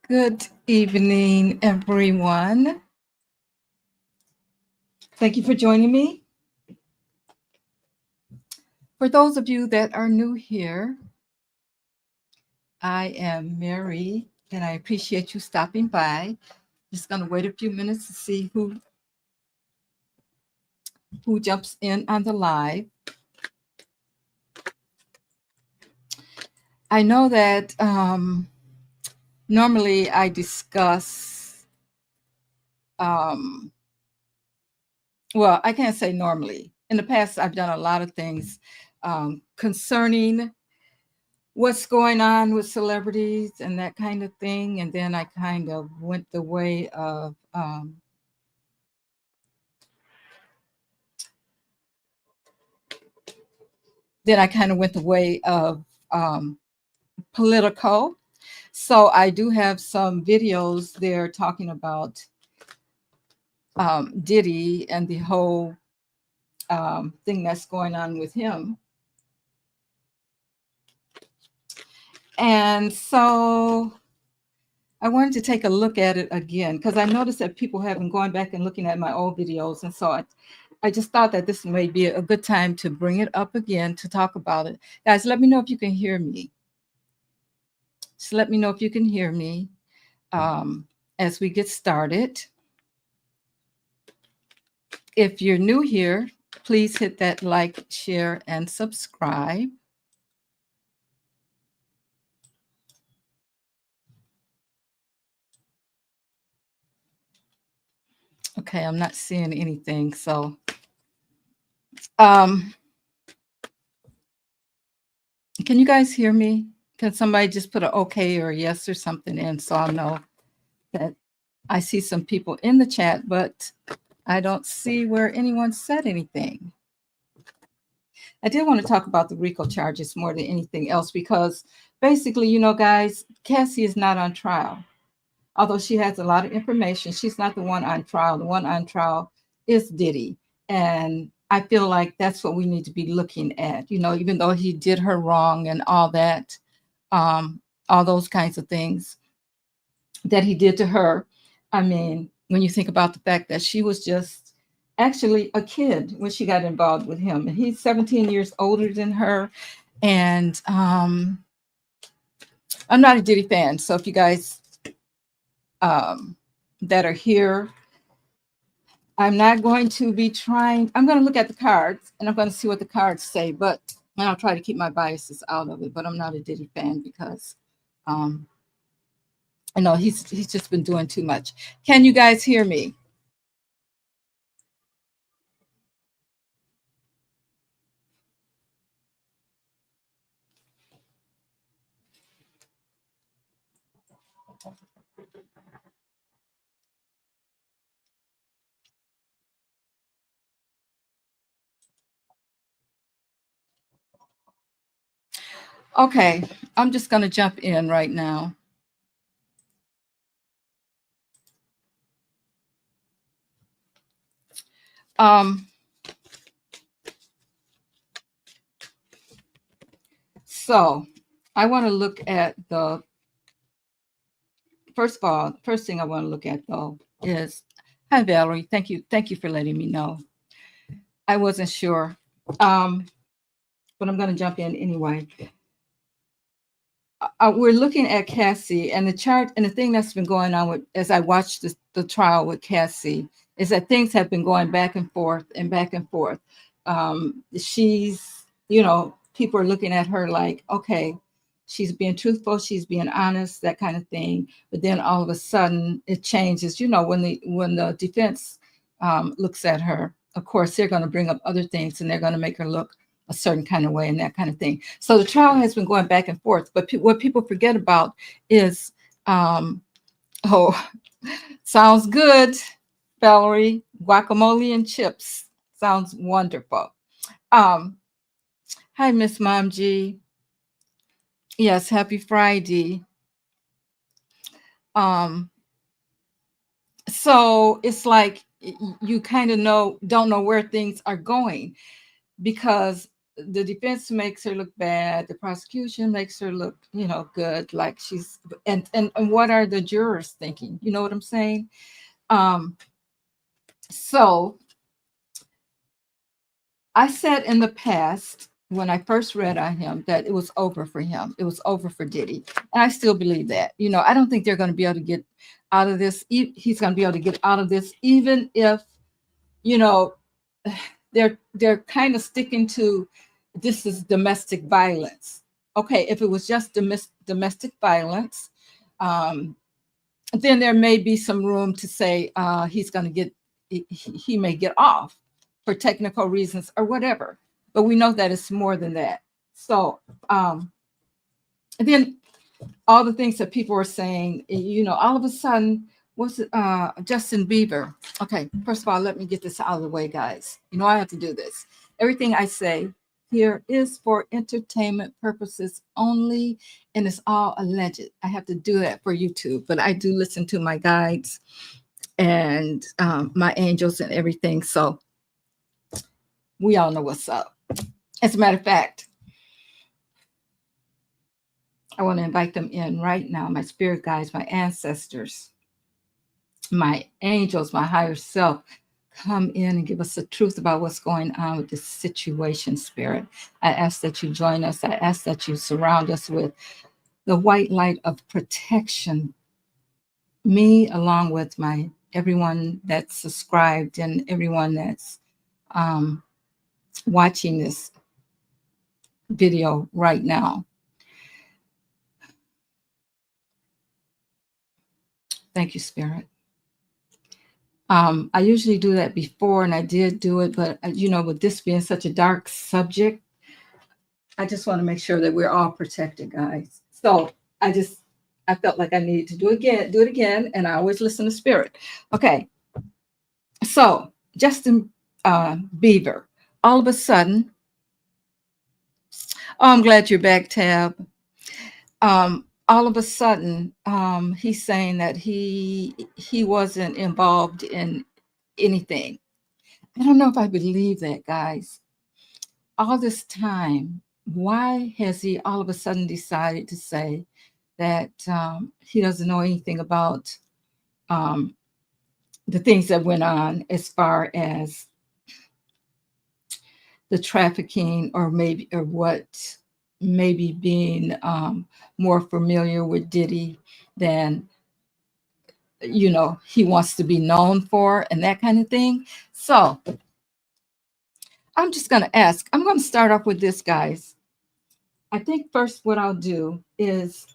Good evening, everyone. Thank you for joining me. For those of you that are new here, I am Mary, and I appreciate you stopping by. Just going to wait a few minutes to see who jumps in on the live. I know that normally I discuss, um, well, I can't say normally. In the past, I've done a lot of things concerning what's going on with celebrities and that kind of thing. And then I kind of went the way of um, political. So I do have some videos there talking about Diddy and the whole thing that's going on with him. And so I wanted to take a look at it again because I noticed that people have been going back and looking at my old videos. And so I just thought that this may be a good time to bring it up again to talk about it. Guys, let me know if you can hear me. Just let me know if you can hear me as we get started. If you're new here, please hit that like, share, and subscribe. Okay, I'm not seeing anything. So can you guys hear me? Can somebody just put an okay or a yes or something in so I'll know that I see some people in the chat, but I don't see where anyone said anything. I did want to talk about the RICO charges more than anything else because basically, you know, guys, Cassie is not on trial. Although she has a lot of information, she's not the one on trial. The one on trial is Diddy. And I feel like that's what we need to be looking at, you know, even though he did her wrong and all that, all those kinds of things that he did to her. I mean, when you think about the fact that she was just actually a kid when she got involved with him, and he's 17 years older than her. And I'm not a Diddy fan. So if you guys that are here, I'm not going to be trying. I'm going to look at the cards and I'm going to see what the cards say, but and I'll try to keep my biases out of it. But I'm not a Diddy fan because I know he's just been doing too much. Can you guys hear me? Okay, I'm just going to jump in right now. Um, so I want to look at the first of all, first thing I want to look at though is hi Valerie. Thank you for letting me know. I wasn't sure. But I'm going to jump in anyway. We're looking at Cassie and the chart, and the thing that's been going on with as I watched the trial with Cassie is that things have been going back and forth and back and forth. She's, you know, people are looking at her like, okay, she's being truthful, she's being honest, that kind of thing. But then all of a sudden it changes. You know, when the defense looks at her, of course they're going to bring up other things and they're going to make her look a certain kind of way and that kind of thing. So the trial has been going back and forth. But what people forget about is, oh, sounds good, Valerie. Guacamole and chips sounds wonderful. Hi, Miss Mom G. Yes, happy Friday. Um, so it's like you kind of don't know where things are going because the defense makes her look bad. The prosecution makes her look, good, like she's, and what are the jurors thinking? You know what I'm saying? So I said in the past, when I first read on him, that it was over for him. It was over for Diddy. And I still believe that. I don't think they're going to be able to get out of this. He's going to be able to get out of this, even if, you know, they're kind of sticking to this is domestic violence. Okay, if it was just domestic violence, then there may be some room to say he's going to he may get off for technical reasons or whatever. But we know that it's more than that. So and then all the things that people are saying, all of a sudden, what's it, Justin Bieber? Okay, first of all, let me get this out of the way, guys. I have to do this. Everything I say here is for entertainment purposes only, and it's all alleged. I have to do that for YouTube, but I do listen to my guides and my angels and everything. So we all know what's up. As a matter of fact, I want to invite them in right now, my spirit guides, my ancestors, my angels, my higher self. Come in and give us the truth about what's going on with this situation, spirit. I ask that you join us. I ask that you surround us with the white light of protection. Me, along with everyone that's subscribed and everyone that's watching this video right now. Thank you, Spirit. I usually do that before, and I did do it, but with this being such a dark subject, I just want to make sure that we're all protected, guys. So I felt like I needed to do it again, and I always listen to Spirit. Okay. So Justin Bieber, all of a sudden, I'm glad you're back, Tab. All of a sudden, he's saying that he wasn't involved in anything. I don't know if I believe that, guys. All this time, why has he all of a sudden decided to say that he doesn't know anything about the things that went on as far as the trafficking, or what maybe being more familiar with Diddy than he wants to be known for, and that kind of thing. So I'm just going to ask. I'm going to start off with this, guys. I think first what I'll do is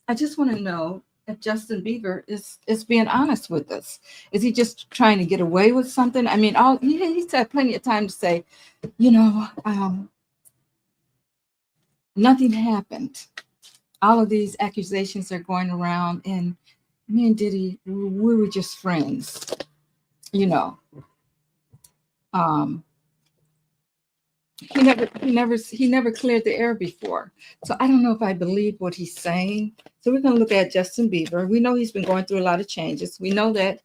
I just want to know if Justin Bieber is being honest with us. Is he just trying to get away with something? I mean, he's had plenty of time to say, nothing happened. All of these accusations are going around, and me and Diddy, we were just friends. He never cleared the air before. So I don't know if I believe what he's saying. So we're going to look at Justin Bieber. We know he's been going through a lot of changes. We know that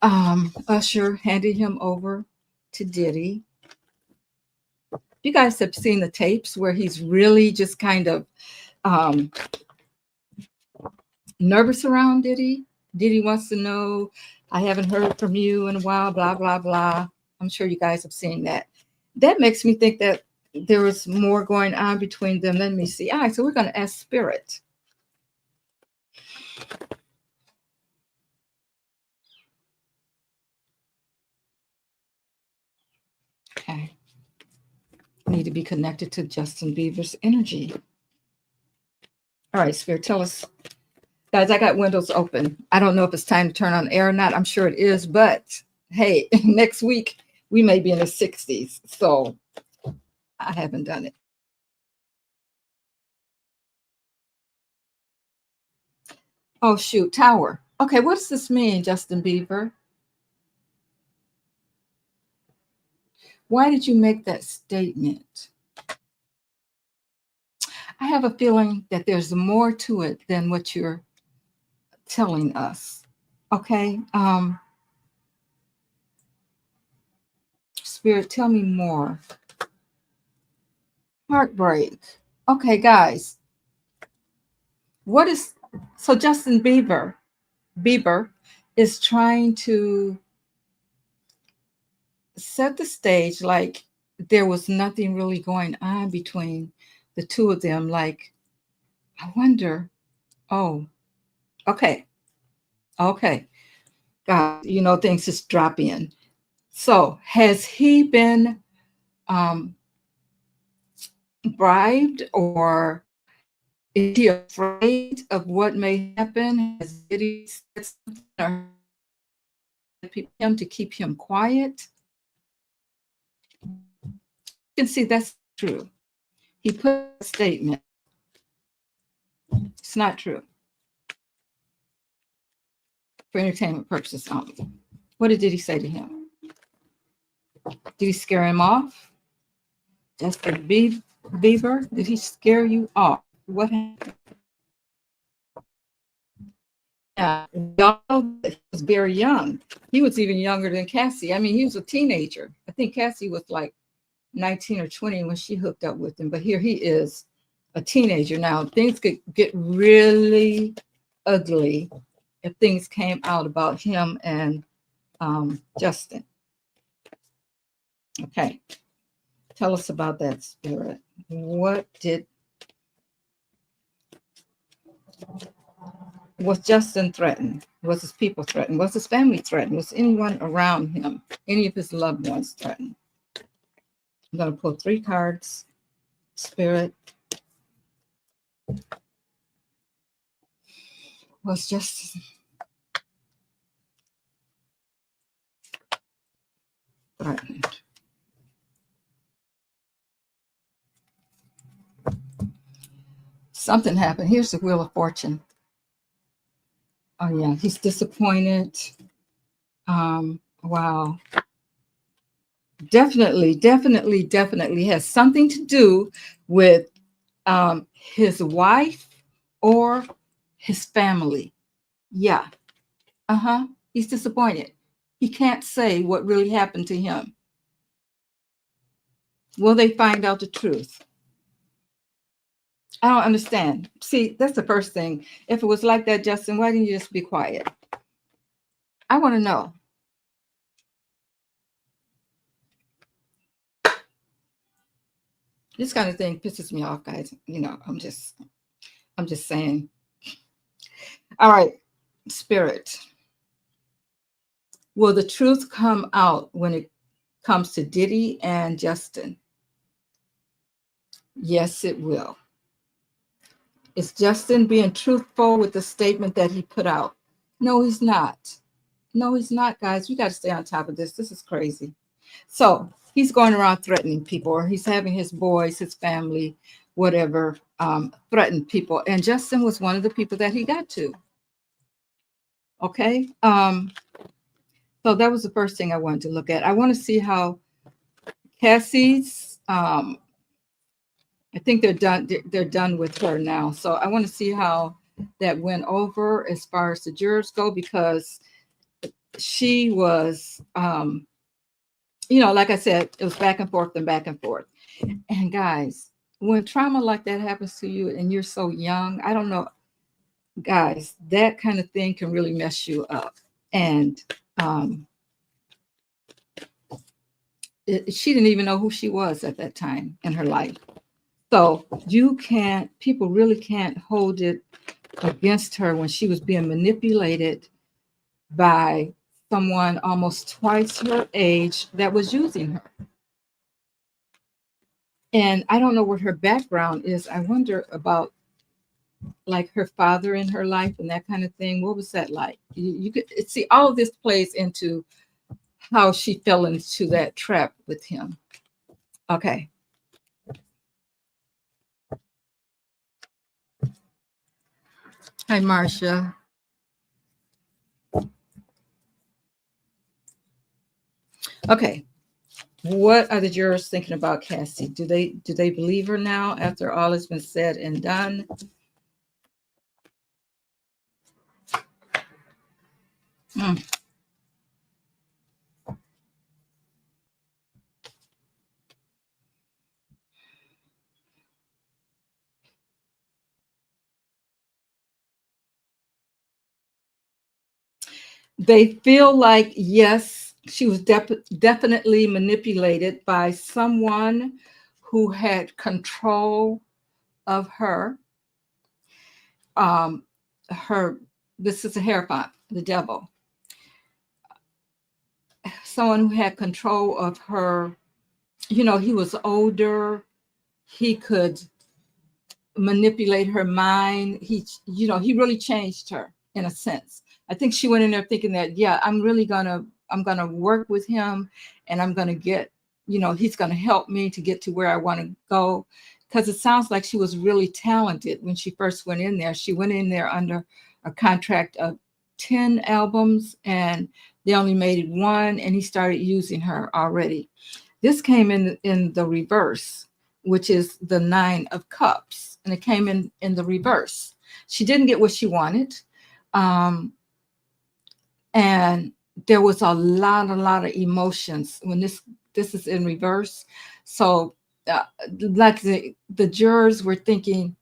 Usher handed him over to Diddy. You guys have seen the tapes where he's really just kind of nervous around Diddy. Diddy wants to know, I haven't heard from you in a while, blah, blah, blah. I'm sure you guys have seen that. That makes me think that there was more going on between them. Let me see. All right, so we're going to ask Spirit. Okay. Need to be connected to Justin Bieber's energy. All right, Spirit, tell us. Guys, I got windows open. I don't know if it's time to turn on air or not. I'm sure it is, but hey, next week we may be in the 60s. So I haven't done it. Oh, shoot, tower. Okay, what does this mean, Justin Bieber? Why did you make that statement? I have a feeling that there's more to it than what you're telling us. Okay. Spirit, tell me more. Heartbreak. Okay, guys, what is so Justin Bieber is trying to set the stage like there was nothing really going on between the two of them. Like, I wonder, oh, okay, okay, guys, things just drop in. So, has he been um, bribed, or is he afraid of what may happen? Has Diddy said something or him to keep him quiet? You can see that's true. He put a statement. It's not true. For entertainment purposes only. What did Diddy say to him? Did he scare him off? Justin Bieber, did he scare you off? What happened? Yeah, y'all know that he was very young. He was even younger than Cassie. I mean, he was a teenager. I think Cassie was like 19 or 20 when she hooked up with him. But here he is, a teenager. Now, things could get really ugly if things came out about him and Justin. Okay. Tell us about that, Spirit. Was Justin threatened? Was his people threatened? Was his family threatened? Was anyone around him, any of his loved ones threatened? I'm going to pull 3 cards. Spirit. Was Justin threatened? Something happened. Here's the Wheel of Fortune. Oh, yeah. He's disappointed. Wow. Definitely has something to do with his wife or his family. Yeah. Uh-huh. He's disappointed. He can't say what really happened to him. Will they find out the truth? I don't understand. See, that's the first thing. If it was like that, Justin, why didn't you just be quiet? I want to know. This kind of thing pisses me off, guys. I'm just saying. All right, Spirit. Will the truth come out when it comes to Diddy and Justin? Yes, it will. Is Justin being truthful with the statement that he put out? No, he's not. No, he's not, guys. We got to stay on top of this. This is crazy. So he's going around threatening people, or he's having his boys, his family, whatever, threaten people. And Justin was one of the people that he got to. Okay. So that was the first thing I wanted to look at. I want to see how Cassie's, I think they're done. They're done with her now. So I want to see how that went over as far as the jurors go, because she was, like I said, it was back and forth and back and forth. And guys, when trauma like that happens to you and you're so young, I don't know, guys, that kind of thing can really mess you up. And she didn't even know who she was at that time in her life. So people really can't hold it against her when she was being manipulated by someone almost twice her age that was using her. And I don't know what her background is. I wonder about like her father in her life and that kind of thing. What was that like? You could see all of this plays into how she fell into that trap with him. Okay. Hi, Marcia. Okay. What are the jurors thinking about Cassie? Do they believe her now after all has been said and done? Mm. They feel like, yes, she was definitely manipulated by someone who had control of her. Um, her, this is a hierophant, the devil, someone who had control of her. You know, he was older. He could manipulate her mind. He really changed her in a sense. I think she went in there thinking that, yeah, I'm gonna work with him, and I'm gonna get, he's gonna help me to get to where I want to go. Because it sounds like she was really talented when she first went in there. She went in there under a contract of 10 albums, and they only made one, and he started using her already. This came in the reverse, which is the 9 of Cups, and it came in the reverse. She didn't get what she wanted, um, and there was a lot of emotions when this is in reverse. So, like the jurors were thinking,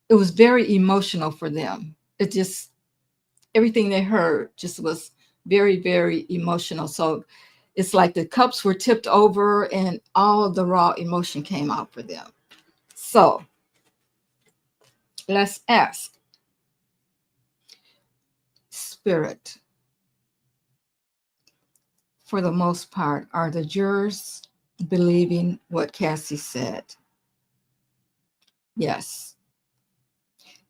it was very emotional for them. It just everything they heard just was very emotional. So it's like the cups were tipped over and all of the raw emotion came out for them. So let's ask Spirit, for the most part, are the jurors believing what Cassie said? Yes.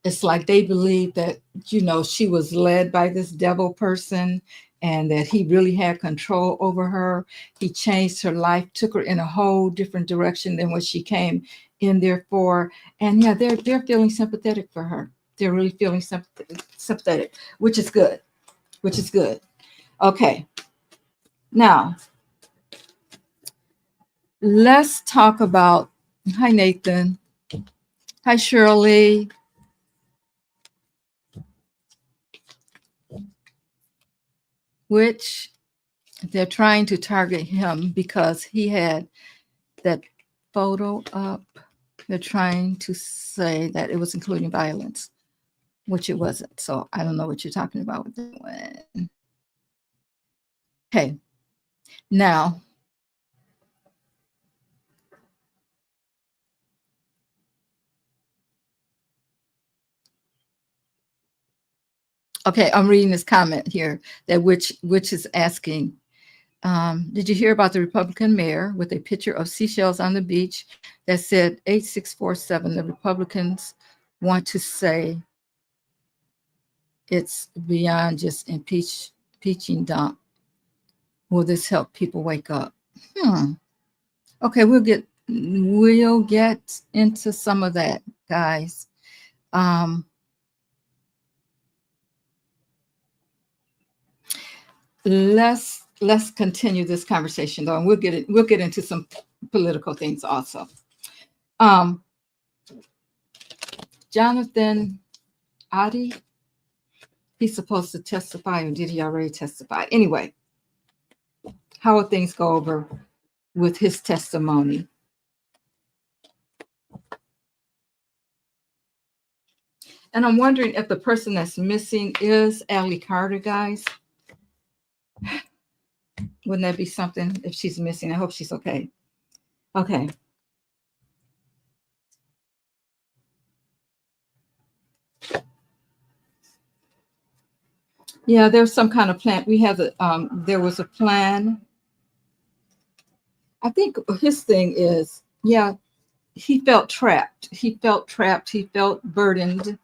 It's like they believe that, she was led by this devil person and that he really had control over her. He changed her life, took her in a whole different direction than what she came in there for. And yeah, they're feeling sympathetic for her. They're really feeling sympathetic, which is good, Okay. Now, let's talk about, hi, Nathan. Hi, Shirley. Which they're trying to target him because he had that photo up. They're trying to say that it was including violence, which it wasn't. So I don't know what you're talking about with that one. Okay. Now, okay, I'm reading this comment here that which is asking, did you hear about the Republican mayor with a picture of seashells on the beach that said 8647? The Republicans want to say it's beyond just impeaching dump. Will this help people wake up? Okay, we'll get into some of that, guys. Let's continue this conversation though, and we'll get into some political things also. Jonathan Adi, he's supposed to testify, or did he already testify? Anyway, how will things go over with his testimony? And I'm wondering if the person that's missing is Allie Carter, guys. Wouldn't that be something if she's missing? I hope she's okay. Okay. Yeah, there's some kind of plan. We have there was a plan. I think his thing is, yeah, he felt trapped. He felt burdened.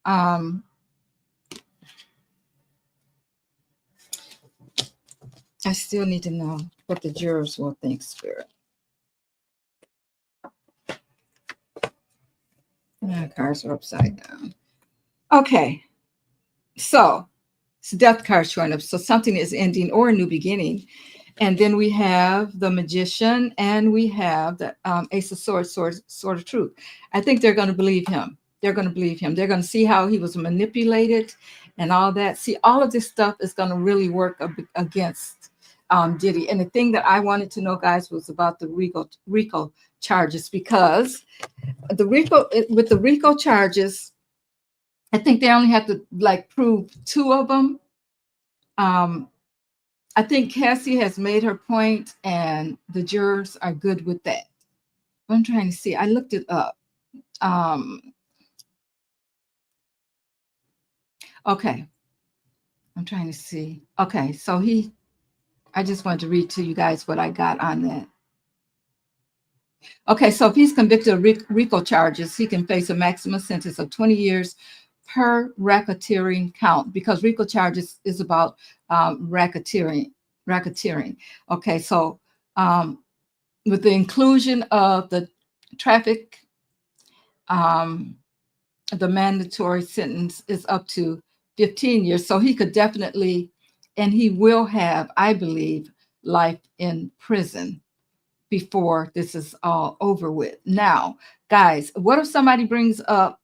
I still need to know what the jurors will think, Spirit. Cards are upside down. Okay. So it's death card showing up. So something is ending or a new beginning. And then we have the Magician, and we have the Ace of Swords, Sword of Truth. I think they're going to believe him. They're going to see how he was manipulated and all that. See, all of this stuff is going to really work against Diddy. And the thing that I wanted to know, guys, was about the RICO charges, because with the RICO charges, I think they only have to prove 2 of them. I think Cassie has made her point, and the jurors are good with that. I'm trying to see. I looked it up. Um, okay, I'm trying to see. Okay, so I just wanted to read to you guys what I got on that. Okay, so if he's convicted of RICO charges, he can face a maximum sentence of 20 years per racketeering count, because RICO charges is about racketeering. Racketeering. Okay, so with the inclusion of the traffic, um, the mandatory sentence is up to 15 years. So he could definitely, and he will have, I believe, life in prison before this is all over with. Now, guys, what if somebody brings up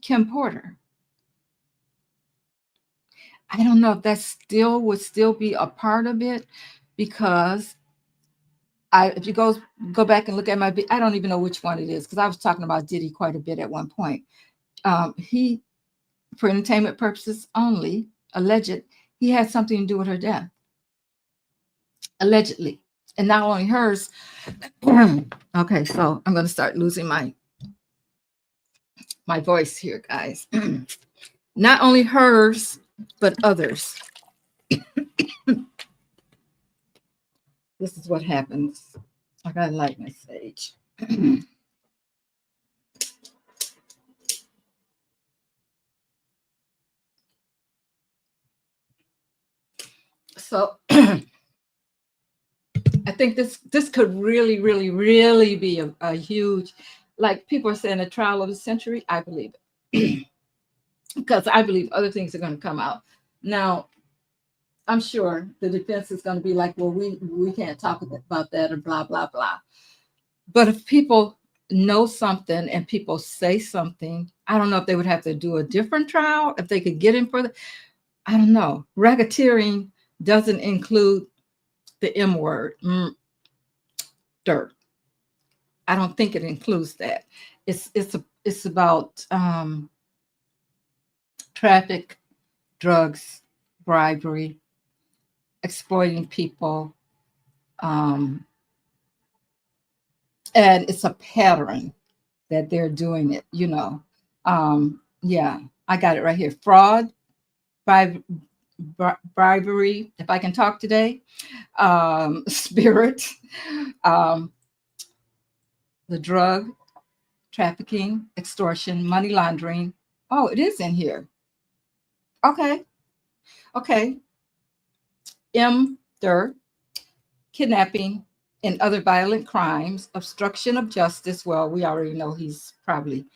Kim Porter? I don't know if that still would still be a part of it, because if you go back and look at I don't even know which one it is, because I was talking about Diddy quite a bit at one point. He, for entertainment purposes only, alleged he had something to do with her death, allegedly, and not only hers. Okay, so I'm going to start losing my voice here, guys. Not only hers, but others. This is what happens. I gotta light my sage. So I think this could really be a huge, like people are saying, a trial of the century. I believe it. Because I believe other things are going to come out. Now, I'm sure the defense is going to be like, well, we can't talk about that, or blah blah blah. But if people know something and people say something, I don't know if they would have to do a different trial, if they could get in for the, I don't know. Racketeering doesn't include the M word, dirt. I don't think it includes that. It's about traffic, drugs, bribery, exploiting people, and it's a pattern that they're doing it. Yeah, I got it right here. Fraud, bribery. If I can talk today, spirit, um, the drug trafficking, extortion, money laundering. Oh, it is in here. Okay. Okay. Murder, kidnapping, and other violent crimes, obstruction of justice. Well, we already know he's probably,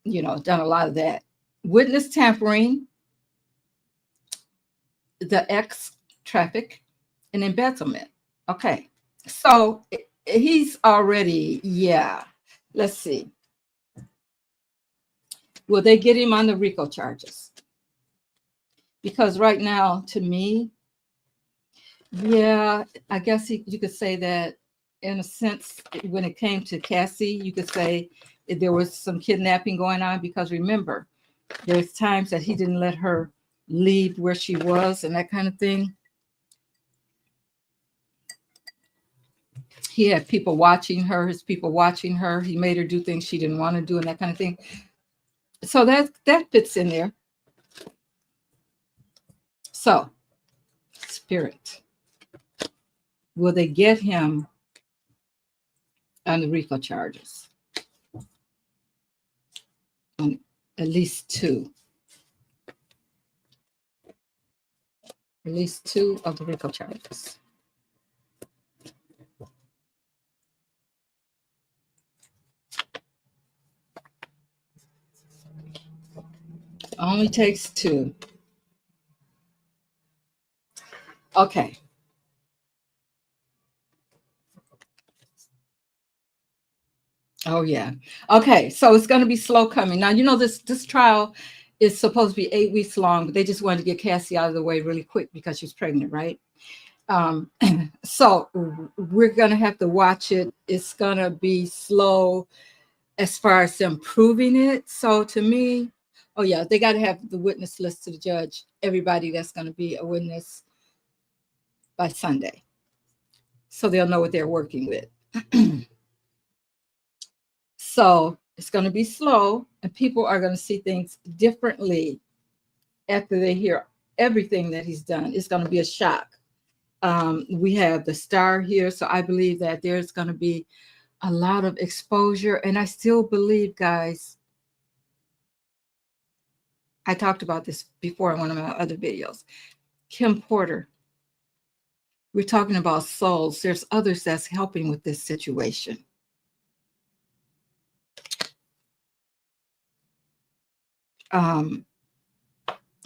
done a lot of that. Witness tampering, the X traffic, and embezzlement. Okay. So he's already, yeah. Let's see. Will they get him on the RICO charges? Because right now, to me, yeah, I guess you could say that in a sense, when it came to Cassie, you could say there was some kidnapping going on, because remember, there's times that he didn't let her leave where she was and that kind of thing. He had people watching her, his people watching her. He made her do things she didn't want to do and that kind of thing. So that fits in there. So, spirit. Will they get him on the RICO charges? On at least two. At least two of the RICO charges. Only takes two. Okay. Oh yeah. Okay. So it's going to be slow coming. Now, this trial is supposed to be 8 weeks long, but they just wanted to get Cassie out of the way really quick because she's pregnant, right? So we're going to have to watch it. It's going to be slow as far as them proving it. So to me, Oh yeah, they got to have the witness list to the judge. Everybody that's going to be a witness by Sunday, so they'll know what they're working with. So it's going to be slow, and people are going to see things differently after they hear everything that he's done. It's going to be a shock. We have the star here, so I believe that there's going to be a lot of exposure. And I still believe, guys, I talked about this before in one of my other videos. Kim Porter, we're talking about souls. There's others that's helping with this situation.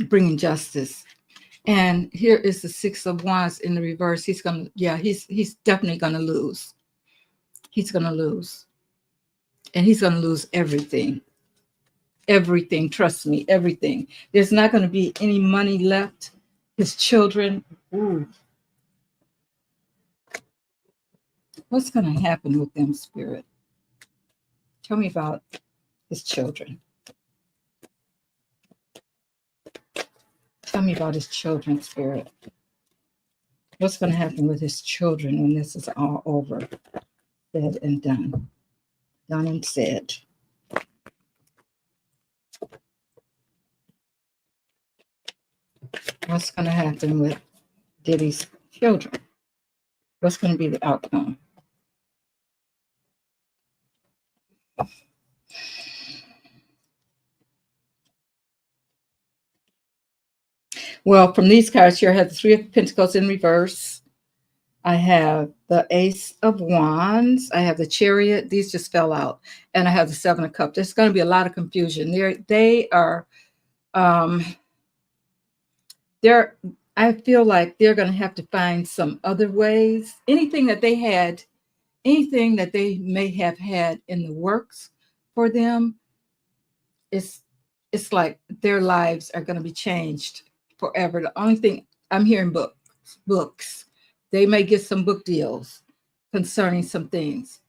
Bringing justice. And here is the Six of Wands in the reverse. He's gonna, yeah, he's definitely gonna lose. He's gonna lose, and he's gonna lose everything. Everything, trust me, everything. There's not gonna be any money left. His children. Ooh. What's gonna happen with them, Spirit? Tell me about his children. Tell me about his children, Spirit. What's going to happen with his children when this is all over, said and done? Done and said. What's going to happen with Diddy's children? What's going to be the outcome? Well, from these cards here, I have the Three of Pentacles in reverse. I have the Ace of Wands. I have the Chariot. These just fell out. And I have the Seven of Cups. There's going to be a lot of confusion. I feel like they're going to have to find some other ways. Anything that they may have had in the works for them, it's like their lives are going to be changed forever. The only thing I'm hearing, books. They may get some book deals concerning some things.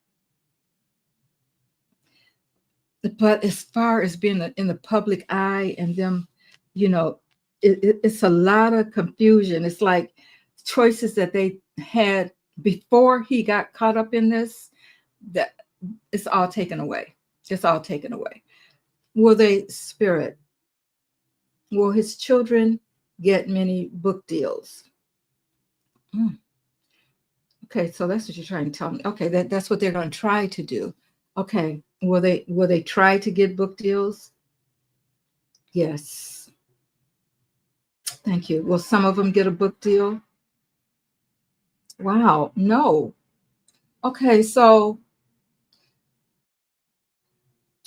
But as far as being in the public eye and them, it's a lot of confusion. It's like choices that they had before he got caught up in this, that it's all taken away. It's all taken away. Will his children get many book deals? Okay, so that's what you're trying to tell me. Okay, that's what they're going to try to do. Okay, will they try to get book deals? Yes. Thank you. Will some of them get a book deal? Wow, no. Okay, so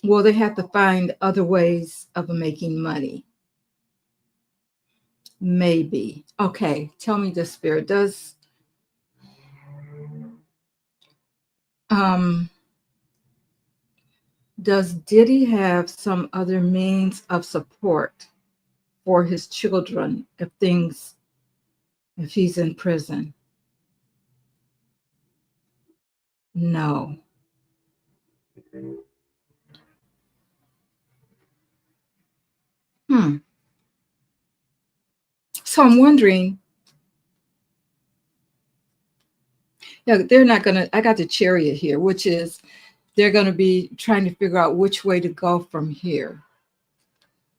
will they have to find other ways of making money? Maybe. Okay, tell me this, Spirit. Does Diddy have some other means of support for his children if he's in prison? No. So I'm wondering, they're not going to, I got the Chariot here, which is they're going to be trying to figure out which way to go from here.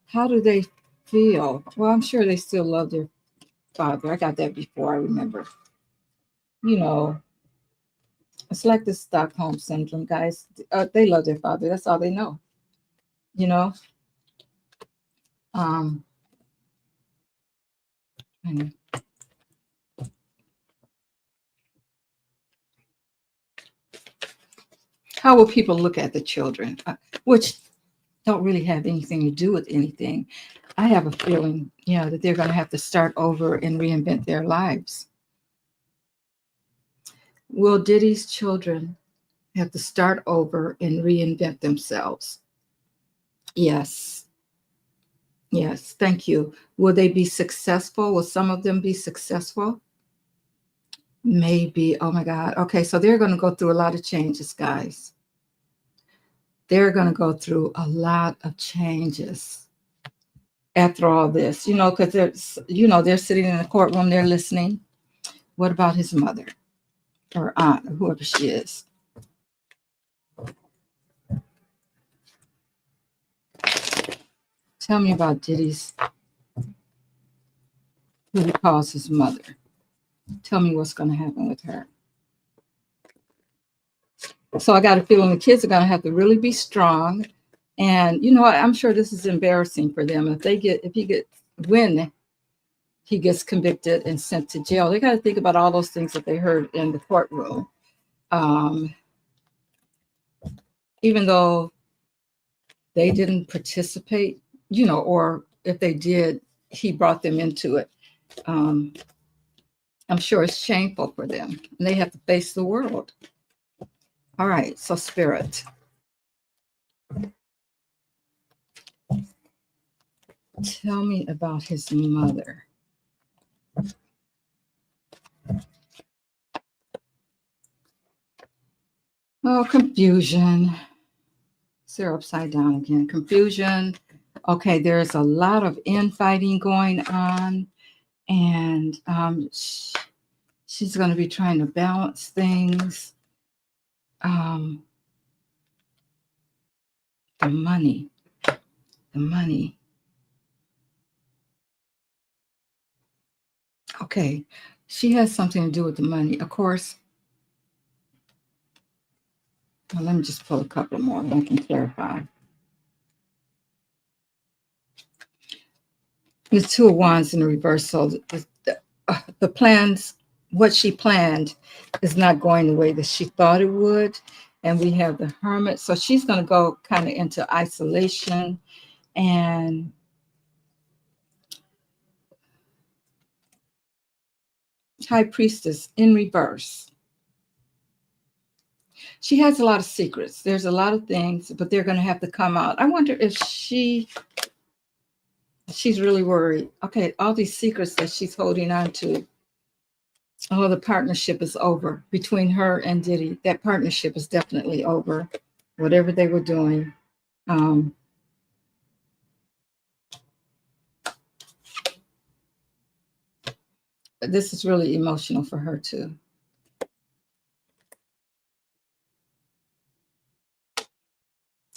How do they feel? Well, I'm sure they still love their father. I got that before, I remember. It's like the Stockholm Syndrome, guys. They love their father. That's all they know. How will people look at the children, which don't really have anything to do with anything? I have a feeling, that they're going to have to start over and reinvent their lives. Will Diddy's children have to start over and reinvent themselves? Yes. Yes, thank you. Will they be successful? Will some of them be successful? Maybe. Oh my God. Okay, so they're going to go through a lot of changes, guys. They're going to go through a lot of changes. after all this, because they're sitting in the courtroom, they're listening. What about his mother or aunt or whoever she is? Tell me about Diddy's, who he calls his mother. Tell me what's going to happen with her. So I got a feeling the kids are going to have to really be strong. And, I'm sure this is embarrassing for them. When he gets convicted and sent to jail, they got to think about all those things that they heard in the courtroom. Even though they didn't participate, or if they did, he brought them into it. I'm sure it's shameful for them. And they have to face the world. All right, so Spirit. Tell me about his mother. Oh, confusion. They're upside down again. Confusion. Okay, there's a lot of infighting going on. And she's going to be trying to balance things. The money. Okay, she has something to do with the money. Of course, well, let me just pull a couple more and I can clarify. The Two of Wands in the reverse. So the plans, what she planned is not going the way that she thought it would. And we have the Hermit. So she's going to go kind of into isolation and High Priestess in reverse. She has a lot of secrets. There's a lot of things, but they're going to have to come out. I wonder if she's really worried. Okay, all these secrets that she's holding on to. Oh, the partnership is over between her and Diddy. That partnership is definitely over. Whatever they were doing. This is really emotional for her too.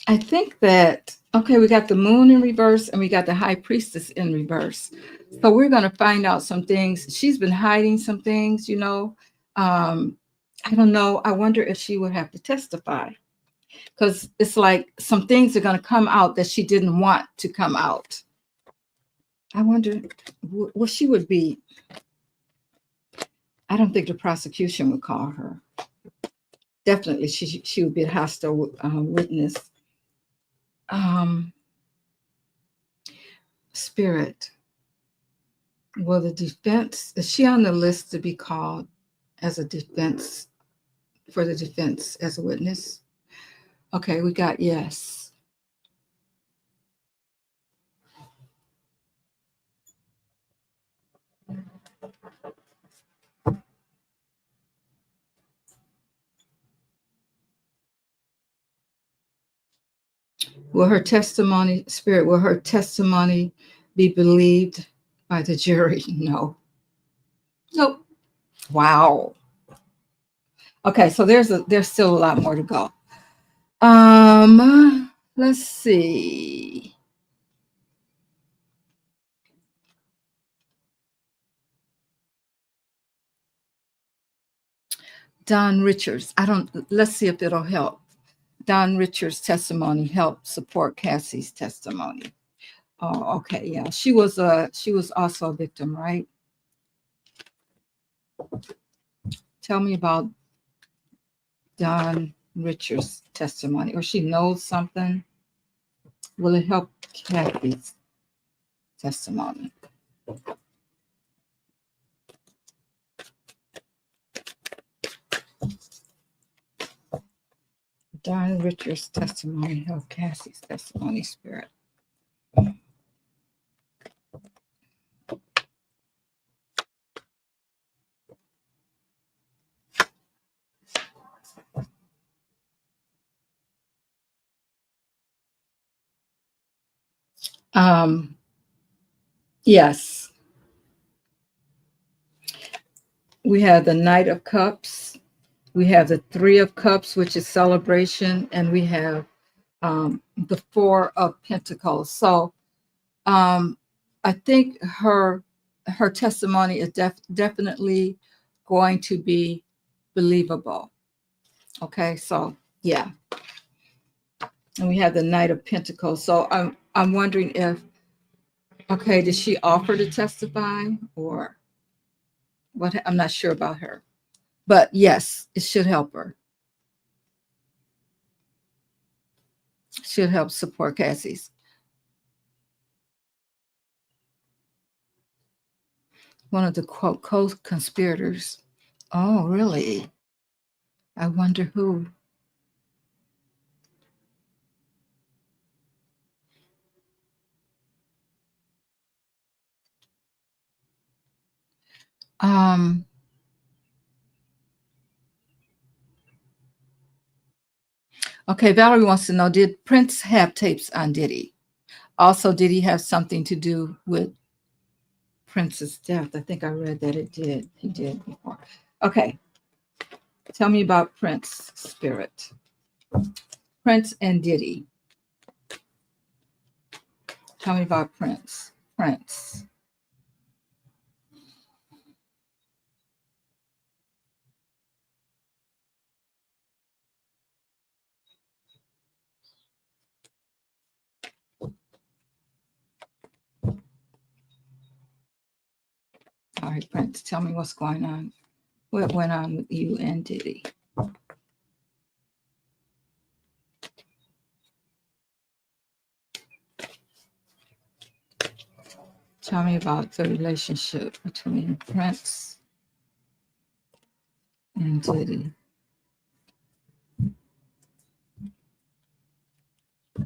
I think that, okay, we got the Moon in reverse and we got the High Priestess in reverse. So we're going to find out some things. She's been hiding some things, I don't know. I wonder if she would have to testify because it's like some things are going to come out that she didn't want to come out. I wonder what she would be. I don't think the prosecution would call her. Definitely, she would be a hostile witness. Spirit. Will the defense, is she on the list to be called as a defense, for the defense as a witness? Okay, we got yes. Will her testimony, Spirit, will her testimony be believed by the jury? No. Nope. Wow. Okay, so there's still a lot more to go. Let's see. Don Richards. Let's see if it'll help. Don Richards' testimony helped support Cassie's testimony. Oh, okay, yeah. She was also a victim, right? Tell me about Don Richards' testimony, or she knows something. Will it help Cassie's testimony? Don Richards' testimony help Cassie's testimony, Spirit. Yes. We have the Knight of Cups. We have the Three of Cups, which is celebration, and we have the Four of Pentacles. So I think her testimony is definitely going to be believable. Okay, so yeah, and we have the Knight of Pentacles. So I'm wondering if, okay, did she offer to testify or what? I'm not sure about her, but yes, it should help her. Should help support Cassie's. One of the quote co-conspirators. Oh, really? I wonder who. Um, okay, Valerie wants to know, did Prince have tapes on Diddy? Also, did he have something to do with Prince's death? I think I read that it did. He did before. Okay, tell me about Prince spirit. Prince and Diddy. Tell me about Prince. Prince. All right, Prince, tell me what's going on. What went on with you and Diddy? Tell me about the relationship between Prince and Diddy.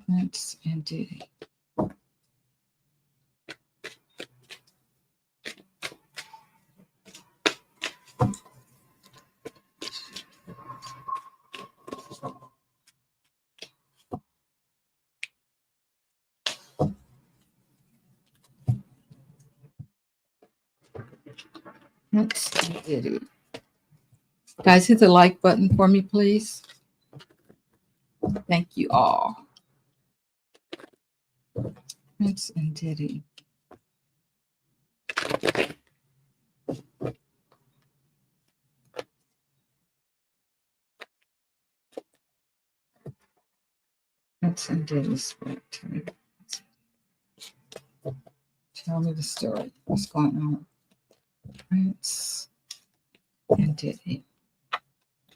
Prince and Diddy. Prince and Diddy. Guys, hit the like button for me, please. Thank you all. Prince and Diddy. Prince and Diddy spirit. Tell me the story. What's going on? Prince and Diddy.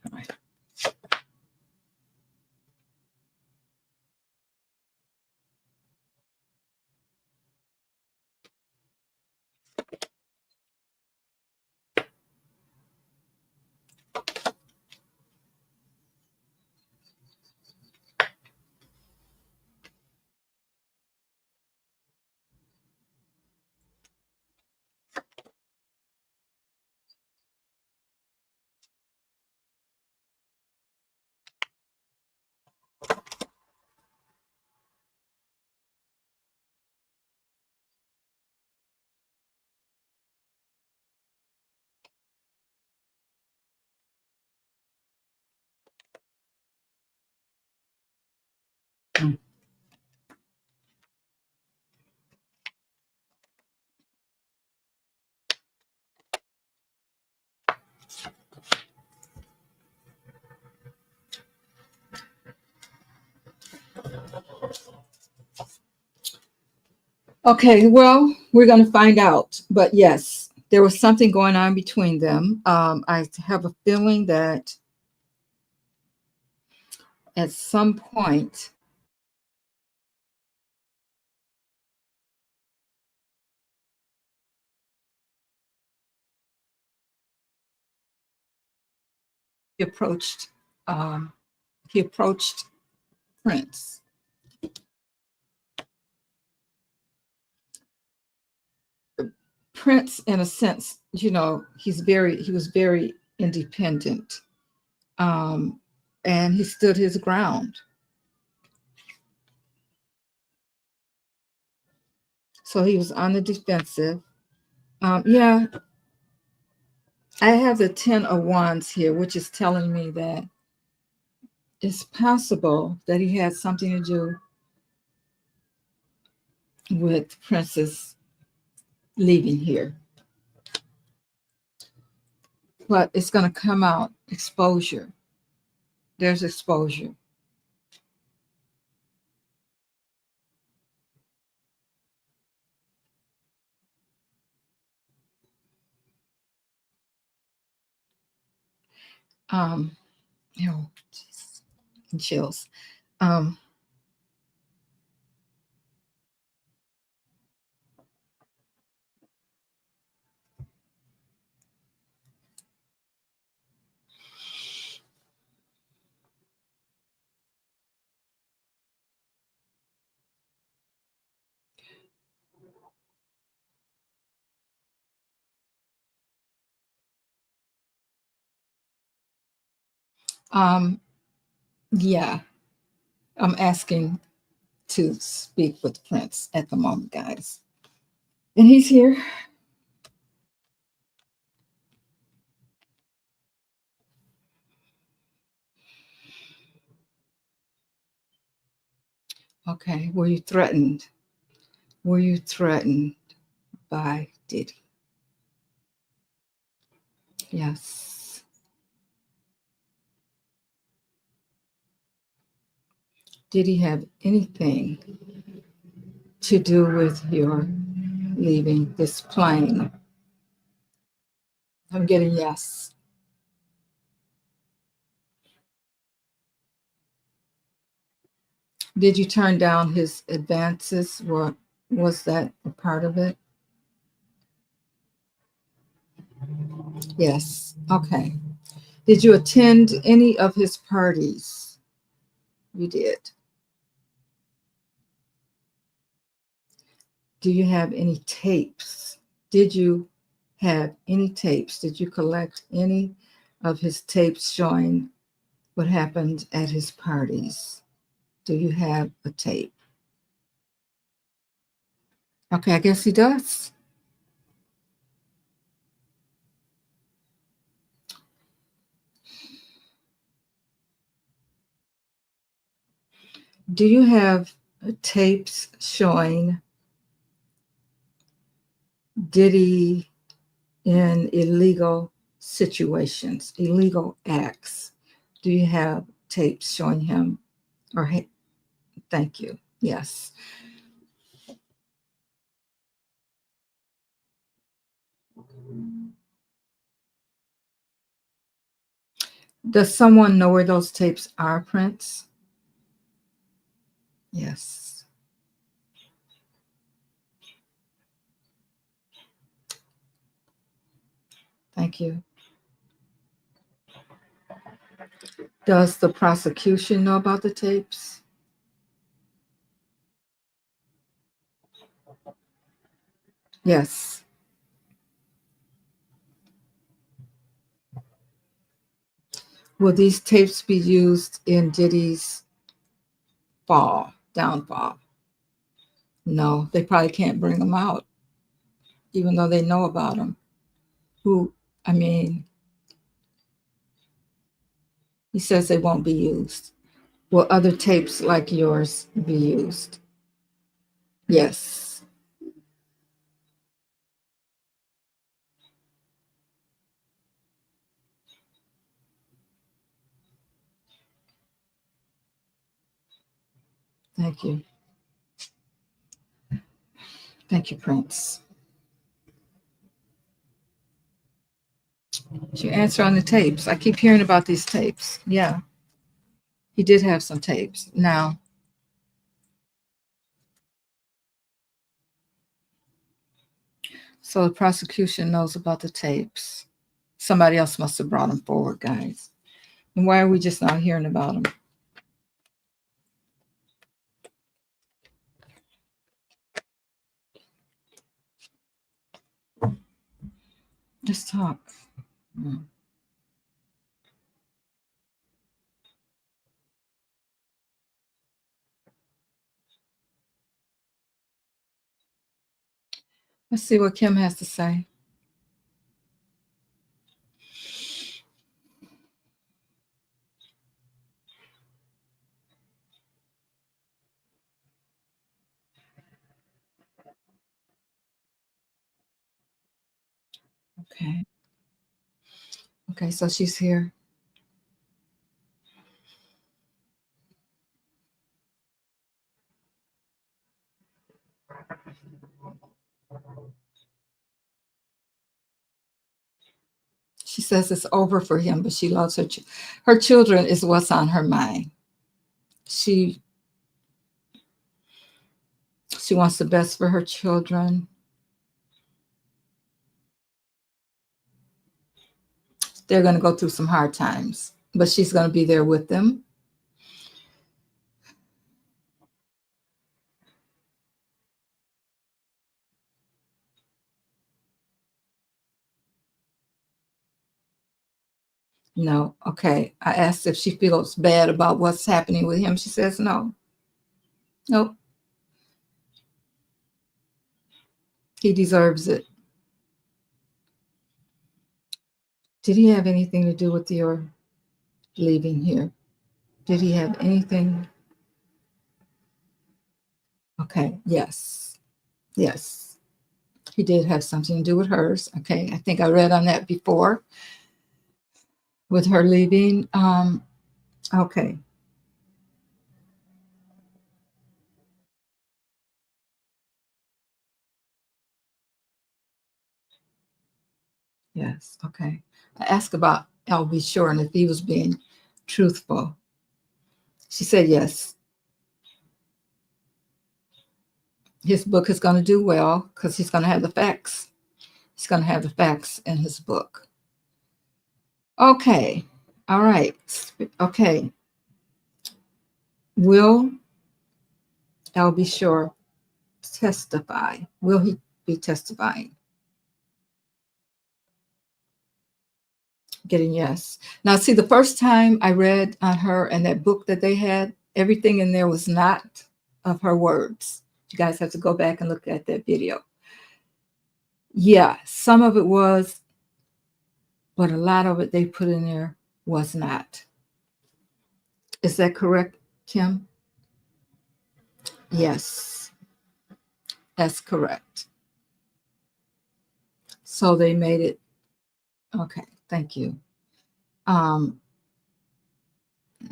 All right. Okay, well, we're going to find out. But yes, there was something going on between them. I have a feeling that at some point, he approached um, he approached Prince. Prince, in a sense, he was very independent, um, and he stood his ground. So he was on the defensive. Yeah, I have the 10 of Wands here, which is telling me that it's possible that he had something to do with Princess leaving here. But it's going to come out exposure. There's exposure. Um, oh, geez, chills. Um, um, yeah, I'm asking to speak with Prince at the moment, guys. And he's here. Okay, were you threatened? Were you threatened by Diddy? Yes. Did he have anything to do with your leaving this plane? I'm getting yes. Did you turn down his advances? What was that a part of it? Yes. Okay. Did you attend any of his parties? You did. Do you have any tapes? Did you have any tapes? Did you collect any of his tapes showing what happened at his parties? Do you have a tape? Okay, I guess he does. Do you have tapes showing Diddy in illegal situations, illegal acts? Do you have tapes showing him? Or thank you. Yes. Does someone know where those tapes are, Prince? Yes. Thank you. Does the prosecution know about the tapes? Yes. Will these tapes be used in Diddy's downfall? No, they probably can't bring them out, even though they know about them. Who, I mean, he says they won't be used. Will other tapes like yours be used? Yes. Thank you. Thank you, Prince. Did you answer on the tapes? I keep hearing about these tapes. Yeah, he did have some tapes. Now, so the prosecution knows about the tapes. Somebody else must have brought them forward, guys. And why are we just not hearing about them? Just talk. Mm. Let's see what Kim has to say. Okay. Okay, so she's here. She says it's over for him, but she loves her children is what's on her mind. She she wants the best for her children. They're going to go through some hard times, but she's going to be there with them. No. Okay. I asked if she feels bad about what's happening with him. She says no. Nope. He deserves it. Did he have anything to do with your leaving here? Did he have anything? Okay. Yes. Yes. He did have something to do with hers. Okay. I think I read on that before with her leaving. Okay. Yes. Okay. I asked about LB Shore and if he was being truthful. She said yes. His book is going to do well because he's going to have the facts. He's going to have the facts in his book. Okay. All right. Okay. Will LB Shore testify? Will he be testifying? Getting yes. Now, see, the first time I read on her and that book that they had, everything in there was not of her words. You guys have to go back and look at that video. Yeah, some of it was, but a lot of it they put in there was not. Is that correct, Kim? Yes, that's correct. So they made it. Okay, thank you. Um,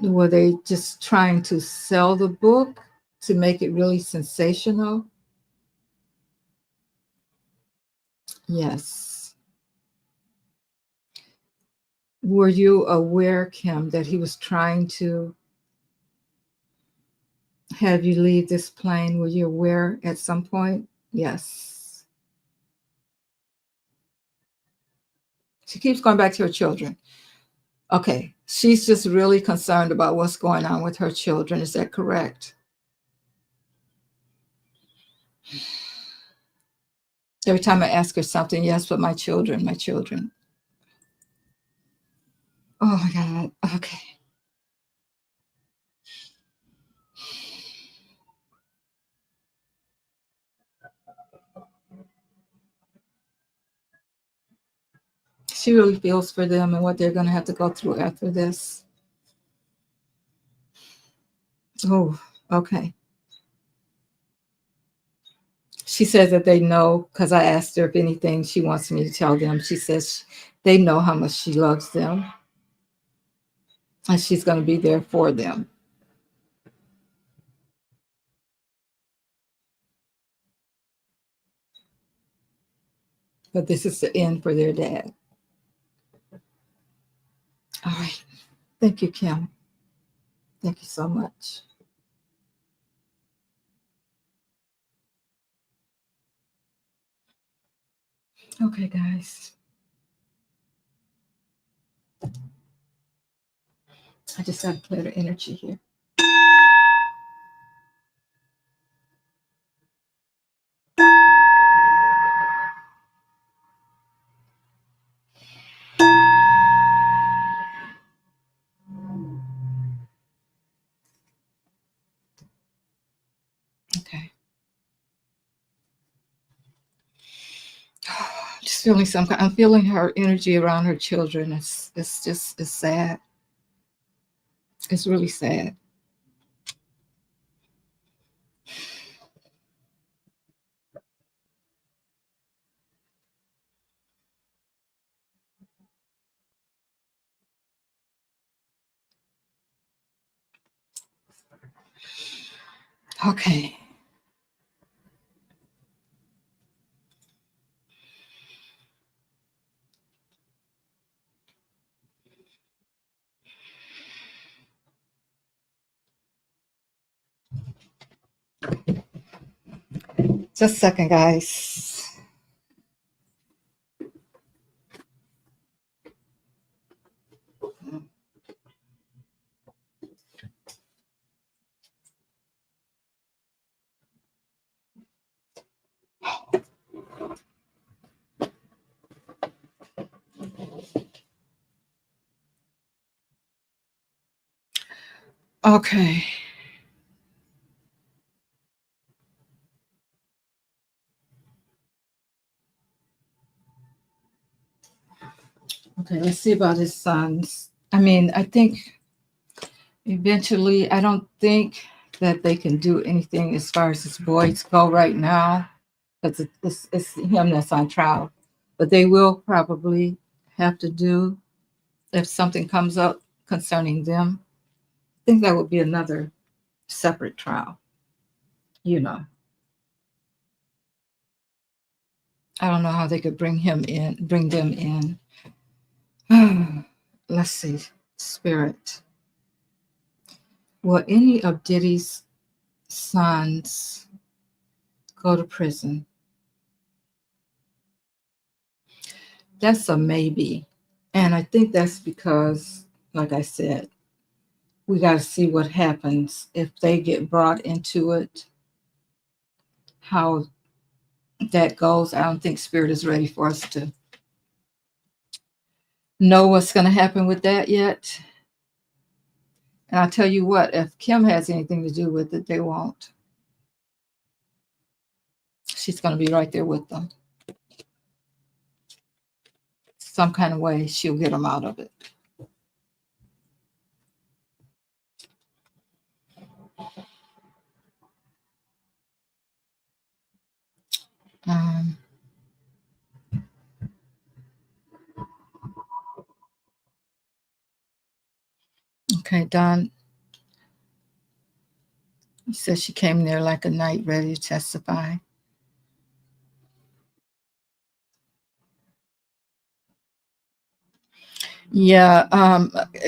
were they just trying to sell the book to make it really sensational? Yes. Were you aware, Kim, that he was trying to have you leave this plane? Were you aware at some point? Yes. She keeps going back to her children. Okay. She's just really concerned about what's going on with her children. Is that correct? Every time I ask her something, yes, but my children, my children. Oh my God. Okay. She really feels for them and what they're going to have to go through after this. Oh, okay. She says that they know because I asked her if anything she wants me to tell them. She says they know how much she loves them and she's going to be there for them. But this is the end for their dad. All right. Thank you, Kim. Thank you so much. Okay, guys. I just got to clear the energy here. Okay. just feeling some kind. I'm feeling her energy around her children. It's sad. It's really sad. Okay. Just a second, guys. Okay. Okay, let's see about his sons. I mean, I think eventually, I don't think that they can do anything as far as his boys go right now, because it's him that's on trial. But they will probably have to do if something comes up concerning them. I think that would be another separate trial. You know, I don't know how they could bring them in. Let's see, spirit. Will any of Diddy's sons go to prison? That's a maybe. And I think that's because, like I said, we got to see what happens if they get brought into it, how that goes. I don't think Spirit is ready for us to know what's going to happen with that yet. And I'll tell you what, if Kim has anything to do with it, they won't. She's going to be right there with them. Some kind of way, she'll get them out of it. Um, okay, Don says she came there like a knight ready to testify. Yeah,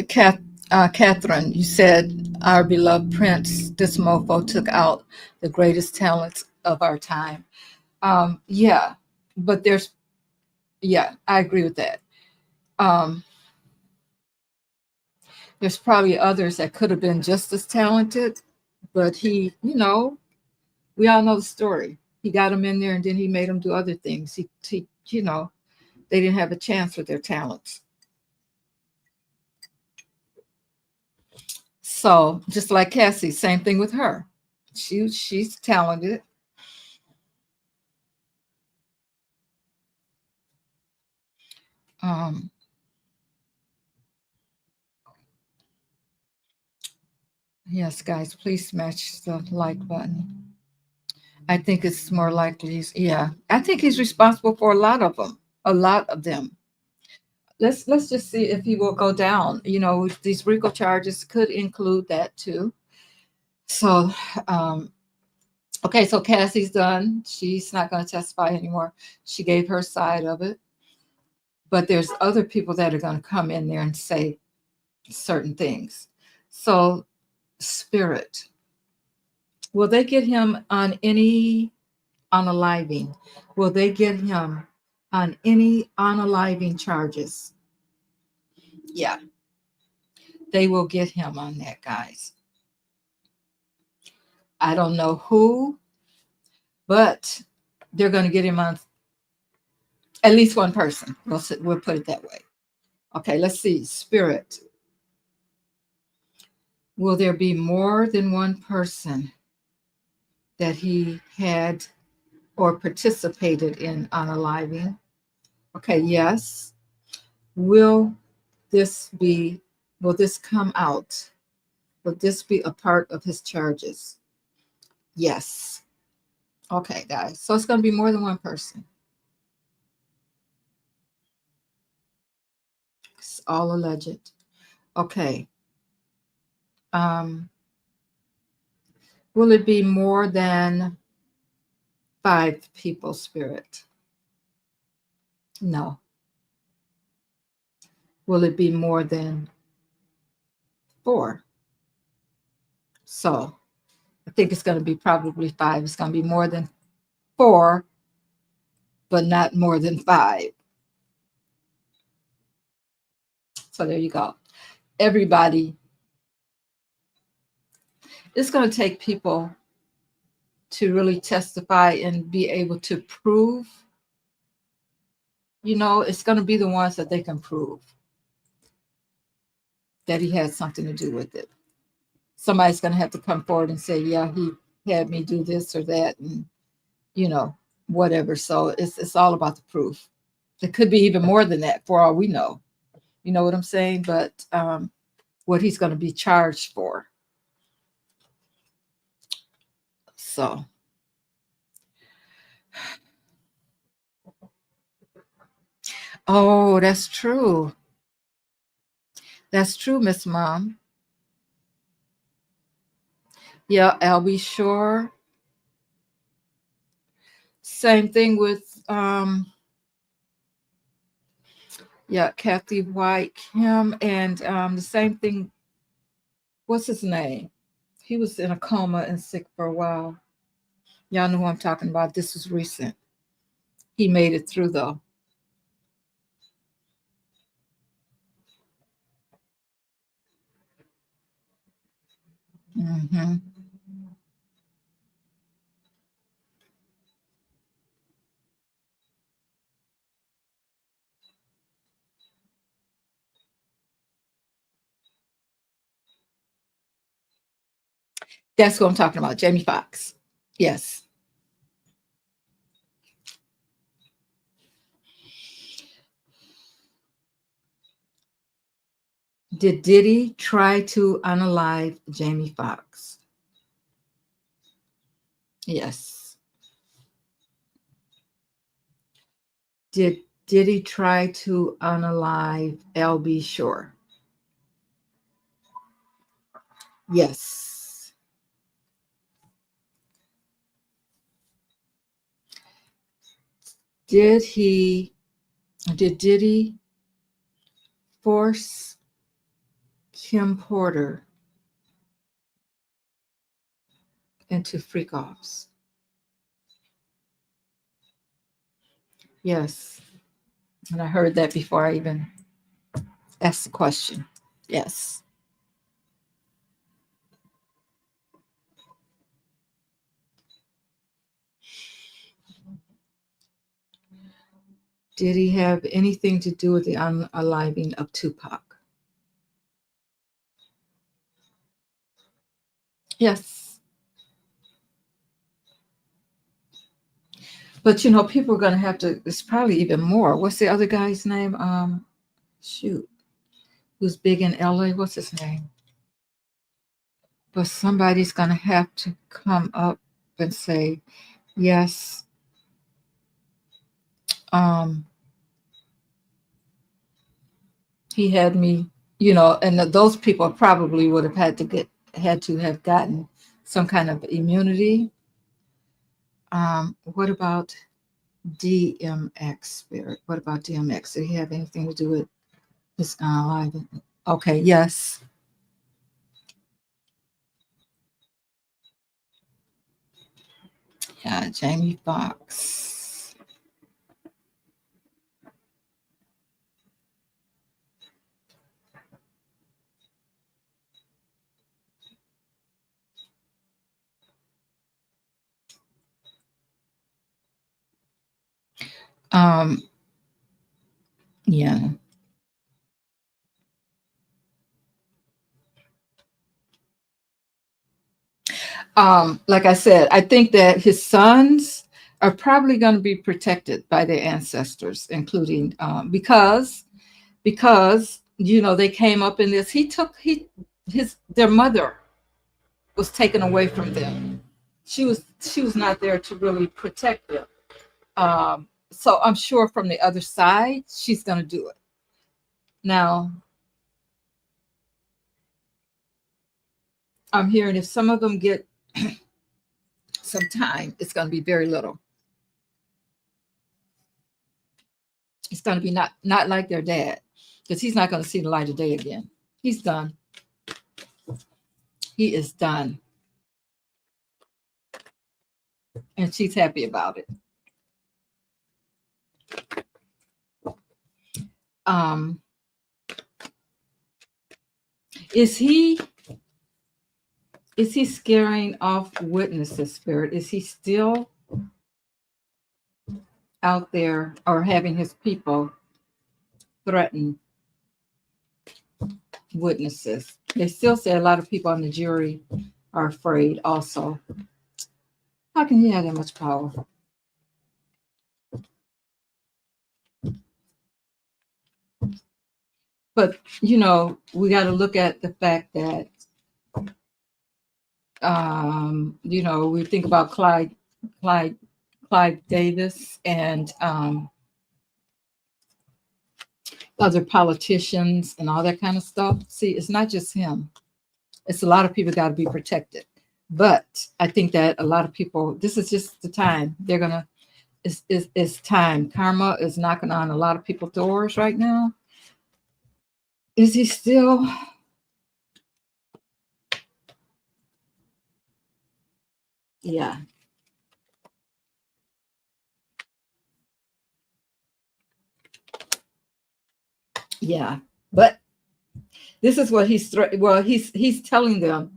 Catherine, you said our beloved Prince, this mofo took out the greatest talents of our time. Yeah, but yeah, I agree with that. Um, there's probably others that could have been just as talented, but we all know the story. He got them in there and then he made them do other things. They didn't have a chance with their talents. So just like Cassie, same thing with her. She's talented. Um, yes, guys, please smash the like button. I think it's more likely yeah. I think he's responsible for a lot of them. A lot of them. Let's just see if he will go down. These RICO charges could include that too. So, okay, so Cassie's done. She's not going to testify anymore. She gave her side of it. But there's other people that are going to come in there and say certain things. So, Spirit, will they get him on any unaliving? Will they get him on any unaliving charges? Yeah, they will get him on that, guys. I don't know who, but they're going to get him on at least one person. We'll put it that way. Okay, let's see. Spirit, will there be more than one person that he had or participated in unaliving? Okay, yes. Will this be, will this come out? Will this be a part of his charges? Yes. Okay, guys. So it's going to be more than one person. It's all alleged. Okay. Um, will it be more than five people, Spirit? No. Will it be more than four? So I think it's going to be probably five. It's going to be more than four, but not more than five. So there you go. Everybody, it's going to take people to really testify and be able to prove. It's going to be the ones that they can prove that he had something to do with it. Somebody's going to have to come forward and say, yeah, he had me do this or that, and you know, whatever. So it's all about the proof. It could be even more than that for all we know. You know what I'm saying? But what he's going to be charged for. So, oh, that's true. That's true, Miss Mom. Yeah, I'll be sure. Same thing with yeah, Kathy White, Kim, and the same thing. What's his name? He was in a coma and sick for a while. Y'all know who I'm talking about. This was recent. He made it through though. Hmm. That's what I'm talking about. Jamie Foxx. Yes. Did Diddy try to unalive Jamie Foxx? Yes. Did Diddy try to unalive LB Shore? Yes. Did he, did Diddy force Kim Porter into freak offs? Yes. And I heard that before I even asked the question. Yes. Did he have anything to do with the unaliving of Tupac? Yes. But people are going to have to, it's probably even more. What's the other guy's name? Shoot. Who's big in LA? What's his name? But somebody's going to have to come up and say, yes, um, he had me, and those people probably would have had to have gotten some kind of immunity. What about DMX Spirit? What about DMX? Did he have anything to do with his life? Okay, yes. Yeah, Jamie Foxx. Um, yeah. Like I said, I think that his sons are probably going to be protected by their ancestors, including because they came up in this. He took he his their mother was taken away from them. She was not there to really protect them. So I'm sure from the other side, she's going to do it. Now, I'm hearing if some of them get some time, it's going to be very little. It's going to be not like their dad, because he's not going to see the light of day again. He's done. He is done, and she's happy about it. Um, is he scaring off witnesses, Spirit? Is he still out there or having his people threaten witnesses? They still say a lot of people on the jury are afraid also. How can he have that much power? But we got to look at the fact that we think about Clyde Davis and other politicians and all that kind of stuff. See, it's not just him. It's a lot of people got to be protected. But I think that a lot of people, this is just the time they're gonna. It's time. Karma is knocking on a lot of people's doors right now. Is he still? Yeah. Yeah. But this is what he's telling them.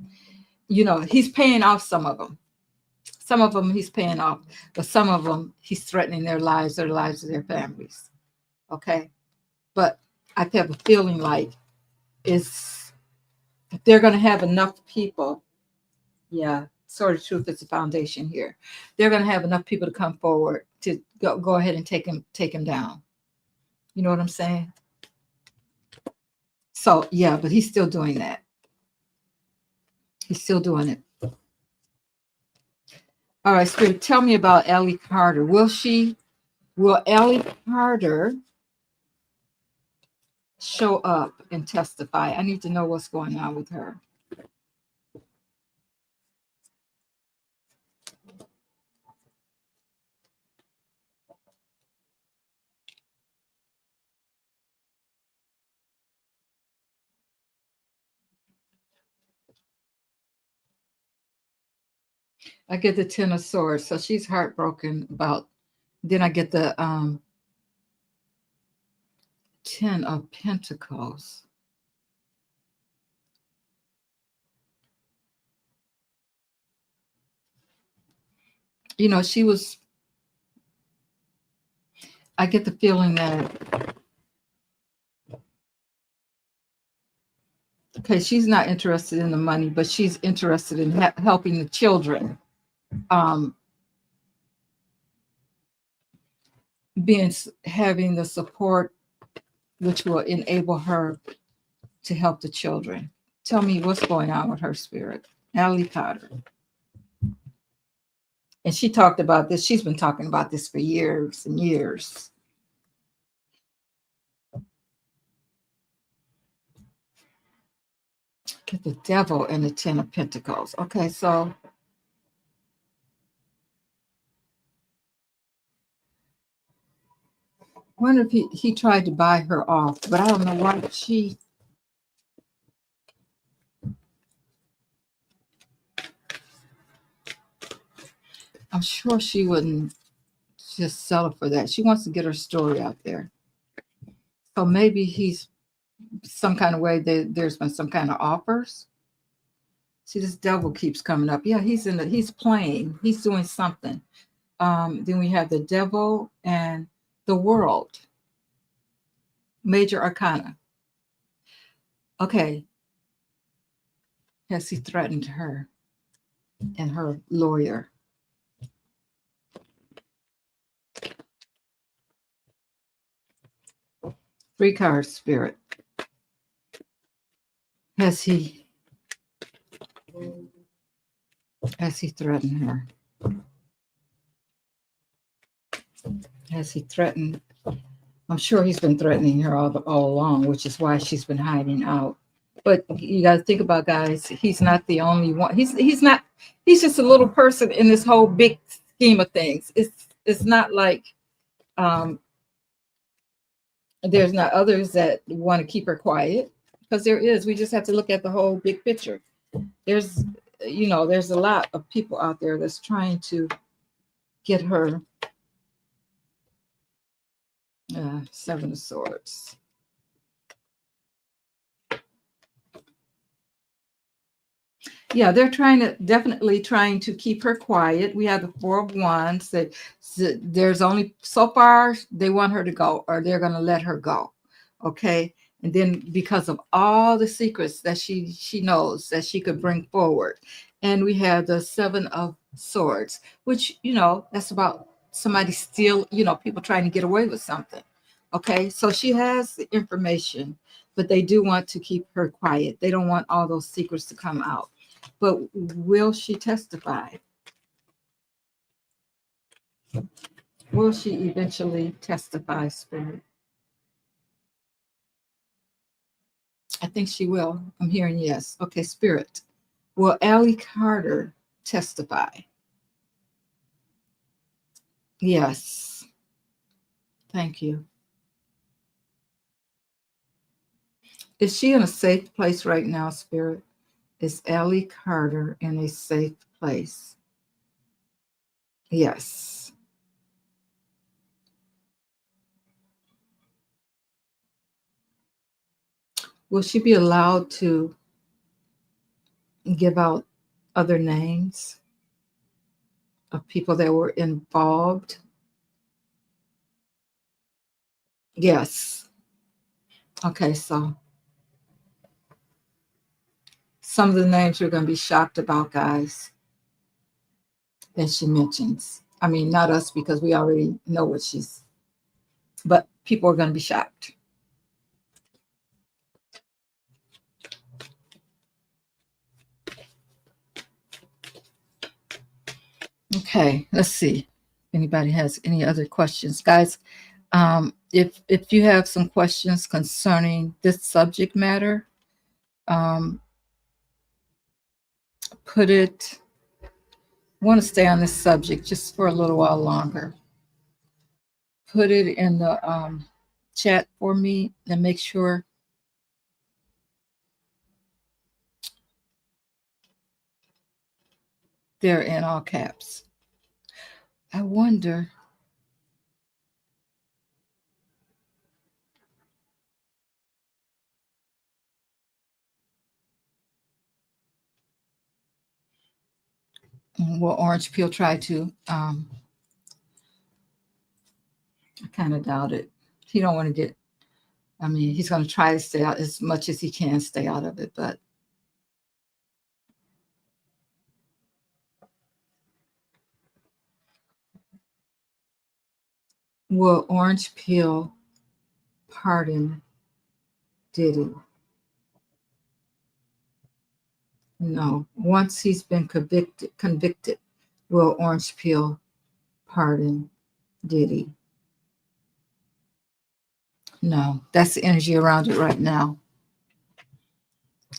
He's paying off some of them. Some of them he's paying off, but some of them he's threatening their lives of their families. Okay. But I have a feeling like if they're going to have enough people. Yeah. Sort of truth is the foundation here. They're going to have enough people to come forward to go ahead and take him down. You know what I'm saying? So yeah, but he's still doing that. He's still doing it. All right, Spirit, tell me about Ellie Carter. Will Ellie Carter show up and testify? I need to know what's going on with her. I get the Ten of Swords, so she's heartbroken about. Then I get the Ten of Pentacles. She was. I get the feeling that okay, she's not interested in the money, but she's interested in helping the children. Um, having the support which will enable her to help the children. Tell me what's going on with her, Spirit. Allie Potter. And she talked about this. She's been talking about this for years and years. Get the Devil and the Ten of Pentacles. Okay, so I wonder if he tried to buy her off, but I don't know why I'm sure she wouldn't just sell it for that. She wants to get her story out there. So maybe he's some kind of way that there's been some kind of offers. See, this Devil keeps coming up. Yeah, he's playing. He's doing something. Then we have the Devil and the World. Major Arcana. Okay. Has he threatened her and her lawyer? Three cards, Spirit. Has he threatened her? Has he threatened? I'm sure he's been threatening her all along, which is why she's been hiding out. But you got to think about, guys, he's not the only one. He's not. He's just a little person in this whole big scheme of things. It's not like um, there's not others that want to keep her quiet, because there is. We just have to look at the whole big picture. There's, there's a lot of people out there that's trying to get her. Seven of Swords. Yeah, they're definitely trying to keep her quiet. We have the Four of Wands that there's only so far they want her to go, or they're going to let her go. Okay. And then because of all the secrets that she knows that she could bring forward. And we have the Seven of Swords, which, that's about somebody steal, people trying to get away with something. Okay. So she has the information, but they do want to keep her quiet. They don't want all those secrets to come out. But will she testify? Will she eventually testify, Spirit? I think she will. I'm hearing yes. Okay, Spirit. Will Allie Carter testify? Yes. Thank you. Is she in a safe place right now, Spirit? Is Allie Carter in a safe place? Yes. Will she be allowed to give out other names of people that were involved? Yes. Okay, so some of the names you're going to be shocked about, guys, that she mentions. I mean, not us, because we already know what but people are going to be shocked. Okay, let's see if anybody has any other questions, guys. If you have some questions concerning this subject matter, um, put it. Want to stay on this subject just for a little while longer. Put it in the chat for me and make sure they're in all caps. I wonder. Will Orange Peel try to? I kind of doubt it. He don't want to get. I mean, he's going to try to stay out as much as he can, stay out of it. But will Orange Peel pardon Diddy? No. Once he's been convicted, will Orange Peel pardon Diddy? No. That's the energy around it right now.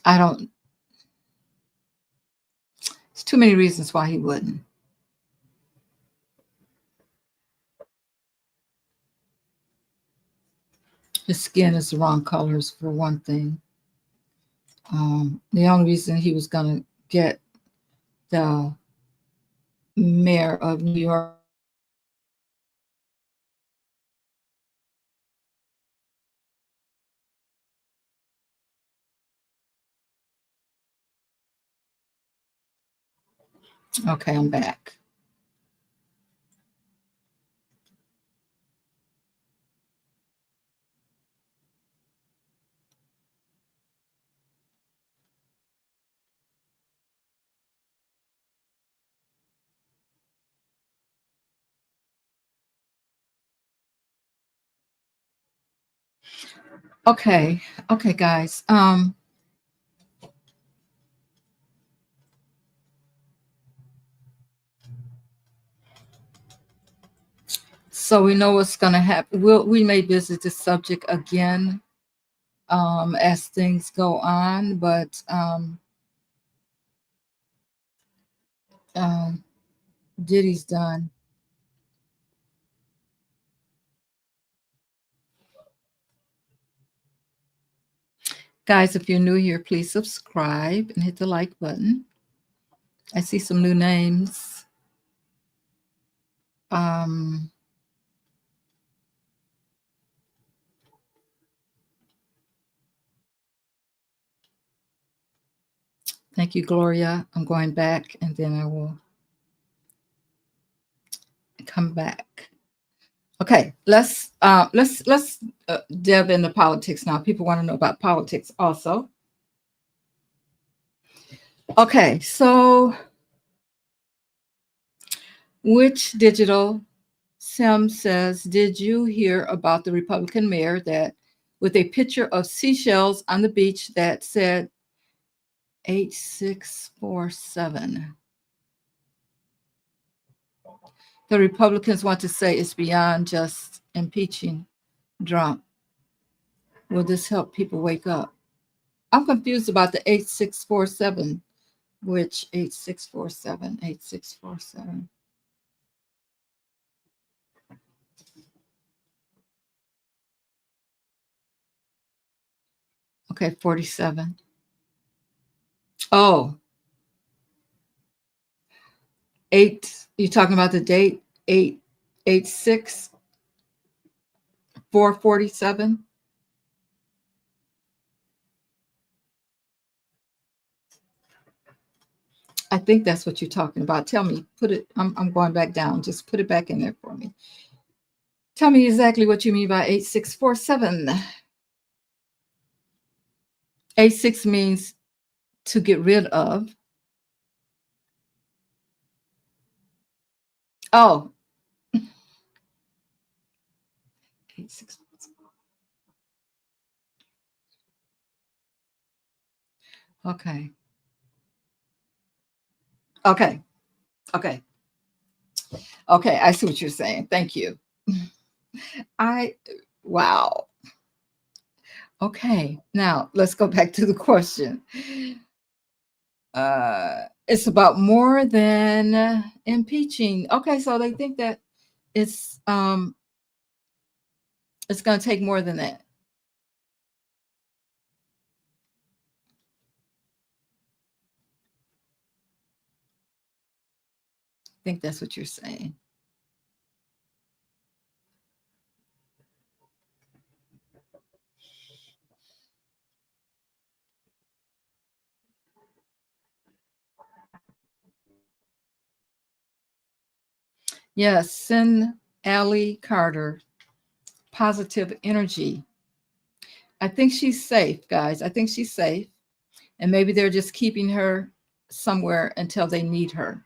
I don't. There's too many reasons why he wouldn't. His skin is the wrong colors, for one thing. The only reason he was going to get the mayor of New York. Okay, I'm back. Okay. Okay, guys. So we know what's going to happen. We may visit this subject again as things go on, but um, Diddy's done. Guys, if you're new here, please subscribe and hit the like button. I see some new names. Um, Thank you, Gloria. I'm going back and then I will come back. Okay, let's delve into politics now. People want to know about politics also. Okay, so which digital Sim says, did you hear about the Republican mayor that with a picture of seashells on the beach that said 8647? The Republicans want to say it's beyond just impeaching Trump. Will this help people wake up? I'm confused about the 8647. Which 8647? 8647. Okay, 47. Oh, 8. You talking about the date? 886 447? I think that's what you're talking about. Tell me, put it, I'm going back down. Just put it back in there for me. Tell me exactly what you mean by 8647. 86 means to get rid of. Oh, 86. Okay. Okay. Okay. Okay. I see what you're saying. Thank you. I, wow. Okay. Now let's go back to the question. It's about more than impeaching. Okay. So they think that it's, um, it's going to take more than that. I think that's what you're saying. Yes. Send Allie Carter positive energy. I think she's safe, guys. I think she's safe. And maybe they're just keeping her somewhere until they need her.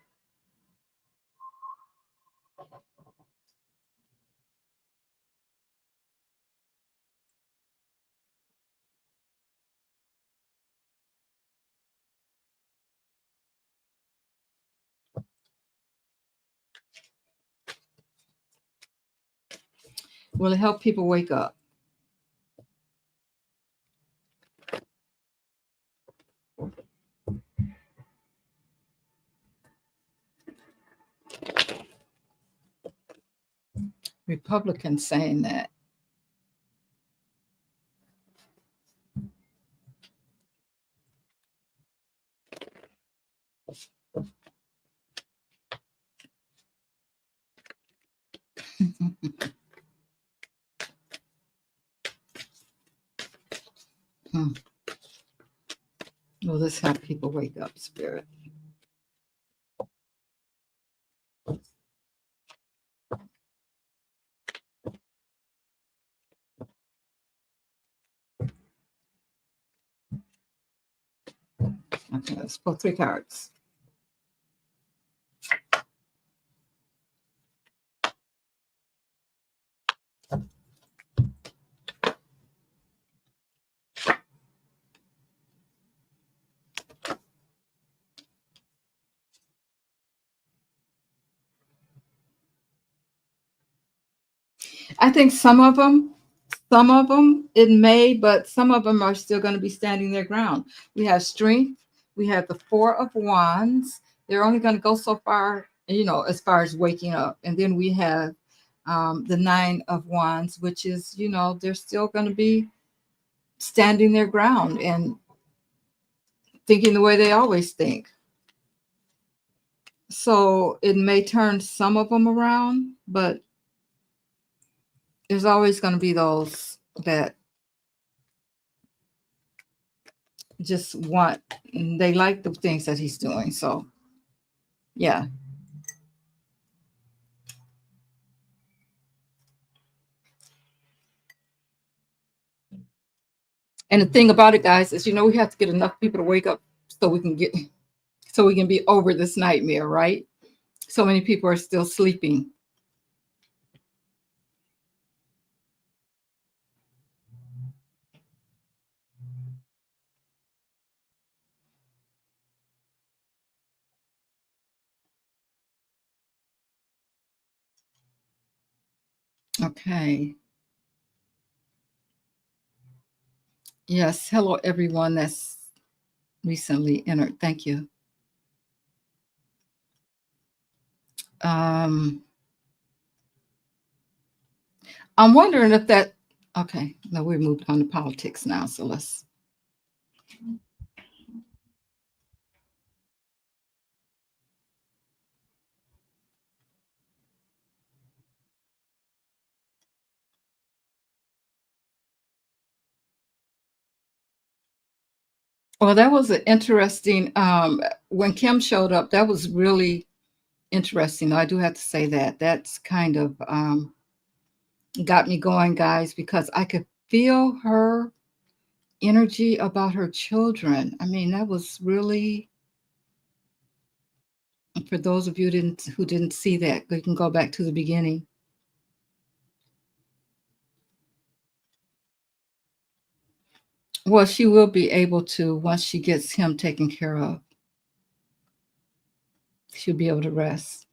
Will it help people wake up? Republicans saying that. Hmm. Will this help people wake up, Spirit? Okay, let's pull 3 cards. I think some of them it may, but some of them are still going to be standing their ground. We have strength. We have the Four of Wands. They're only going to go so far, as far as waking up. And then we have the Nine of Wands, which is, they're still going to be standing their ground and thinking the way they always think. So it may turn some of them around, but there's always going to be those that just want, they like the things that he's doing. So, yeah. And the thing about it, guys, is, we have to get enough people to wake up so we can be over this nightmare, right? So many people are still sleeping. Okay. Yes. Hello, everyone that's recently entered. Thank you. Um, I'm wondering if that, okay, no, we moved on to politics now. So let's, well, that was an interesting, when Kim showed up, that was really interesting. I do have to say that. That's kind of got me going, guys, because I could feel her energy about her children. I mean, that was really, for those of you who didn't see that, you can go back to the beginning. Well, she will be able to, once she gets him taken care of, she'll be able to rest.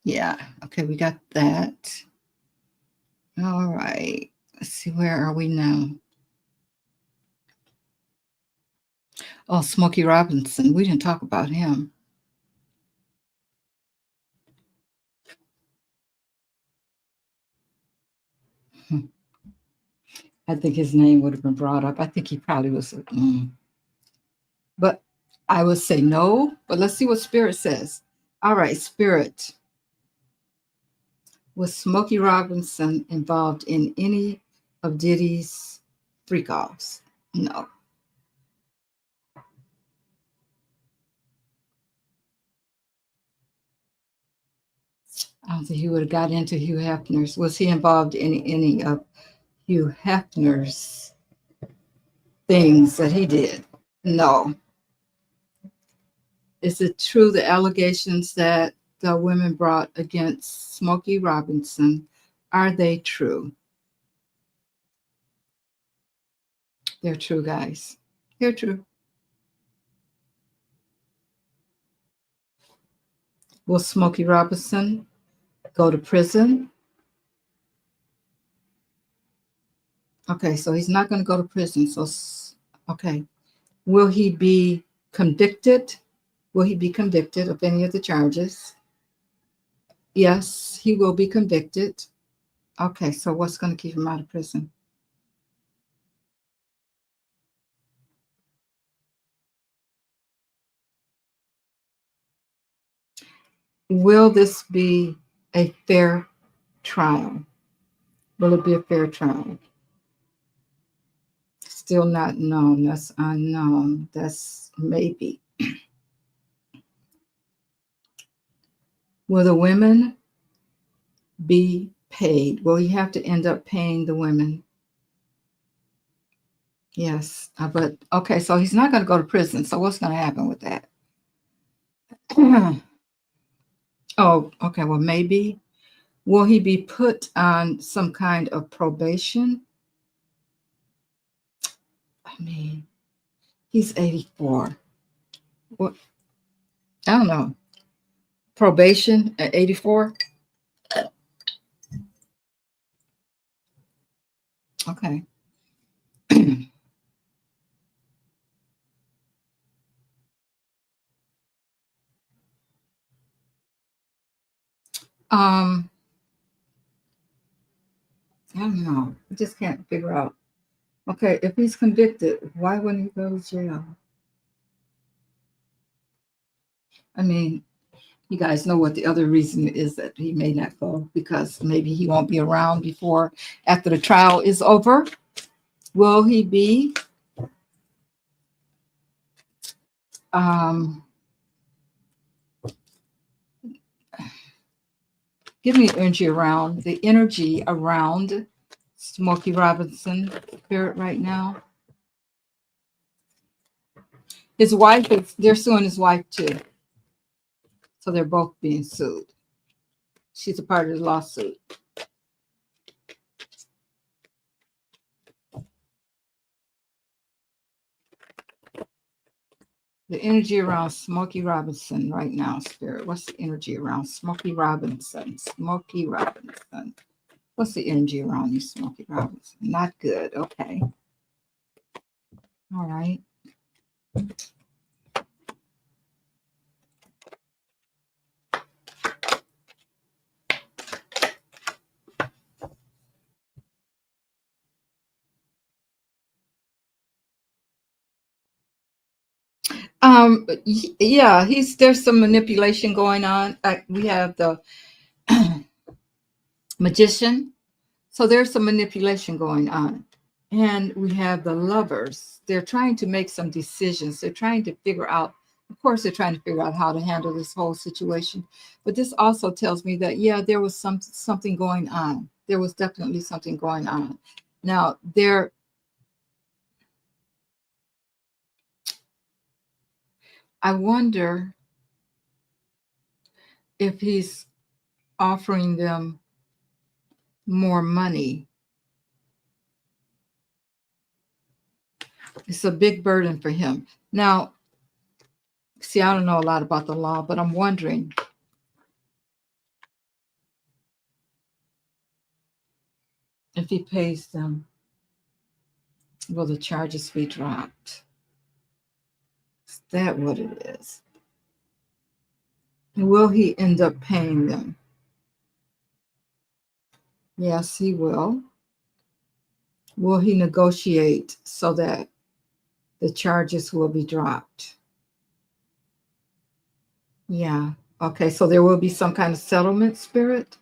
Yeah. Okay, we got that. All right. Let's see, where are we now? Oh, Smokey Robinson. We didn't talk about him. Hmm. I think his name would have been brought up. I think he probably was. But I would say no. But let's see what Spirit says. All right, Spirit. Was Smokey Robinson involved in any of Diddy's freak offs? No. I don't think he would have got into Hugh Hefner's. Was he involved in any of Hugh Hefner's things that he did? No. Is it true the allegations that the women brought against Smokey Robinson, are they true? They're true, guys. They're true. Will Smokey Robinson go to prison? Okay, so he's not going to go to prison. So, okay. Will he be convicted? Will he be convicted of any of the charges? Yes, he will be convicted. Okay, so what's going to keep him out of prison? Will this be a fair trial? Will it be a fair trial? Still not known. That's unknown. That's maybe. Will the women be paid? Will he have to end up paying the women? Yes. But okay, so he's not going to go to prison. So what's going to happen with that? Oh, okay. Well, maybe. Will he be put on some kind of probation? I mean, he's 84. What? I don't know. Probation at 84. Okay. um, I don't know. I just can't figure out. Okay, if he's convicted, why wouldn't he go to jail? I mean, you guys know what the other reason is that he may not go, because maybe he won't be around before after the trial is over. Will he be? Um, Give me the energy around Smokey Robinson spirit right now. His wife they're suing his wife too. So they're both being sued. She's a part of the lawsuit. The energy around Smokey Robinson right now, spirit. What's the energy around Smokey Robinson? Smokey Robinson. What's the energy around you, Smokey Robinson? Not good. Okay. All right. Yeah, there's some manipulation going on. We have the magician. So there's some manipulation going on. And we have the lovers. They're trying to make some decisions. They're trying to figure out, of course, they're trying to figure out how to handle this whole situation. But this also tells me that, yeah, there was something going on. There was definitely something going on. Now, I wonder if he's offering them more money. It's a big burden for him. Now, see, I don't know a lot about the law, but I'm wondering if he pays them, will the charges be dropped? Is that what it is? Will he end up paying them? Yes, he will. Will he negotiate so that the charges will be dropped? Yeah. Okay, so there will be some kind of settlement, spirit?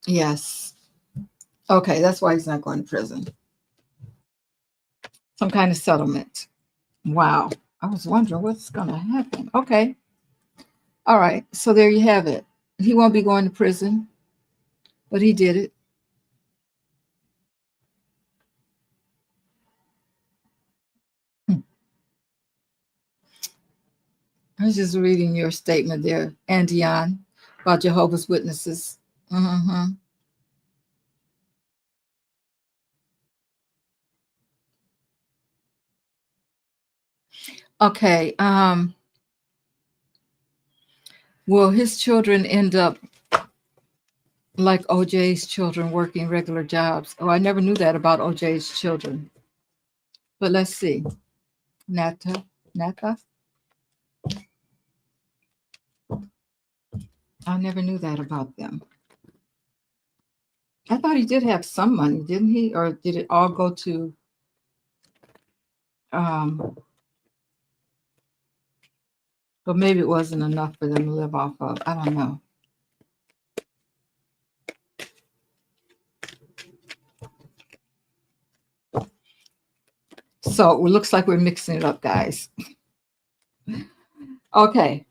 Yes. Okay, that's why he's not going to prison. Some kind of settlement. Wow. I was wondering what's going to happen. Okay. All right. So there you have it. He won't be going to prison, but he did it. I was just reading your statement there, Andion, about Jehovah's Witnesses. Mm-hmm. Okay. Will his children end up like OJ's children working regular jobs? Oh, I never knew that about OJ's children. But let's see. Nata? I never knew that about them. I thought he did have some money, didn't he? Or did it all go to um but maybe it wasn't enough for them to live off of. I don't know. So it looks like we're mixing it up, guys. Okay.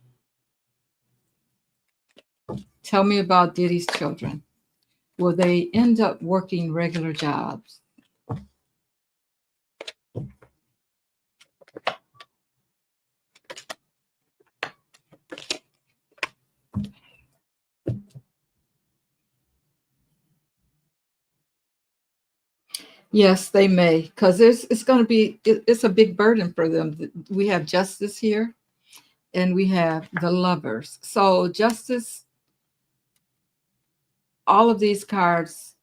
Tell me about Diddy's children. Will they end up working regular jobs? Yes, they may, because it's going to be it's a big burden for them. We have justice here, and we have the Lovers. So Justice, all of these cards,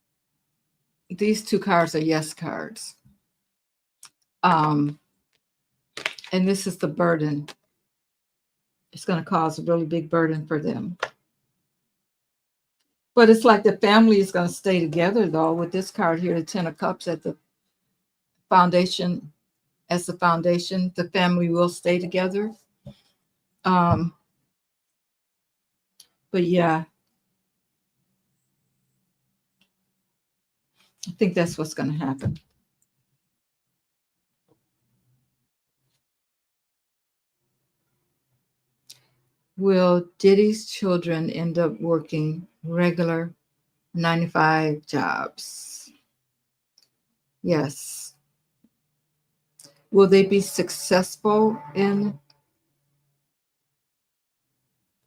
these two cards are yes cards. Um, and this is the burden. It's going to cause a really big burden for them. But it's like the family is going to stay together, though, with this card here, the Ten of Cups at the foundation. As the foundation, the family will stay together. But yeah, I think that's what's going to happen. Will Diddy's children end up working regular 9 to 5 jobs? Yes. Will they be successful in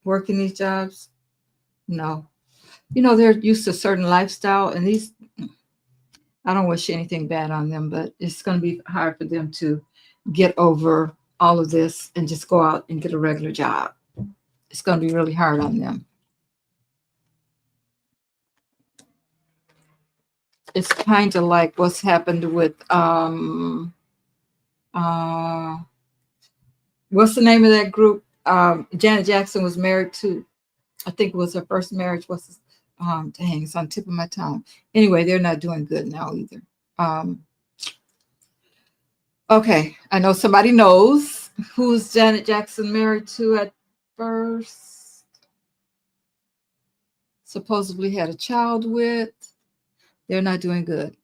working these jobs? No. You know, they're used to a certain lifestyle, and these, I don't wish anything bad on them, but it's going to be hard for them to get over all of this and just go out and get a regular job. It's going to be really hard on them. It's kind of like what's happened with what's the name of that group? Janet Jackson was married to, I think it was her first marriage. What's dang, it's on the tip of my tongue. Anyway, they're not doing good now either. Okay, I know somebody knows who's Janet Jackson married to at first. Supposedly had a child with. They're not doing good.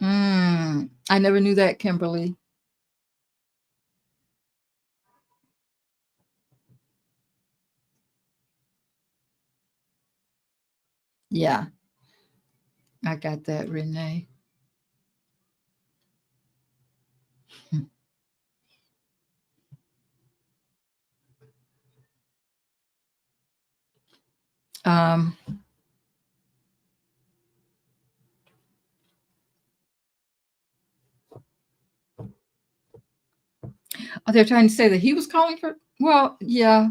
I never knew that, Kimberly. Yeah, I got that, Renee. Um, they're trying to say that he was calling for. Well, yeah,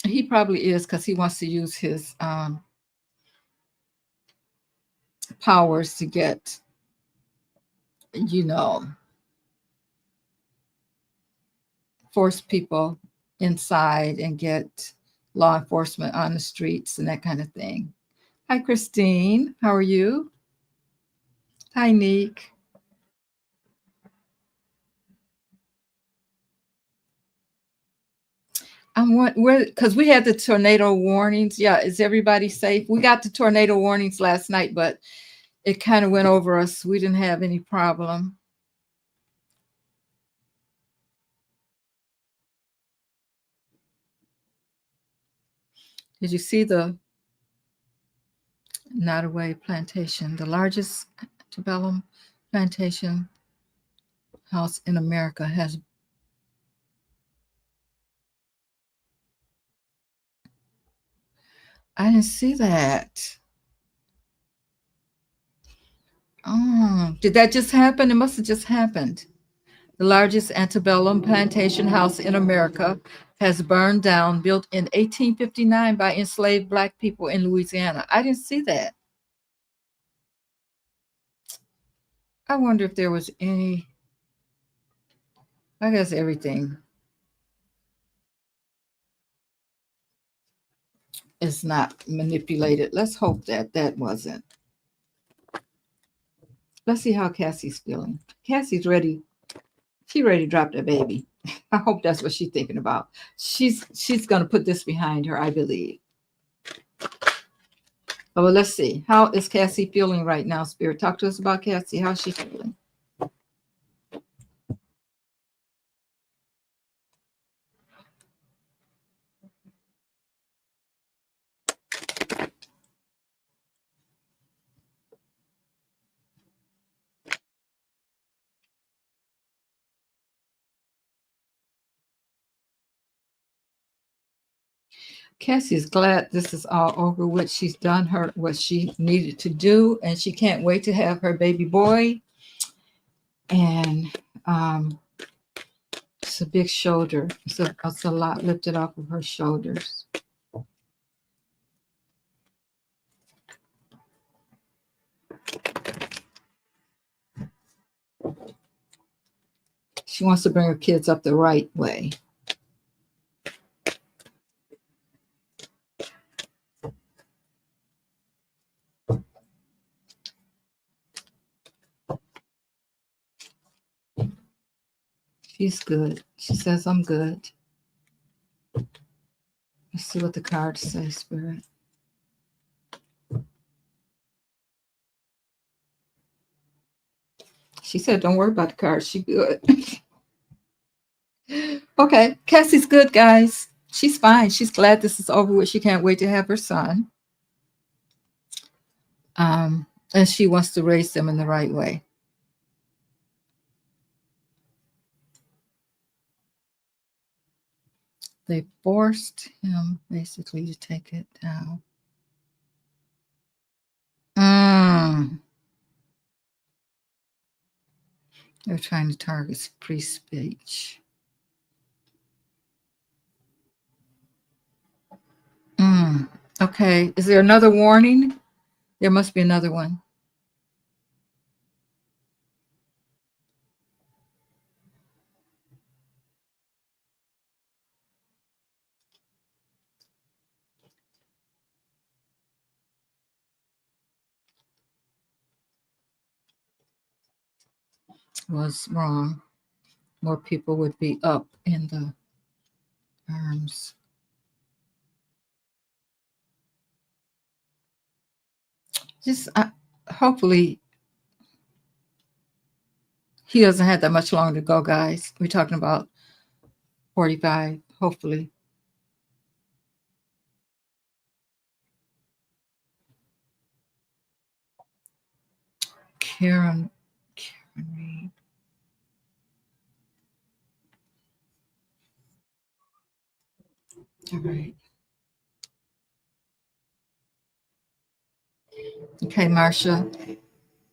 he probably is because he wants to use his powers to get, you know, force people inside and get law enforcement on the streets and that kind of thing. Hi, Christine. How are you? Hi, Neek. Where because we had the tornado warnings. Yeah, is everybody safe? We got the tornado warnings last night, but it kind of went over us. We didn't have any problem. Did you see the Nottoway plantation, the largest antebellum plantation house in America has. I didn't see that. Oh, did that just happen? It must have just happened. The largest antebellum plantation house in America has burned down, built in 1859 by enslaved Black people in Louisiana. I didn't see that. I wonder if there was any, I guess everything is not manipulated. Let's hope that that wasn't. Let's see how Cassie's feeling. Cassie's ready. She's ready to drop the baby. I hope that's what she's thinking about. She's going to put this behind her, I believe. Oh, well, let's see. How is Cassie feeling right now, Spirit? Talk to us about Cassie. How's she feeling? Cassie's glad this is all over with. She's done what she needed to do, and she can't wait to have her baby boy. And it's a big shoulder. It's a lot lifted off of her shoulders. She wants to bring her kids up the right way. She's good. She says, I'm good. Let's see what the cards say, Spirit. She said, don't worry about the cards. She good. Okay. Cassie's good, guys. She's fine. She's glad this is over with. She can't wait to have her son. And she wants to raise them in the right way. They forced him basically to take it down. They're trying to target free speech. Okay. Is there another warning? There must be another one. Was wrong. More people would be up in the arms. Just hopefully he doesn't have that much longer to go, guys. We're talking about 45, hopefully. Karen Reed. All right. Okay, Marsha.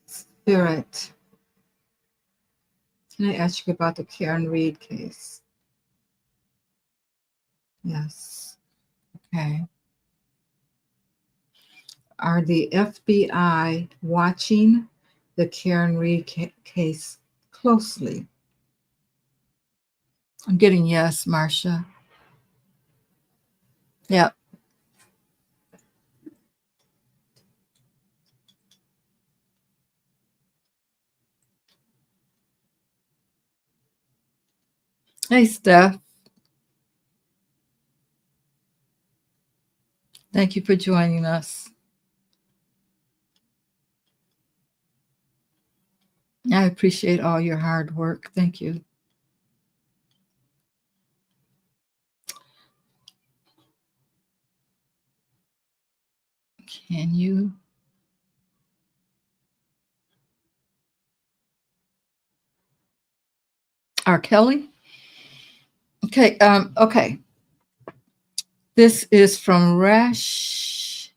Spirit. Can I ask you about the Karen Reed case? Yes. Okay. Are the FBI watching the Karen Reed case closely? I'm getting yes, Marsha. Yeah. Hey, Steph. Thank you for joining us. I appreciate all your hard work. Thank you. Can you? R. Kelly? Okay. Okay. This is from Rash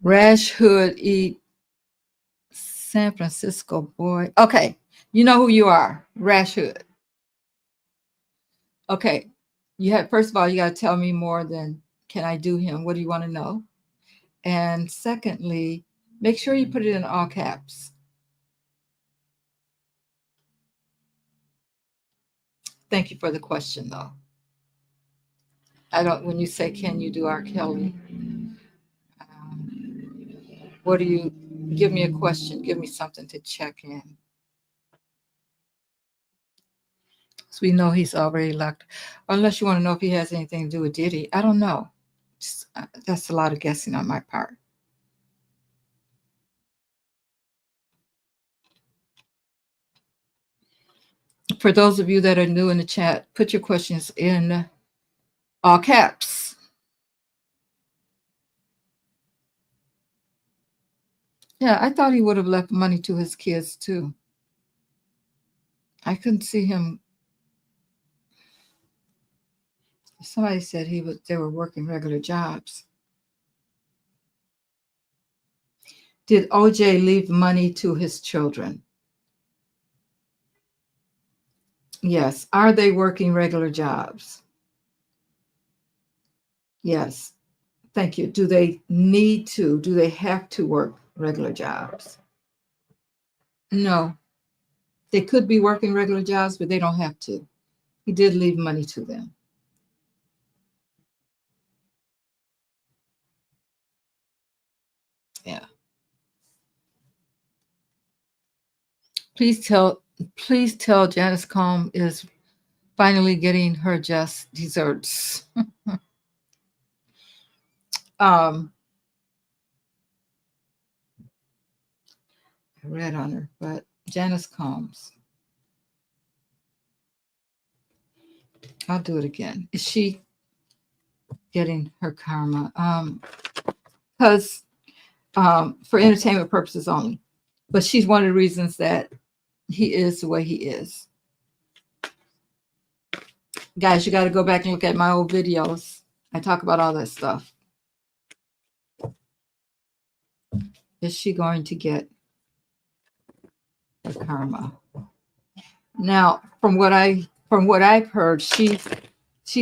Hood E. San Francisco boy. Okay. You know who you are. Rash Hood. Okay. First of all, you got to tell me more than can I do him? What do you want to know? And secondly, make sure you put it in all caps. Thank you for the question, though. When you say, can you do R. Kelly? What do you, give me a question, give me something to check in. So we know he's already locked. Unless you want to know if he has anything to do with Diddy. I don't know. That's a lot of guessing on my part. For those of you that are new in the chat, put your questions in all caps. Yeah, I thought he would have left money to his kids too. I couldn't see him. Somebody said they were working regular jobs. Did OJ leave money to his children? Yes. Are they working regular jobs? Yes. Thank you. Do they need to? Do they have to work regular jobs? No. They could be working regular jobs, but they don't have to. He did leave money to them. Yeah. Please tell please tell Janice Combe is finally getting her just desserts. um I read on her, but Janice Combs. I'll do it again. Is she getting her karma? Because for entertainment purposes only. But she's one of the reasons that he is the way he is. Guys, you got to go back and look at my old videos. I talk about all that stuff. Is she going to get her karma? Now, from what I've heard, she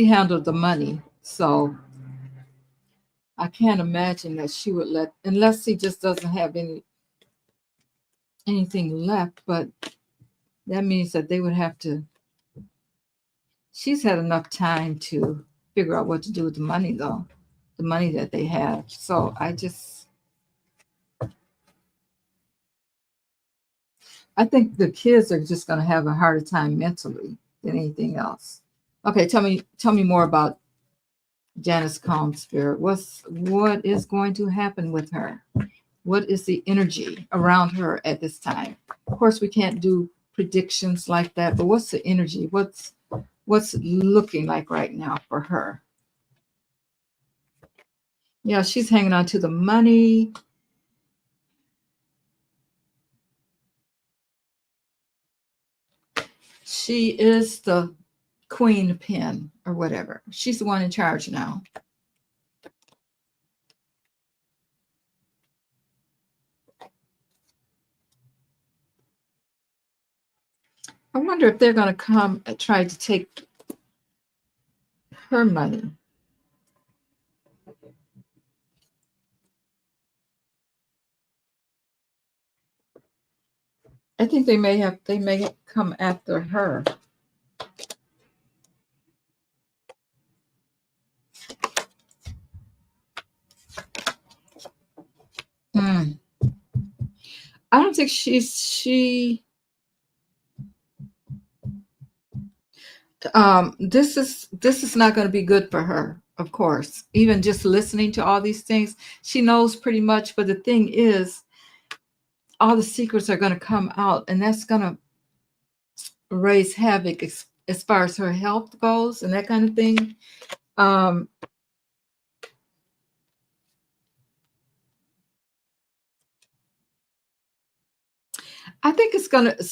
handled the money, so I can't imagine that she would let, unless he just doesn't have anything left. But that means that they would have to. She's had enough time to figure out what to do with the money, though, the money that they have. So I think the kids are just going to have a harder time mentally than anything else. Okay, tell me more about Janice Combs' spirit. What is going to happen with her? What is the energy around her at this time? Of course, we can't do predictions like that, but what's the energy? What's it looking like right now for her? Yeah, she's hanging on to the money. She is the queen pin or whatever. She's the one in charge now. I wonder if they're going to come and try to take her money. I think they may come after her. Hmm. I don't think she this is not going to be good for her, of course. Even just listening to all these things, she knows pretty much, but the thing is all the secrets are going to come out, and that's going to raise havoc as far as her health goes and that kind of thing. um I think it's going to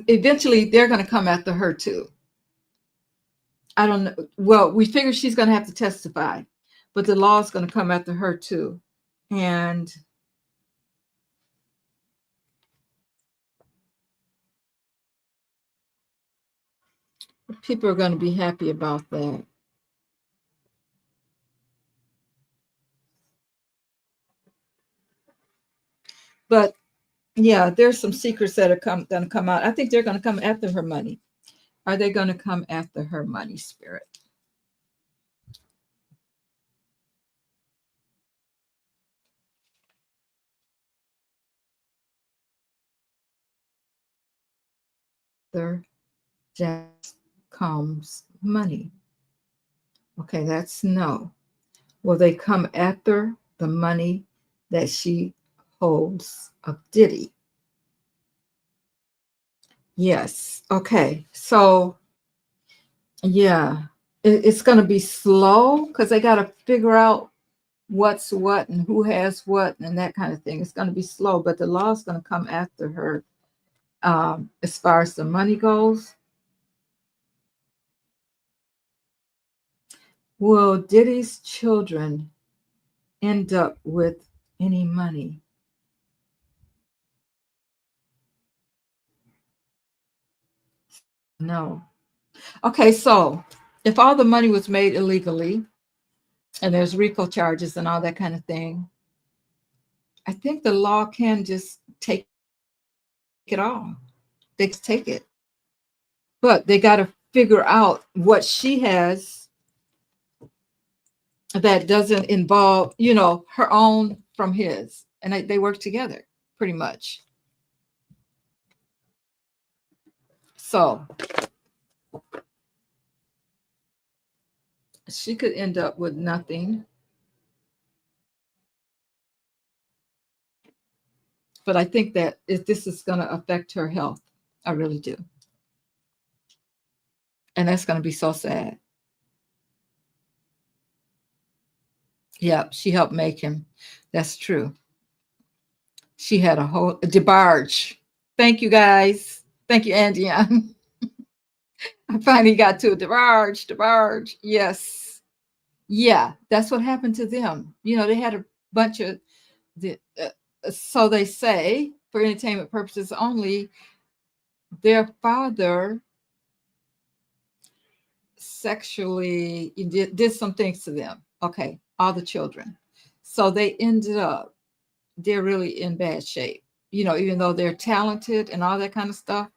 eventually they're going to come after her too. I don't know. Well, we figure she's going to have to testify, but the law is going to come after her too. And people are going to be happy about that. But yeah, there's some secrets that are going to come out. I think they're going to come after her money. Are they going to come after her money, spirit? There just comes money. Okay, that's no. Will they come after the money that she holds of Diddy? Yes. Okay. So yeah, it's going to be slow because they got to figure out what's what and who has what and that kind of thing. It's going to be slow, but the law is going to come after her. As far as the money goes, will Diddy's children end up with any money? No. Okay, so if all the money was made illegally and there's RICO charges and all that kind of thing, I think the law can just take it all. They can just take it. But they got to figure out what she has that doesn't involve, her own from his. And they work together pretty much. So she could end up with nothing. But I think that if this is going to affect her health, I really do. And that's going to be so sad. Yeah, she helped make him. That's true. She had a whole debarge. Thank you guys. Thank you, Andy. I finally got to a debarge. Debarge. Yes. Yeah, that's what happened to them. They had a bunch of the. So they say, for entertainment purposes only, their father sexually did some things to them. Okay, all the children. So they ended up, they're really in bad shape. Even though they're talented and all that kind of stuff,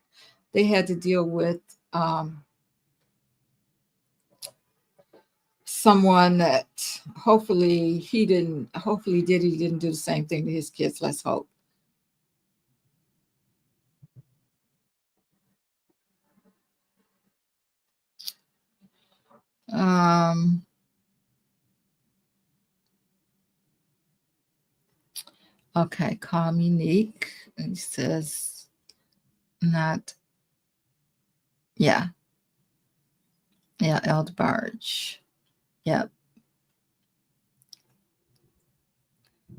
they had to deal with someone that hopefully Diddy didn't do the same thing to his kids. Let's hope. Um, okay, call me Nick. And he says, not, yeah, yeah, Eldebarge. Yep.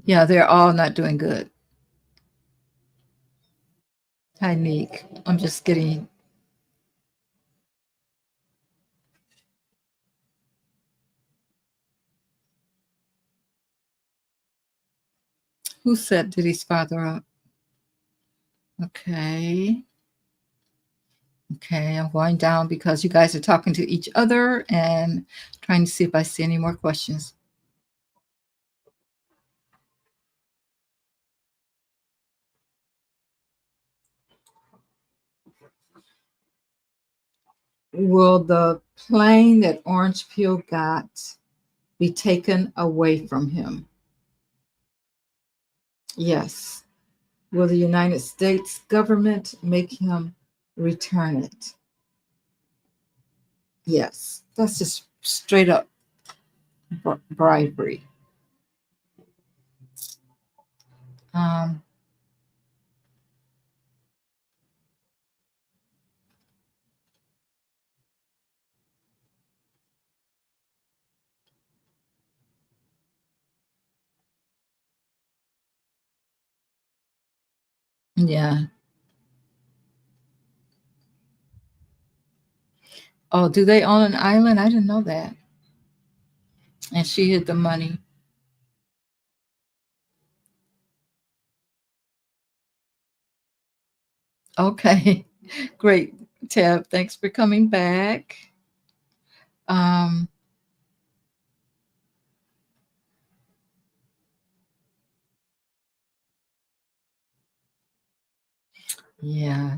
Yeah, they're all not doing good. Hi, Nick. I'm just getting. Who set Diddy's father up? Okay. Okay, I'm going down because you guys are talking to each other and trying to see if I see any more questions. Will the plane that Orange Peel got be taken away from him? Yes. Will the United States government make him return it? Yes. That's just straight up bribery. Um, yeah. Oh, do they own an island? I didn't know that. And she hid the money. Okay. Great, Tab. Thanks for coming back. Um, yeah.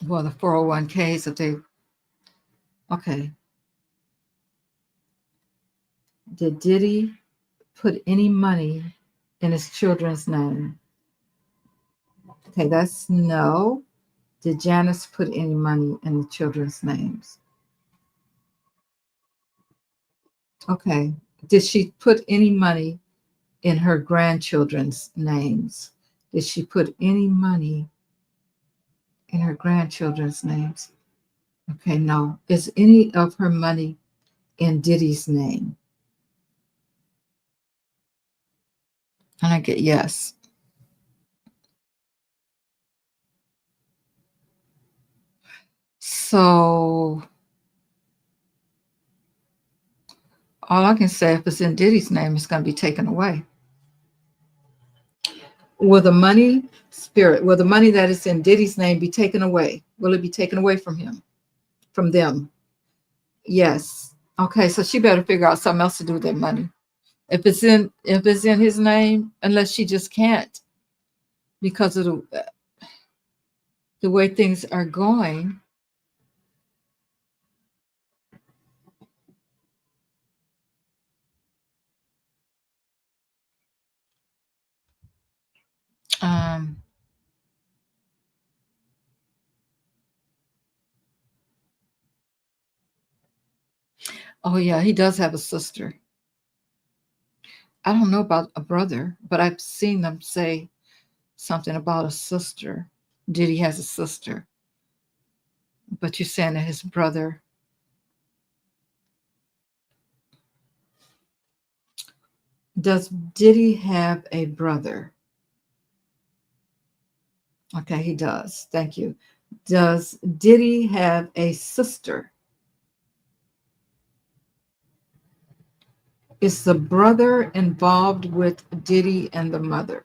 Well, the 401ks, if they, okay. Did Diddy put any money in his children's name? Okay, that's no. Did Janice put any money in the children's names? Okay. Did she put any money in her grandchildren's names? Did she put any money in her grandchildren's names? Okay, no. Is any of her money in Diddy's name? And I get yes. So all I can say, if it's in Diddy's name, it's going to be taken away. Will the money, spirit, will the money that is in Diddy's name be taken away? Will it be taken away from him, from them? Yes. Okay, so she better figure out something else to do with that money. If it's in his name, unless she just can't because of the way things are going. Um, oh yeah, he does have a sister. I don't know about a brother, but I've seen them say something about a sister. Diddy has a sister, but you're saying that his brother. Does Diddy have a brother? Okay, he does. Thank you. Does Diddy have a sister? Is the brother involved with Diddy and the mother?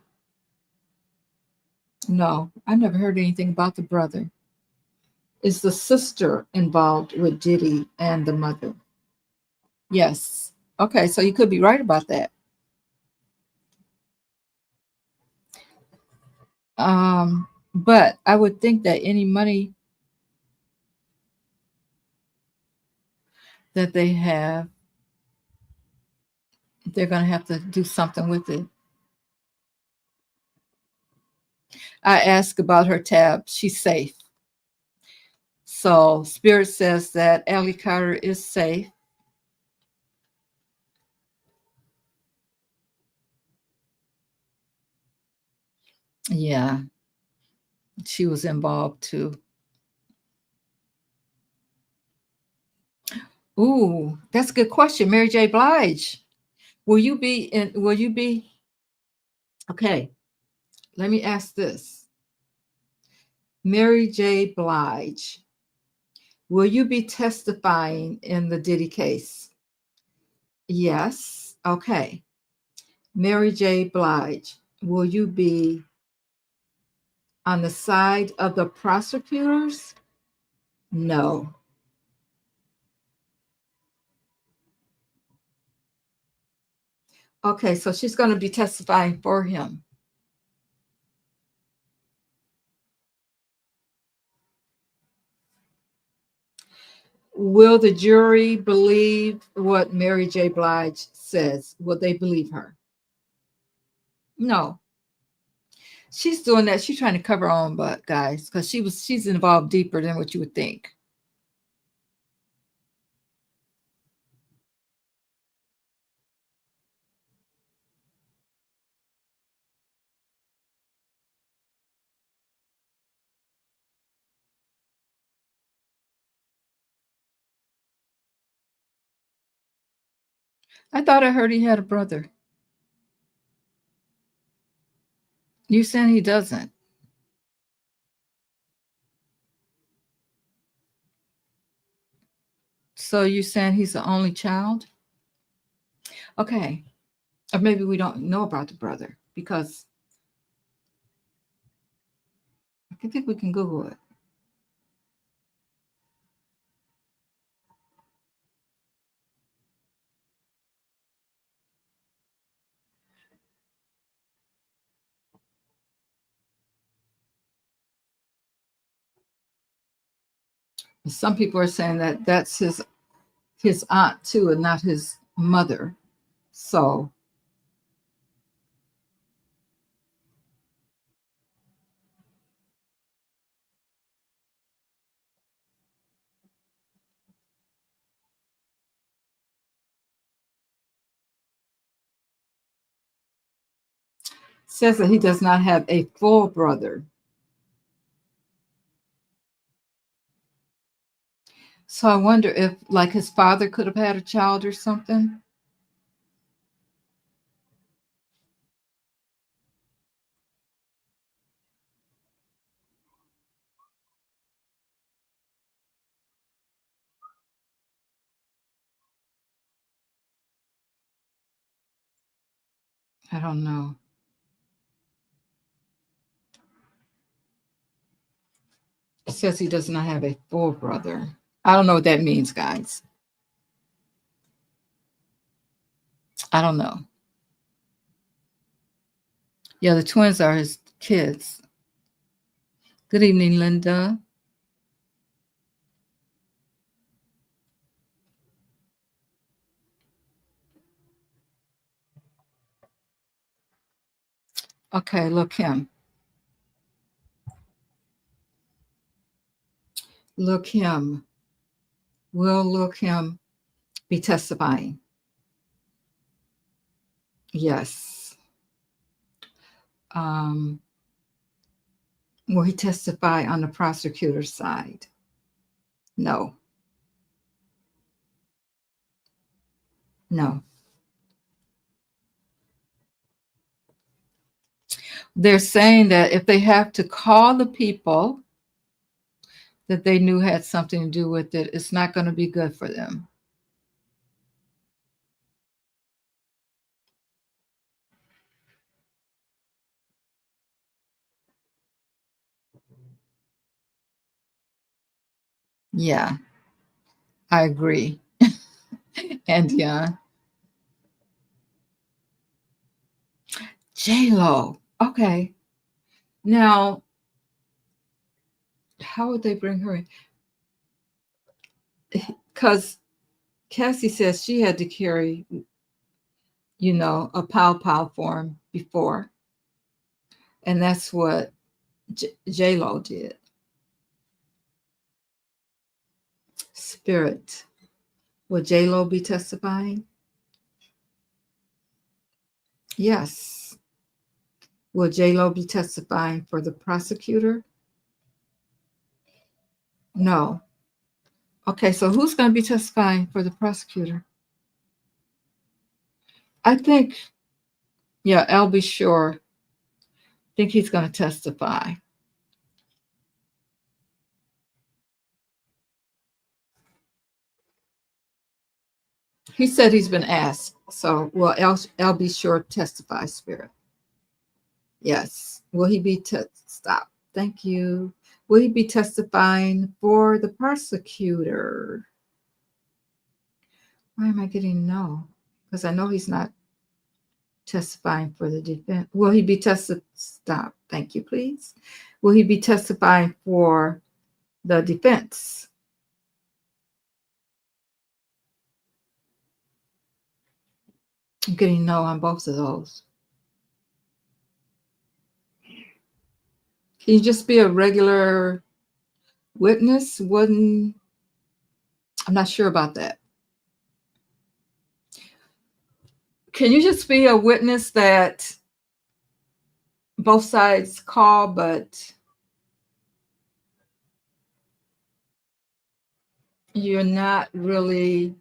No, I never heard anything about the brother. Is the sister involved with Diddy and the mother? Yes. Okay, so you could be right about that. But I would think that any money that they have, they're going to have to do something with it. I asked about her tab. She's safe. So Spirit says that Ellie Carter is safe. Yeah, she was involved too. Ooh, that's a good question. Mary J. Blige. Will you be okay? Let me ask this. Mary J. Blige, will you be testifying in the Diddy case? Yes. Okay. Mary J. Blige, will you be on the side of the prosecutors? No. Okay, so she's going to be testifying for him. Will the jury believe what Mary J. Blige says? Will they believe her? No. She's doing that. She's trying to cover her own butt, guys, because she's involved deeper than what you would think. I thought I heard he had a brother. You saying he doesn't? So you saying he's the only child? Okay. Or maybe we don't know about the brother because I think we can Google it. Some people are saying that that's his aunt too, and not his mother. So says that he does not have a full brother. So I wonder if like his father could have had a child or something. I don't know. says he does not have a full brother. I don't know what that means, guys. I don't know. Yeah, the twins are his kids. Good evening, Linda. Okay, look him. Look him. Will look him be testifying. Yes. Will he testify on the prosecutor's side? No. No. They're saying that if they have to call the people that they knew had something to do with it, it's not going to be good for them. Yeah, I agree. And yeah, J-Lo. Okay. Now, how would they bring her in? Because Cassie says she had to carry, a pow form before. And that's what J-Lo did. Spirit. Will J-Lo be testifying? Yes. Will J-Lo be testifying for the prosecutor? No. Okay, so who's going to be testifying for the prosecutor? I think, yeah, Albie Shore. I think he's going to testify. He said he's been asked. So, will Albie Shore testify, Spirit? Yes. Will he be stop? Thank you. Will he be testifying for the prosecutor? Why am I getting no? Because I know he's not testifying for the defense. Will he be stop? Thank you, please. Will he be testifying for the defense? I'm getting no on both of those. Can you just be a regular witness? I'm not sure about that. Can you just be a witness that both sides call, but you're not really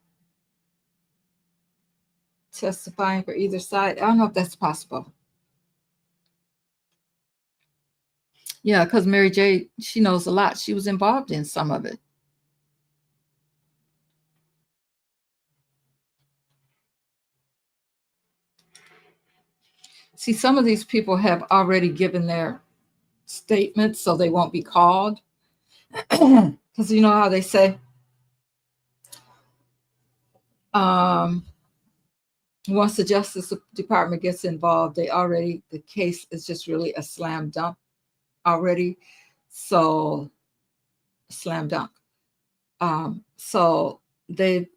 testifying for either side? I don't know if that's possible. Yeah, because Mary J., she knows a lot. She was involved in some of it. See, some of these people have already given their statements, so they won't be called. Because you know how they say, once the Justice Department gets involved, the case is just really a slam dunk already. So, slam dunk. So they've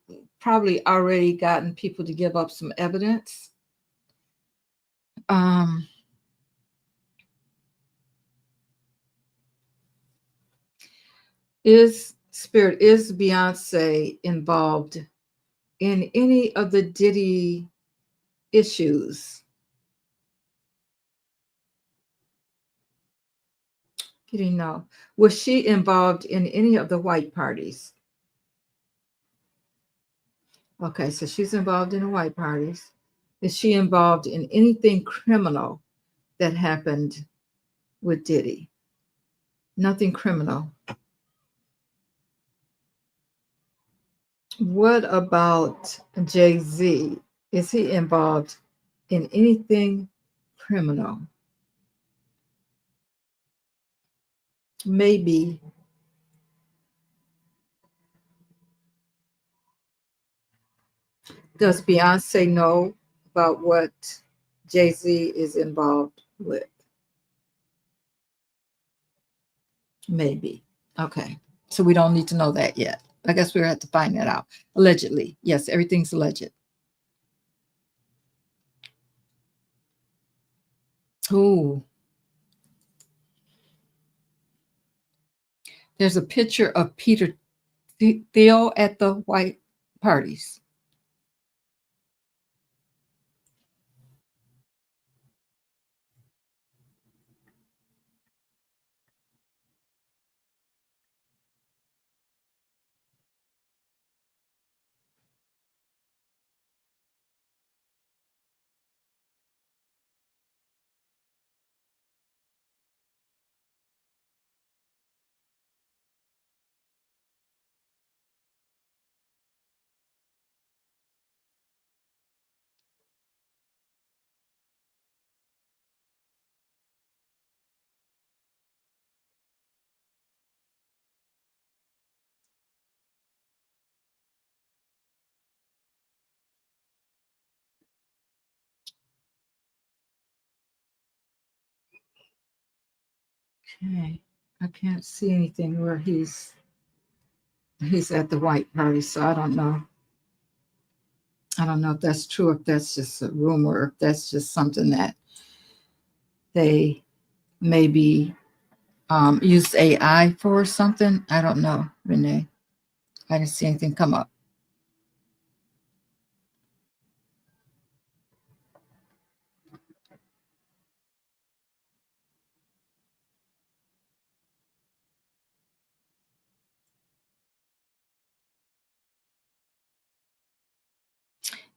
probably already gotten people to give up some evidence. Is Beyonce involved in any of the Diddy issues? Getting no. Was she involved in any of the white parties? Okay, so she's involved in the white parties. Is she involved in anything criminal that happened with Diddy? Nothing criminal. What about Jay-Z? Is he involved in anything criminal? Maybe Does Beyonce know about what Jay-Z is involved with? Maybe. Okay. So we don't need to know that yet. I guess we're going to have to find that out. Allegedly. Yes, everything's alleged. Ooh. There's a picture of Peter Thiel at the white parties. Okay. I can't see anything where he's at the white party, so I don't know. I don't know if that's true, if that's just a rumor, if that's just something that they maybe used AI for or something. I don't know, Renee. I didn't see anything come up.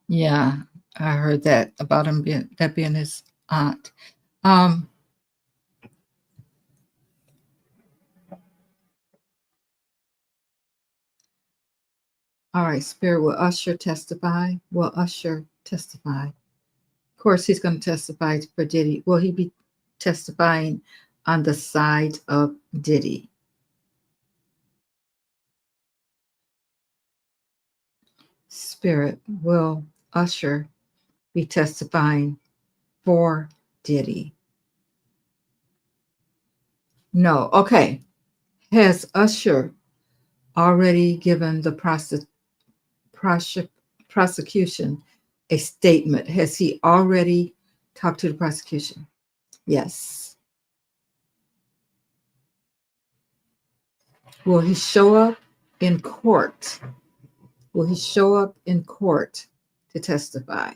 Yeah, I heard that about him being his aunt. Um, all right, Spirit, will Usher testify? Will Usher testify? Of course, he's going to testify for Diddy. Will he be testifying on the side of Diddy? Spirit, will Usher be testifying for Diddy? No. Okay. Has Usher already given the prosec- prosecution a statement? Has he already talked to the prosecution? Yes. Will he show up in court? Will he show up in court to testify?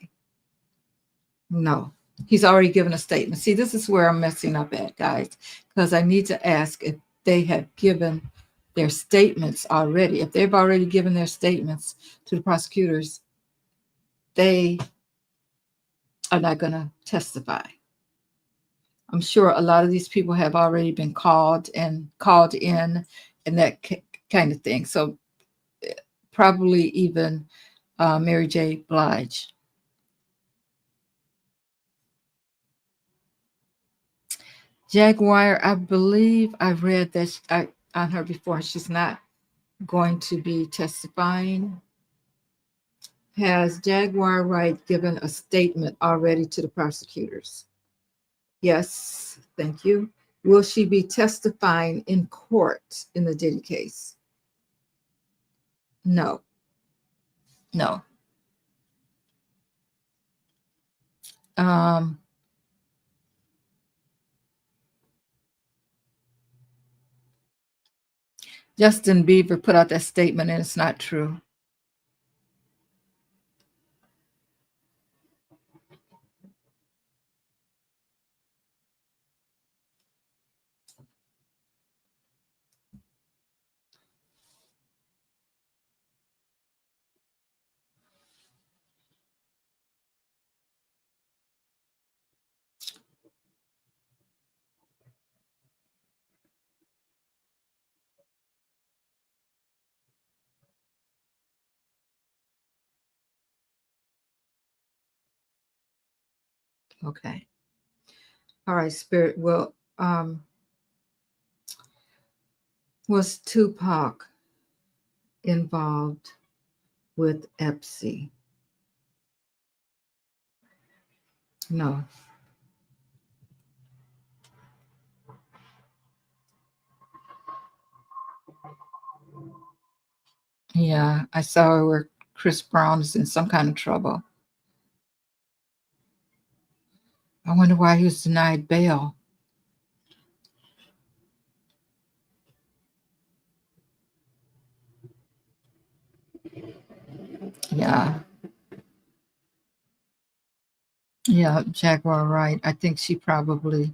No. He's already given a statement. See, this is where I'm messing up at, guys, because I need to ask if they have given their statements already. If they've already given their statements to the prosecutors, they are not going to testify. I'm sure a lot of these people have already been called in and that kind of thing. So probably even Mary J. Blige. Jaguar, I believe I've read that on her before. She's not going to be testifying. Has Jaguar Wright given a statement already to the prosecutors? Yes, thank you. Will she be testifying in court in the Diddy case? No, no. Um, Justin Bieber put out that statement and it's not true. Okay. All right, Spirit. Well, was Tupac involved with Epsi? No. Yeah, I saw where Chris Brown is in some kind of trouble. I wonder why he was denied bail. Yeah, yeah, Jaguar Wright. I think she probably.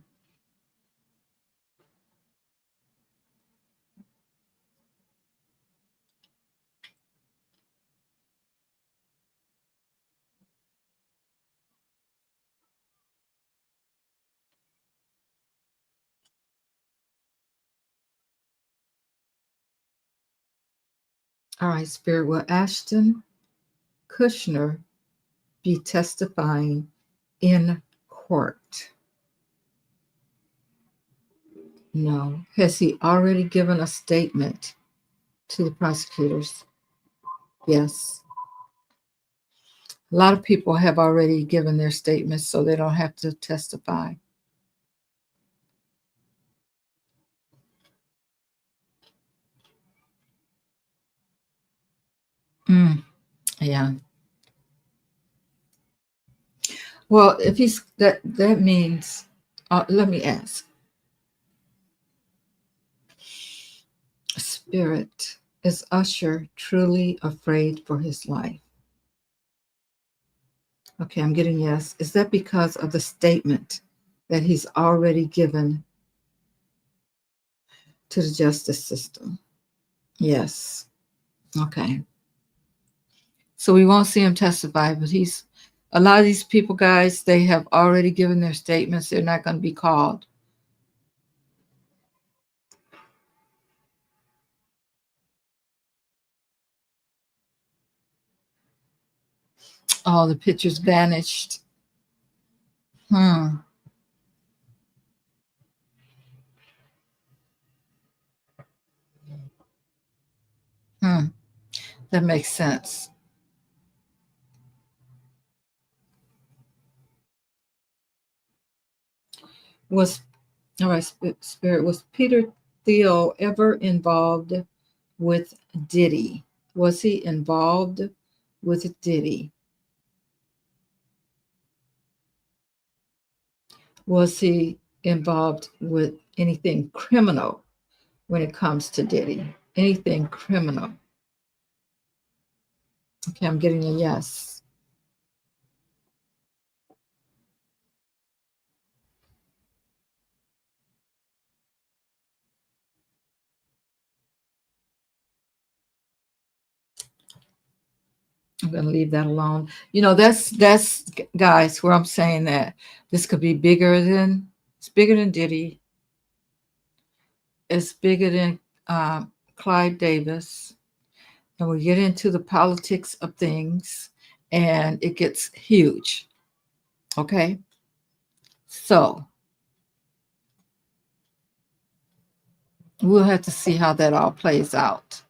All right, Spirit. Will Ashton Kushner be testifying in court? No. Has he already given a statement to the prosecutors? Yes. A lot of people have already given their statements, so they don't have to testify. Mm, yeah. Well, if he's that means, let me ask, Spirit, is Usher truly afraid for his life? Okay, I'm getting yes. Is that because of the statement that he's already given to the justice system? Yes. Okay. So we won't see him testify, but he's a lot of these people, guys, they have already given their statements. They're not going to be called. Oh, the pictures vanished. Hmm. Hmm. That makes sense. Was all right, Spirit, was Peter Thiel ever involved with Diddy? Was he involved with Diddy? Was he involved with anything criminal when it comes to Diddy? Anything criminal? Okay, I'm getting a yes. I'm going to leave that alone. That's guys where I'm saying that this could be bigger than it's bigger than Diddy. It's bigger than Clyde Davis, and we get into the politics of things, and it gets huge. Okay, so we'll have to see how that all plays out.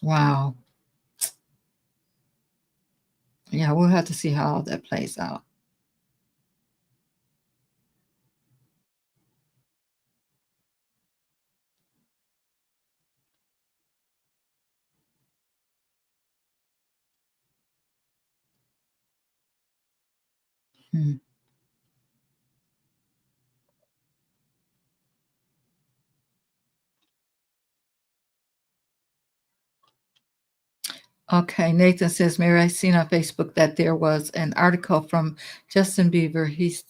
Wow. Yeah, we'll have to see how all that plays out. Hmm. Okay, Nathan says, Mary, I seen on Facebook that there was an article from Justin Bieber. He's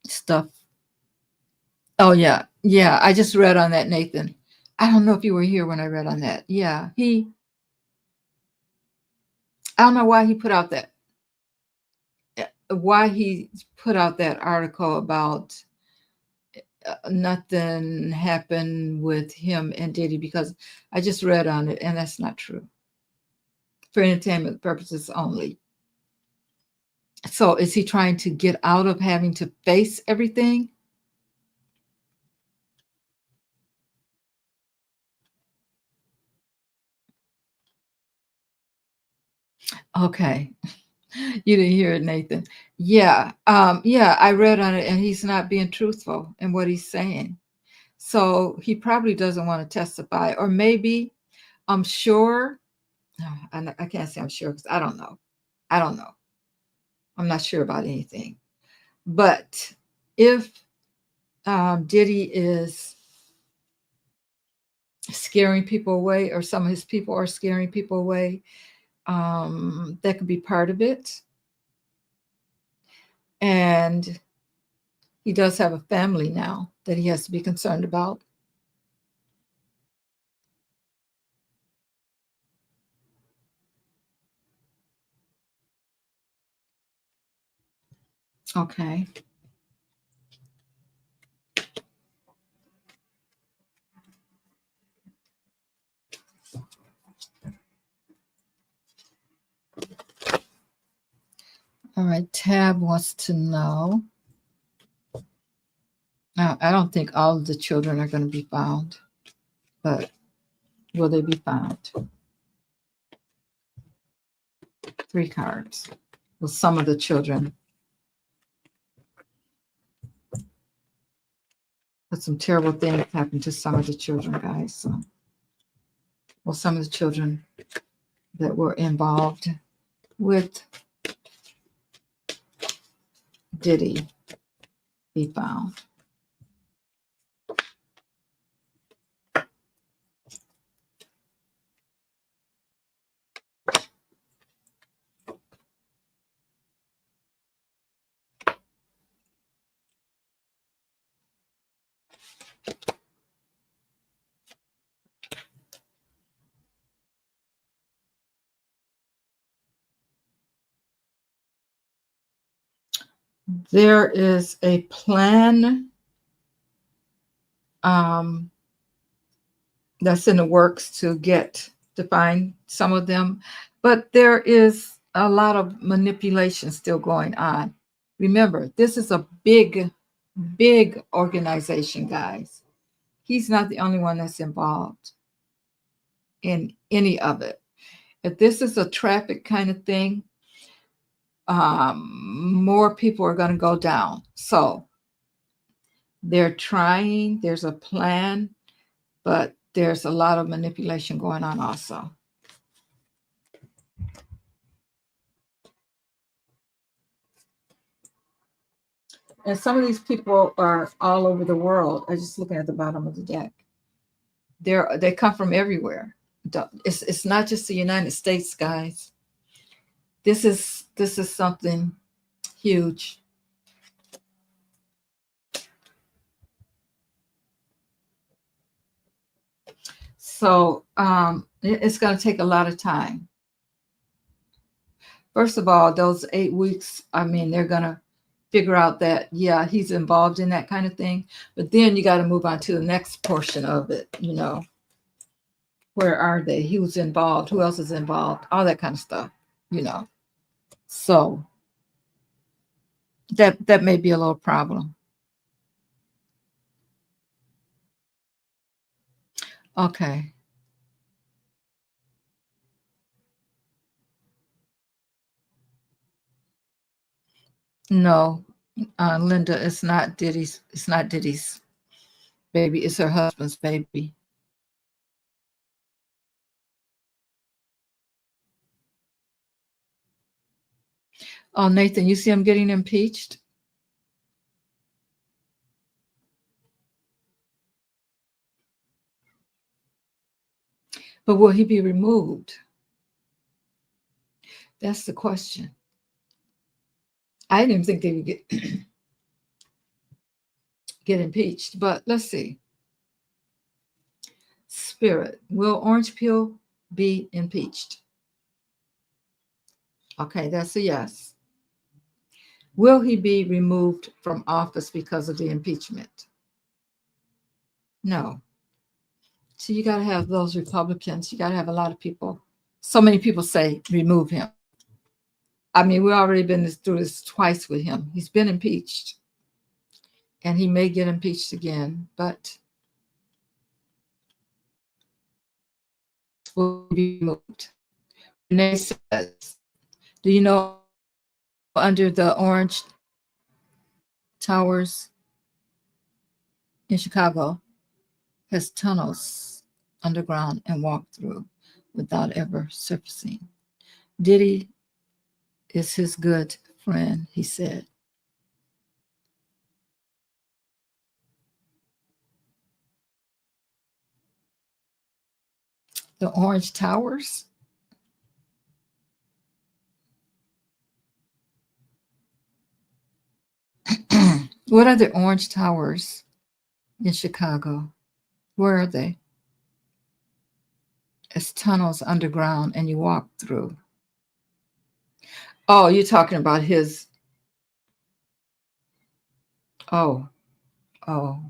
stuff. Oh yeah, yeah. I just read on that, Nathan. I don't know if you were here when I read on that. Yeah, he. I don't know why he put out that. Why he put out that article about nothing happened with him and Diddy because I just read on it and that's not true. For entertainment purposes only. So is he trying to get out of having to face everything? Okay. You didn't hear it, Nathan. Yeah. Yeah, I read on it and he's not being truthful in what he's saying. So he probably doesn't want to testify, or maybe I'm sure. No, I can't say I'm sure because I don't know. I don't know. I'm not sure about anything. But if Diddy is scaring people away, or some of his people are scaring people away, that could be part of it. And he does have a family now that he has to be concerned about. Okay. All right. Tab wants to know. Now, I don't think all of the children are going to be found, but will they be found? 3 cards. Well, some of the children. But some terrible things happened to some of the children, guys. So, well, some of the children that were involved with Diddy be found. There is a plan that's in the works to find some of them, but there is a lot of manipulation still going on. Remember, this is a big, big organization, guys. He's not the only one that's involved in any of it. If this is a traffic kind of thing, more people are going to go down. So they're trying, there's a plan, but there's a lot of manipulation going on also. And some of these people are all over the world. I'm just looking at the bottom of the deck. They come from everywhere. It's not just the United States, guys. This is something huge. So it's going to take a lot of time. First of all, those 8 weeks, I mean, they're going to figure out that, yeah, he's involved in that kind of thing. But then you got to move on to the next portion of it, you know. Where are they? Who's involved? Who else is involved? All that kind of stuff, you know. So that may be a little problem. Okay. No, Linda, it's not Diddy's. It's not Diddy's baby. It's her husband's baby. Oh, Nathan, you see him getting impeached? But will he be removed? That's the question. I didn't even think they would get impeached, but let's see. Spirit, will Orange Peel be impeached? Okay, that's a yes. Will he be removed from office because of the impeachment? No. So you got to have those Republicans. You got to have a lot of people. So many people say remove him. I mean, we've already been through this twice with him. He's been impeached, and he may get impeached again, but will be removed. Renee says, Do you know under the orange towers in Chicago has tunnels underground and walk through without ever surfacing? Diddy is his good friend, he said. The orange towers? What are the orange towers in Chicago? Where are they? It's tunnels underground and you walk through. Oh, you're talking about his. Oh, oh.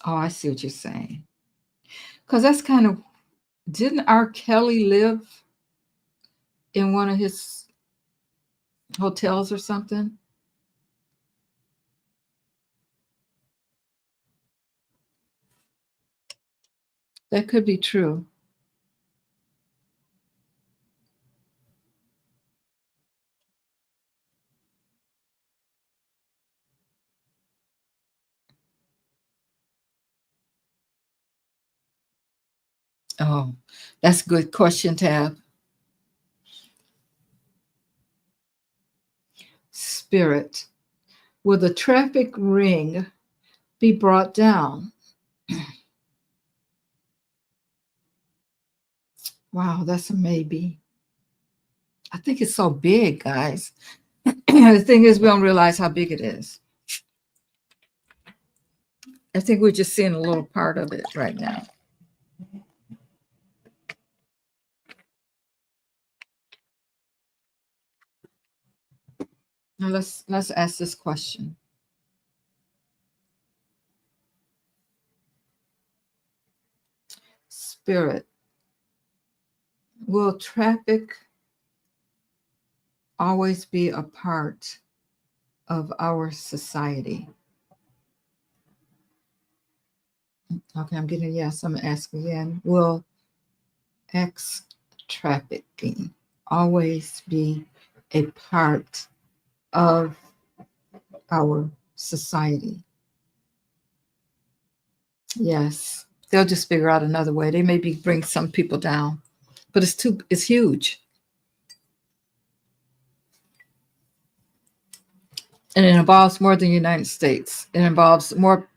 Oh, I see what you're saying. Because that's kind of, didn't R. Kelly live in one of his hotels or something? That could be true. Oh, that's a good question, Tab. Spirit. Will the traffic ring be brought down? Wow, that's a maybe. I think it's so big, guys. The thing is, we don't realize how big it is. I think we're just seeing a little part of it right now. Now let's ask this question. Spirit, will traffic always be a part of our society? Okay, I'm getting a yes. I'm asking again. Will X trafficking always be a part of our society? Yes. They'll just figure out another way. They maybe bring some people down, but it's huge. And it involves more than the United States. It involves more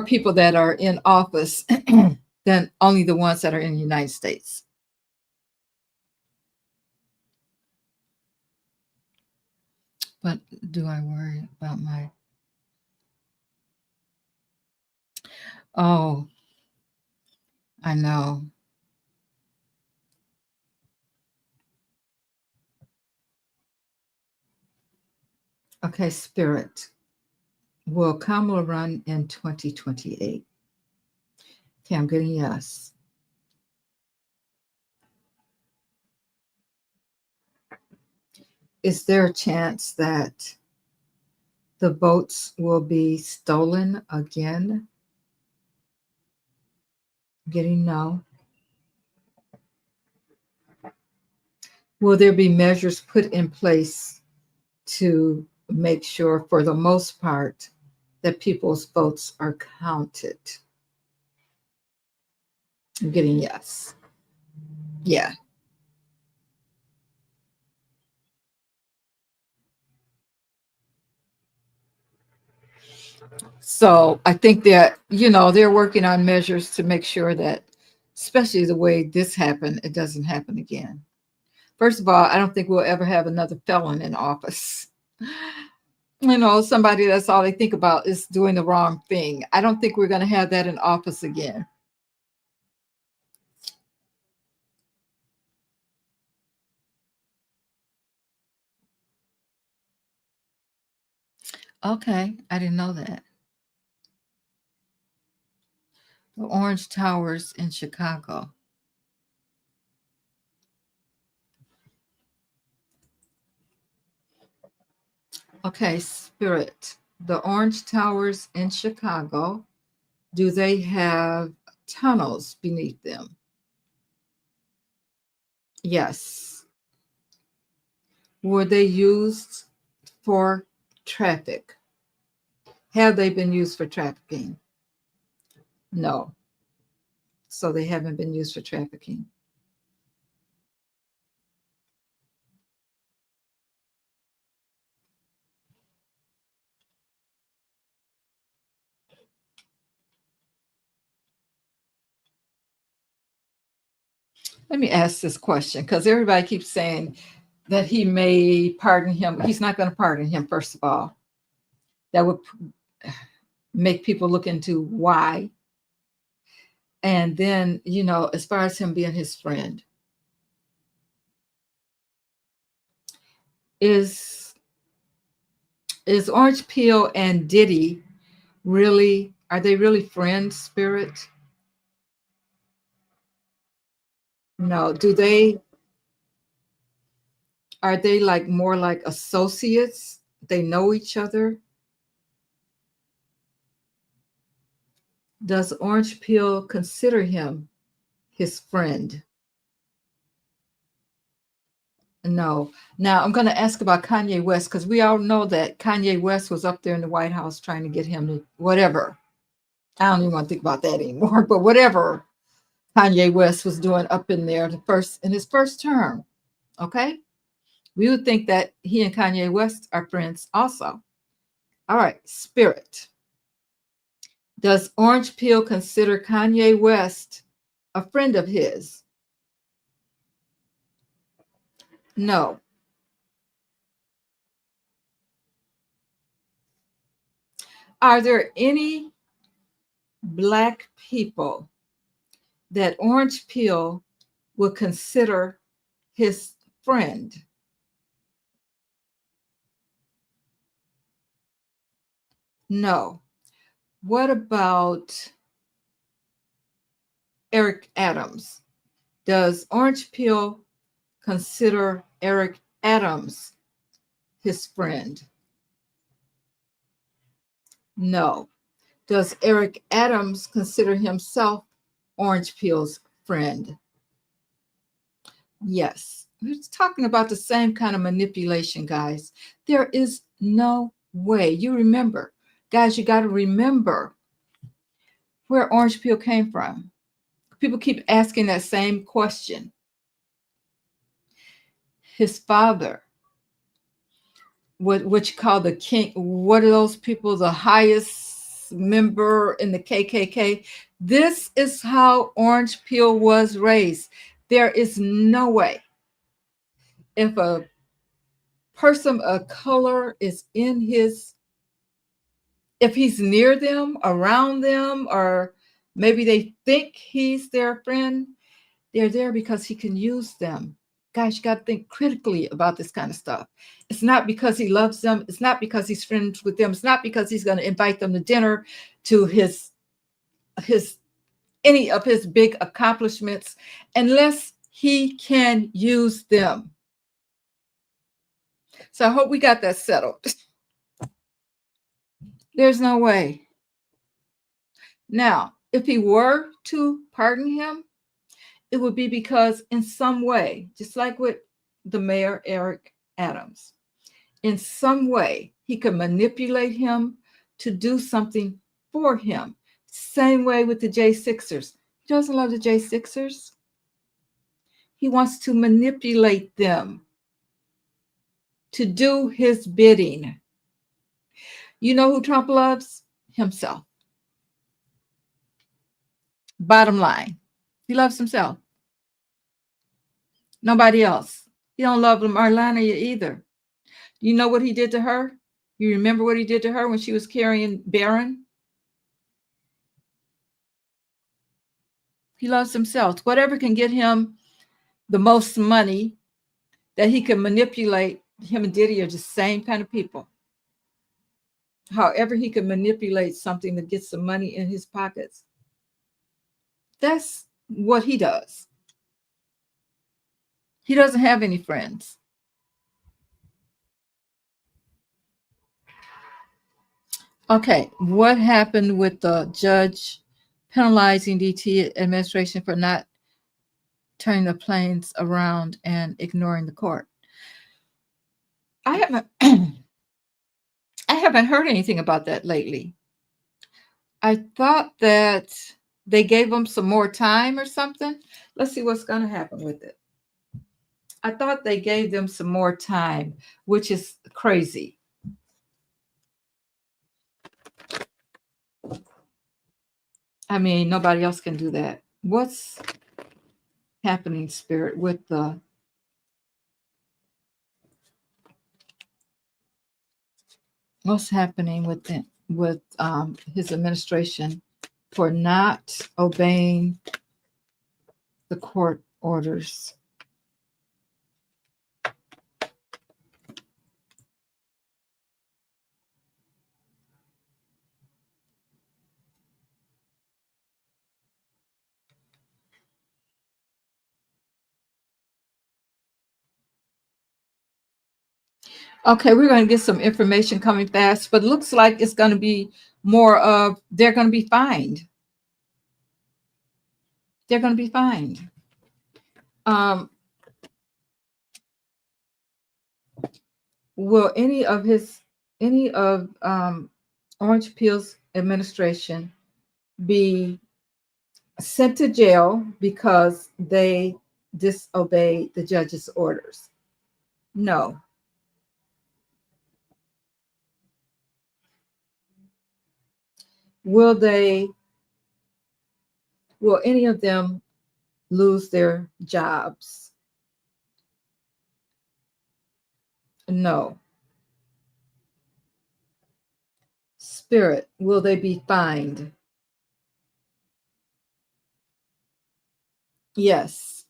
people that are in office than only the ones that are in the United States. But do I worry about my? Oh, I know. Okay, Spirit. Will Kamala run in 2028? Okay, I'm getting yes. Is there a chance that the votes will be stolen again? Getting no. Will there be measures put in place to make sure, for the most part, that people's votes are counted? I'm getting yes. Yeah. So I think that, they're working on measures to make sure that, especially the way this happened, it doesn't happen again. First of all, I don't think we'll ever have another felon in office. Somebody that's all they think about is doing the wrong thing. I don't think we're going to have that in office again. Okay, I didn't know that. The Orange Towers in Chicago. Okay, Spirit. The Orange Towers in Chicago, do they have tunnels beneath them. Yes. Were they used for traffic? Have they been used for trafficking? No. So they haven't been used for trafficking. Let me ask this question because everybody keeps saying that he may pardon him. He's not going to pardon him, first of all. That would make people look into why. And then, as far as him being his friend, is Orange Peel and Diddy are they really friends, Spirit? No. Are they like more like associates? They know each other? Does Orange Peel consider him his friend? No. Now I'm going to ask about Kanye West because we all know that Kanye West was up there in the White House trying to get him to whatever. I don't even want to think about that anymore, but whatever Kanye West was doing up in there in his first term. Okay. We would think that he and Kanye West are friends also. All right. Spirit. Does Orange Peel consider Kanye West a friend of his? No. Are there any Black people that Orange Peel would consider his friend? No. What about Eric Adams? Does Orange Peel consider Eric Adams his friend? No. Does Eric Adams consider himself Orange Peel's friend? Yes. We're talking about the same kind of manipulation, guys. There is no way. You remember, guys, you got to remember where Orange Peel came from. People keep asking that same question. His father, what you call the king, what are those people, the highest member in the KKK? This is how Orange Peel was raised. There is no way if a person of color is if he's near them, around them, or maybe they think he's their friend, they're there because he can use them. Guys, you got to think critically about this kind of stuff. It's not because he loves them. It's not because he's friends with them. It's not because he's going to invite them to dinner, to any of his big accomplishments, unless he can use them. So I hope we got that settled. There's no way. Now, if he were to pardon him, it would be because in some way, just like with the mayor, Eric Adams, in some way, he could manipulate him to do something for him. Same way with the J6ers. He doesn't love the J6ers. He wants to manipulate them to do his bidding. You know who Trump loves? Himself. Bottom line, he loves himself. Nobody else. He don't love Marlana either. You know what he did to her? You remember what he did to her when she was carrying Barron? He loves himself. Whatever can get him the most money that he can manipulate. Him and Diddy are the same kind of people. However he can manipulate something that gets some money in his pockets. That's what he does. He doesn't have any friends. Okay, what happened with the judge penalizing DT administration for not turning the planes around and ignoring the court. I haven't I haven't heard anything about that lately. I thought that they gave them some more time or something. Let's see what's going to happen with it. I thought they gave them some more time, which is crazy. I mean, nobody else can do that. What's happening, Spirit, with the what's happening with his administration for not obeying the court orders? Okay, we're going to get some information coming fast, but it looks like it's going to be more of they're going to be fined. They're going to be fined. Will any of Orange Peel's administration be sent to jail because they disobeyed the judge's orders? No. Will any of them lose their jobs? No. Spirit, will they be fined? Yes.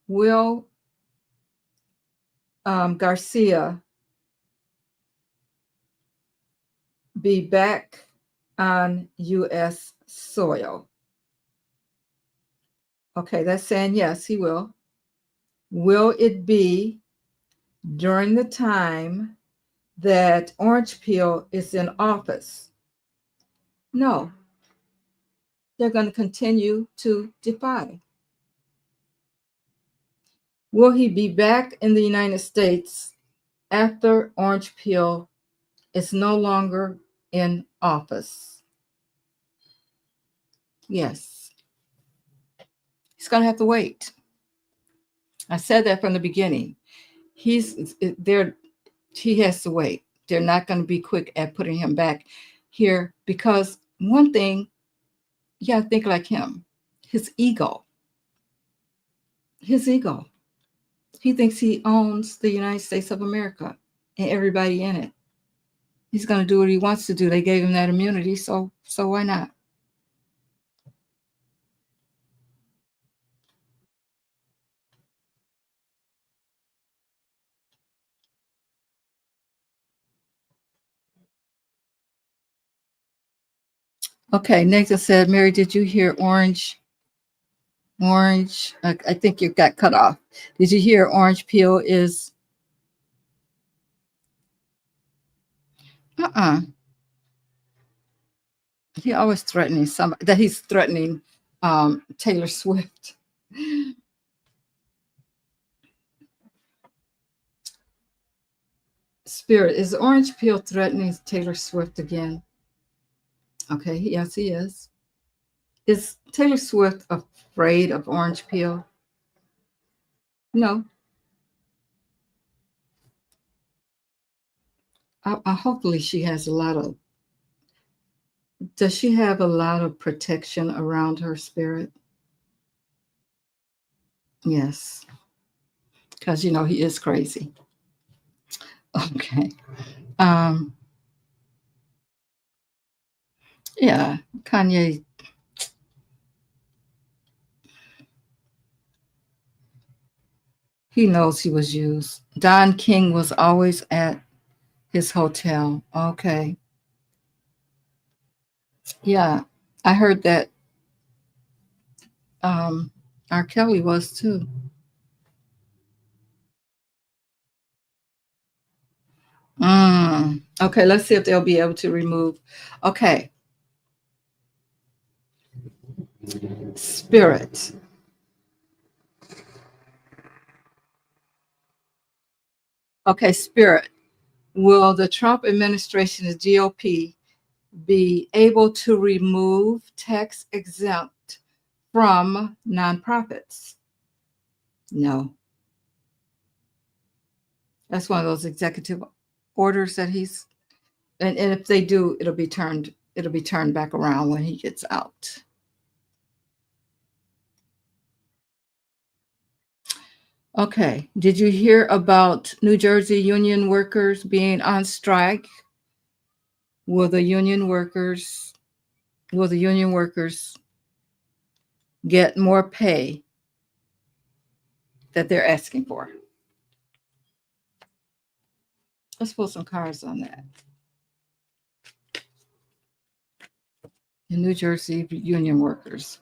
Will Garcia be back on U.S. soil? Okay, that's saying yes, he will. Will it be during the time that Orange Peel is in office? No. They're going to continue to defy. Will he be back in the United States after Orange Peel is no longer in office? Yes. He's going to have to wait. I said that from the beginning. He has to wait. They're not going to be quick at putting him back here because one thing, you got to think like him. His ego. He thinks he owns the United States of America and everybody in it. He's going to do what he wants to do. They gave him that immunity, so why not? Okay, Nathan said, Mary, did you hear Orange? I think you got cut off. Did you hear Orange Peel is? He always threatening somebody, that he's threatening Taylor Swift. Spirit, is Orange Peel threatening Taylor Swift again? Okay, yes, he is. Is Taylor Swift afraid of Orange Peel? No. Hopefully she has does she have a lot of protection around her, Spirit? Yes. Because, he is crazy. Okay. Yeah, Kanye. He knows he was used. Don King was always at his hotel. Okay. Yeah, I heard that R. Kelly was too. Okay, let's see if they'll be able to remove. Okay, Spirit. Okay, Spirit. Will the Trump administration, the GOP, be able to remove tax exempt from nonprofits? No. That's one of those executive orders that and if they do, it'll be turned back around when he gets out. Okay. Did you hear about New Jersey union workers being on strike? Will the union workers will the union workers get more pay that they're asking for? Let's pull some cards on that. The New Jersey union workers.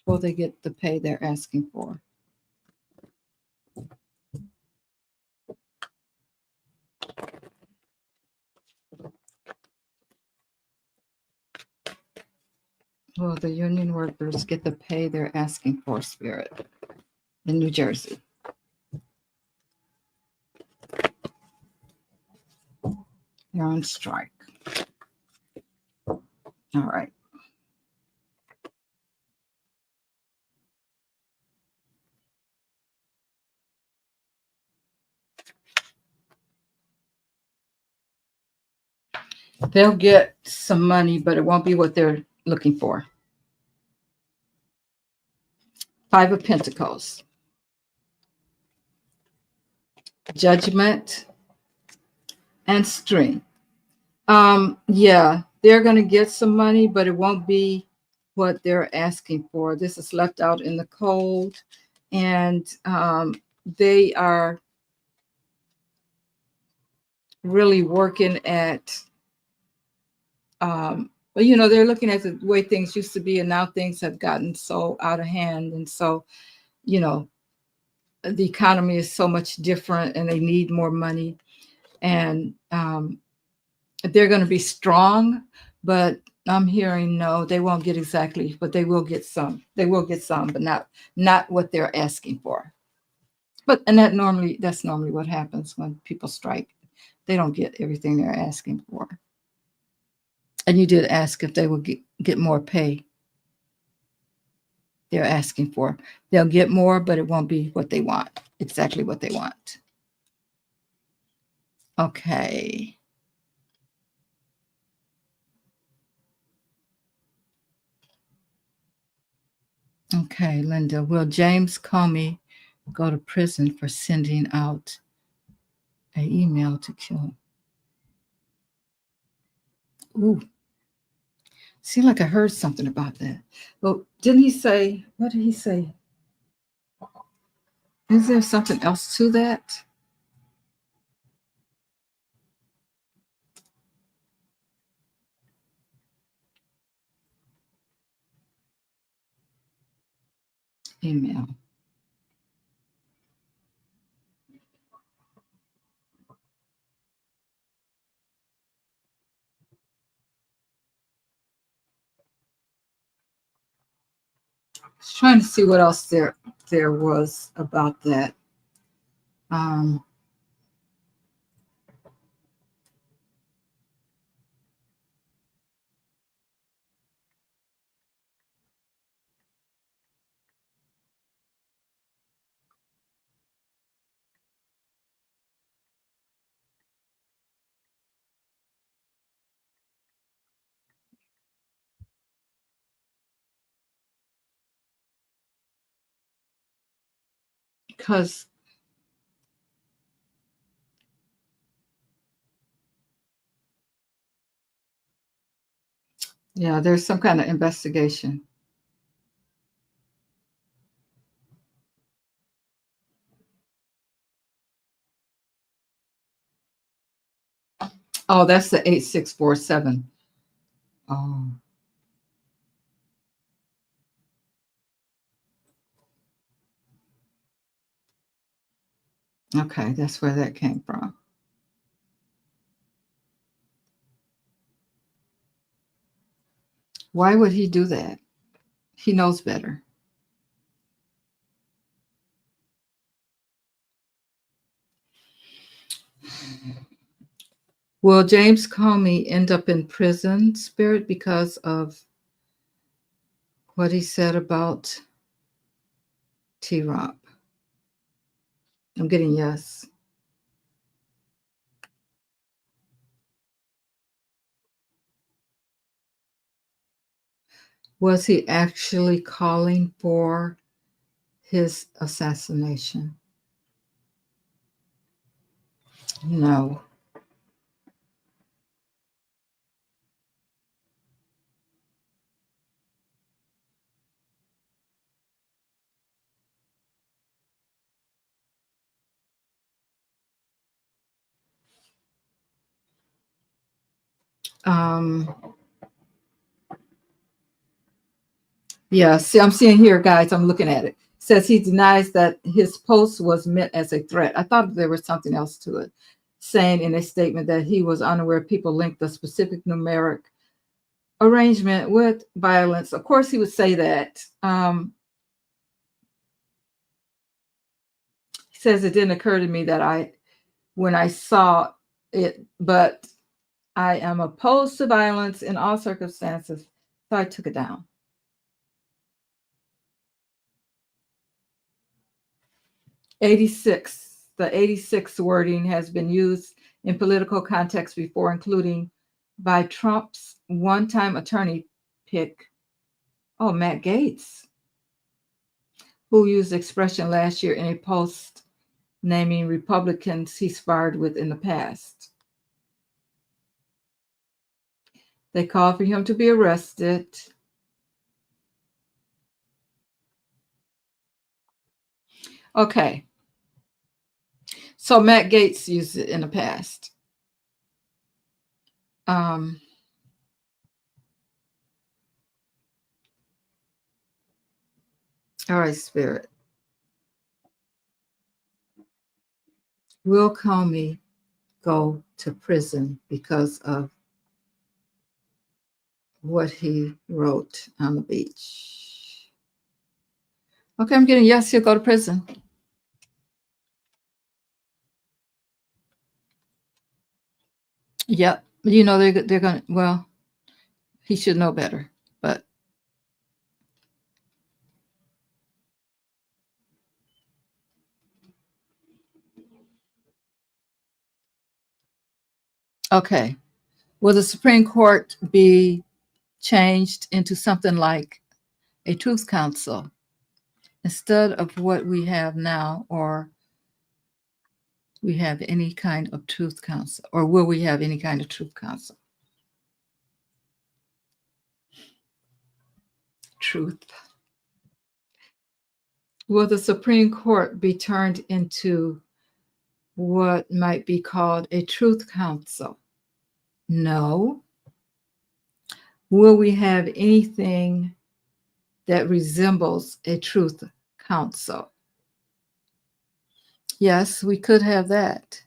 Will they get the pay they're asking for? Will the union workers get the pay they're asking for, Spirit, in New Jersey? They're on strike. All right. They'll get some money, but it won't be what they're looking for. Five of Pentacles. Judgment and strength. Yeah, they're going to get some money, but it won't be what they're asking for. This is left out in the cold, and they are really working at, well, they're looking at the way things used to be, and now things have gotten so out of hand, and so, you know, the economy is so much different, and they need more money, and they're going to be strong, but I'm hearing no, they won't get exactly, but they will get some. They will get some, but not what they're asking for. But and that's normally what happens when people strike. They don't get everything they're asking for. And you did ask if they will get more pay they're asking for. They'll get more, but it won't be what they want, exactly what they want. Okay. Okay, Linda. Will James Comey go to prison for sending out an email to kill him? Ooh, seemed like I heard something about that. Well, didn't he say, what did he say? Is there something else to that? Email. I was trying to see what else there was about that. Um, because yeah, there's some kind of investigation. Oh, that's the 8647. Oh, Okay, that's where that came from. Why would he do that? He knows better. Will James Comey end up in prison, Spirit, because of what he said about T-Rock? I'm getting yes. Was he actually calling for his assassination? No. Um, yeah, see, I'm seeing here, guys, I'm looking at it. Says he denies that his post was meant as a threat. I thought there was something else to it, saying in a statement that he was unaware people linked the specific numeric arrangement with violence. Of course, he would say that. He says it didn't occur to me that when I saw it, but I am opposed to violence in all circumstances, so I took it down. 86. The 86 wording has been used in political context before, including by Trump's one-time attorney pick, Matt Gaetz, who used the expression last year in a post naming Republicans he sparred with in the past. They called for him to be arrested. Okay. So Matt Gaetz used it in the past. Um, all right, Spirit. Will Comey go to prison because of what he wrote on the beach? Okay, I'm getting yes, he'll go to prison. Yep. You know, they're going to, well, he should know better, but okay. Will the Supreme Court be changed into something like a truth council instead of what we have now, or we have any kind of truth council, or will we have any kind of truth council? Truth. Will the Supreme Court be turned into what might be called a truth council? No. Will we have anything that resembles a truth council? Yes, we could have that.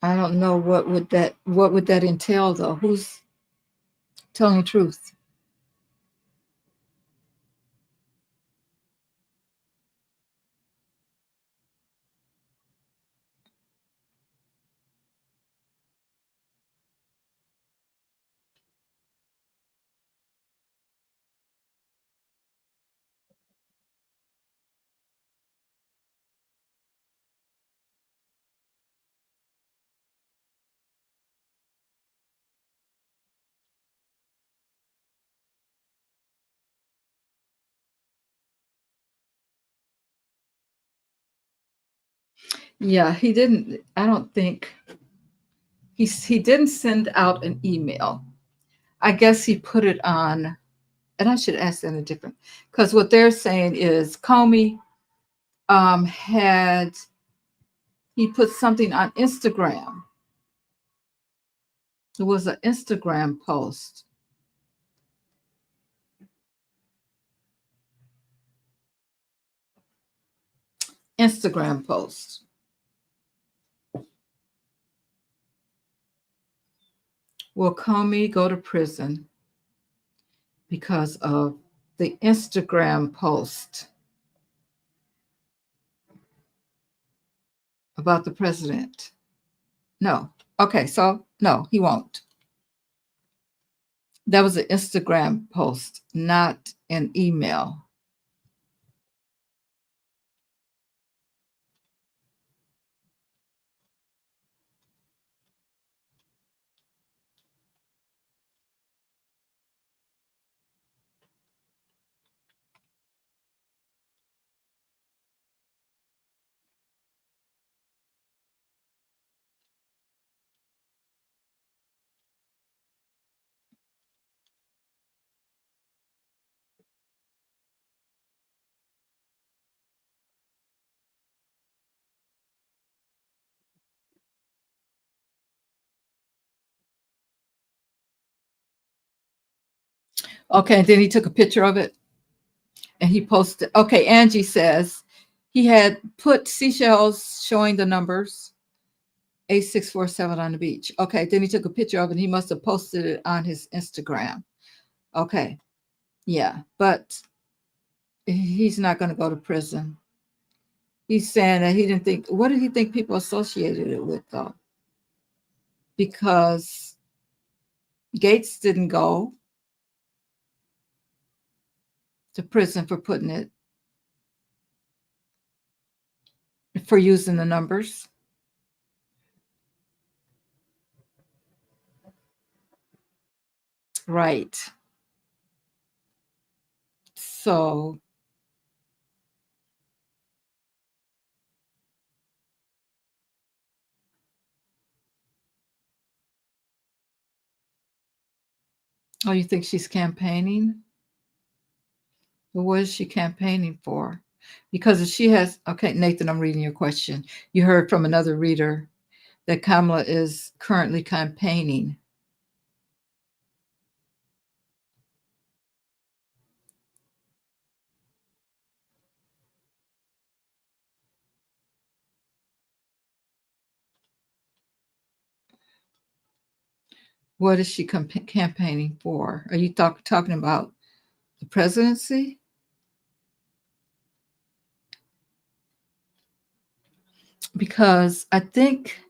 I don't know what would that entail though. Who's telling the truth? Yeah, he didn't. I don't think he didn't send out an email. I guess he put it on, and I should ask them a different, because what they're saying is Comey had he put something on Instagram. It was an Instagram post. Instagram post. Will Comey go to prison because of the Instagram post about the president? No. Okay, so no, he won't. That was an Instagram post, not an email. Okay, and then he took a picture of it and he posted. Okay, Angie says he had put seashells showing the numbers 8647 on the beach. Okay, then he took a picture of it and he must have posted it on his Instagram. Okay, yeah, but he's not going to go to prison. He's saying that he didn't think, what did he think people associated it with, though? Because Gates didn't go to prison for putting it, for using the numbers. Right. So, oh, you think she's campaigning? Well, what is she campaigning for? Because if she has, okay, Nathan, I'm reading your question. You heard from another reader that Kamala is currently campaigning. What is she campaigning for? Are you talking about the presidency? Because I think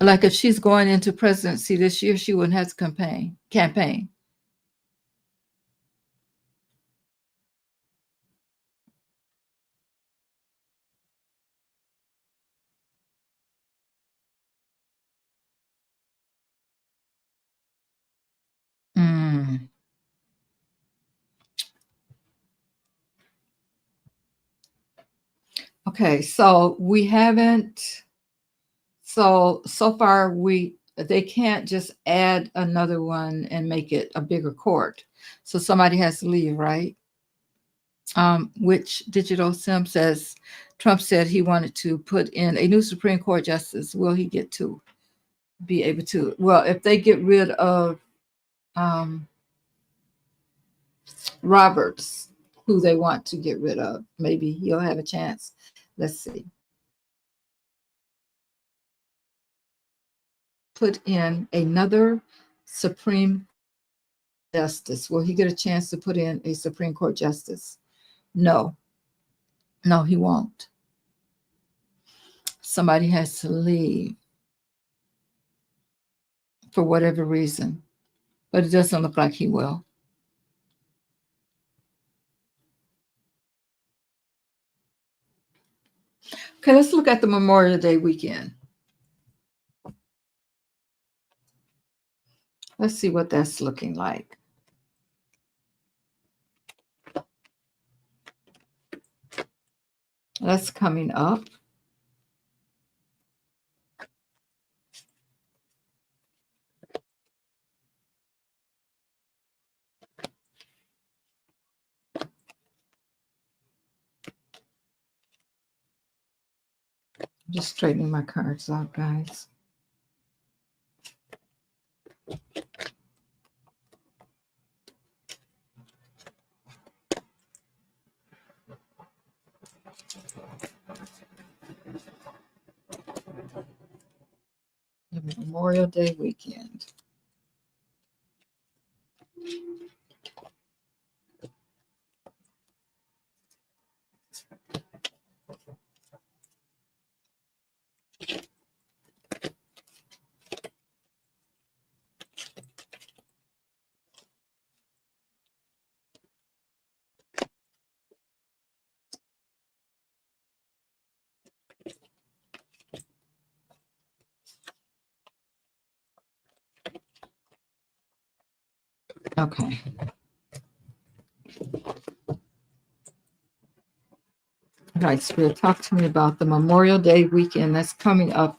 like if she's going into presidency this year, she wouldn't have to campaign. Mm. Okay, so we haven't. So far they can't just add another one and make it a bigger court. So somebody has to leave, right? Which Digital Sim says Trump said he wanted to put in a new Supreme Court justice. Will he get to be able to? Well, if they get rid of um, Roberts, who they want to get rid of, maybe he'll have a chance. Let's see. Put in another Supreme Justice. Will he get a chance to put in a Supreme Court justice? No. No, he won't. Somebody has to leave for whatever reason, but it doesn't look like he will. Okay, let's look at the Memorial Day weekend. Let's see what that's looking like. That's coming up. I'm just straightening my cards out, guys. Memorial Day weekend. Okay. All right, Spirit, talk to me about the Memorial Day weekend that's coming up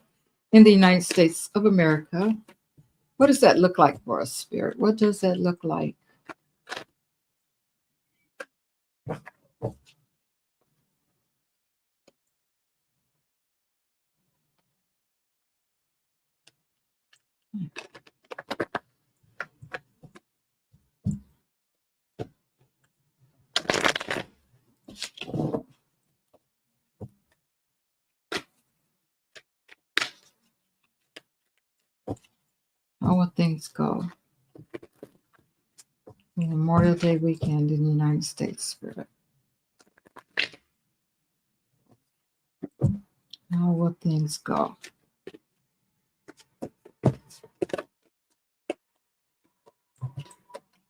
in the United States of America. What does that look like for us, Spirit? What does that look like? How will things go? Memorial Day weekend in the United States, Spirit. How will things go?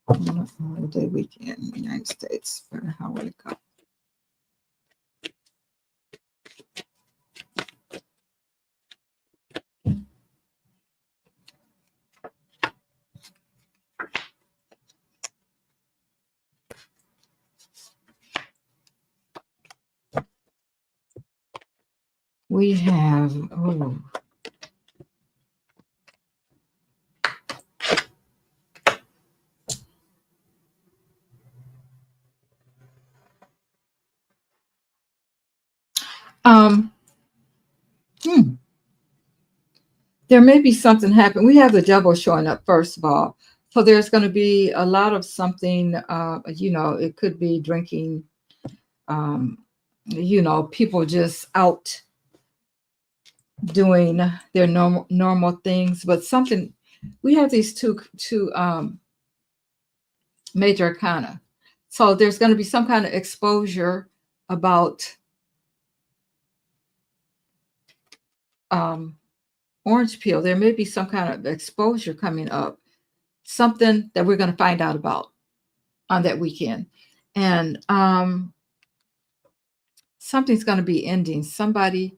Memorial Day weekend in the United States, Spirit. How will it go? We have, um, there may be something happen. We have the devil showing up, first of all. So there's going to be a lot of something, it could be drinking, people just out doing their normal things, but something, we have these two major arcana. So there's going to be some kind of exposure about orange peel. There may be some kind of exposure coming up, something that we're going to find out about on that weekend. And something's going to be ending. Somebody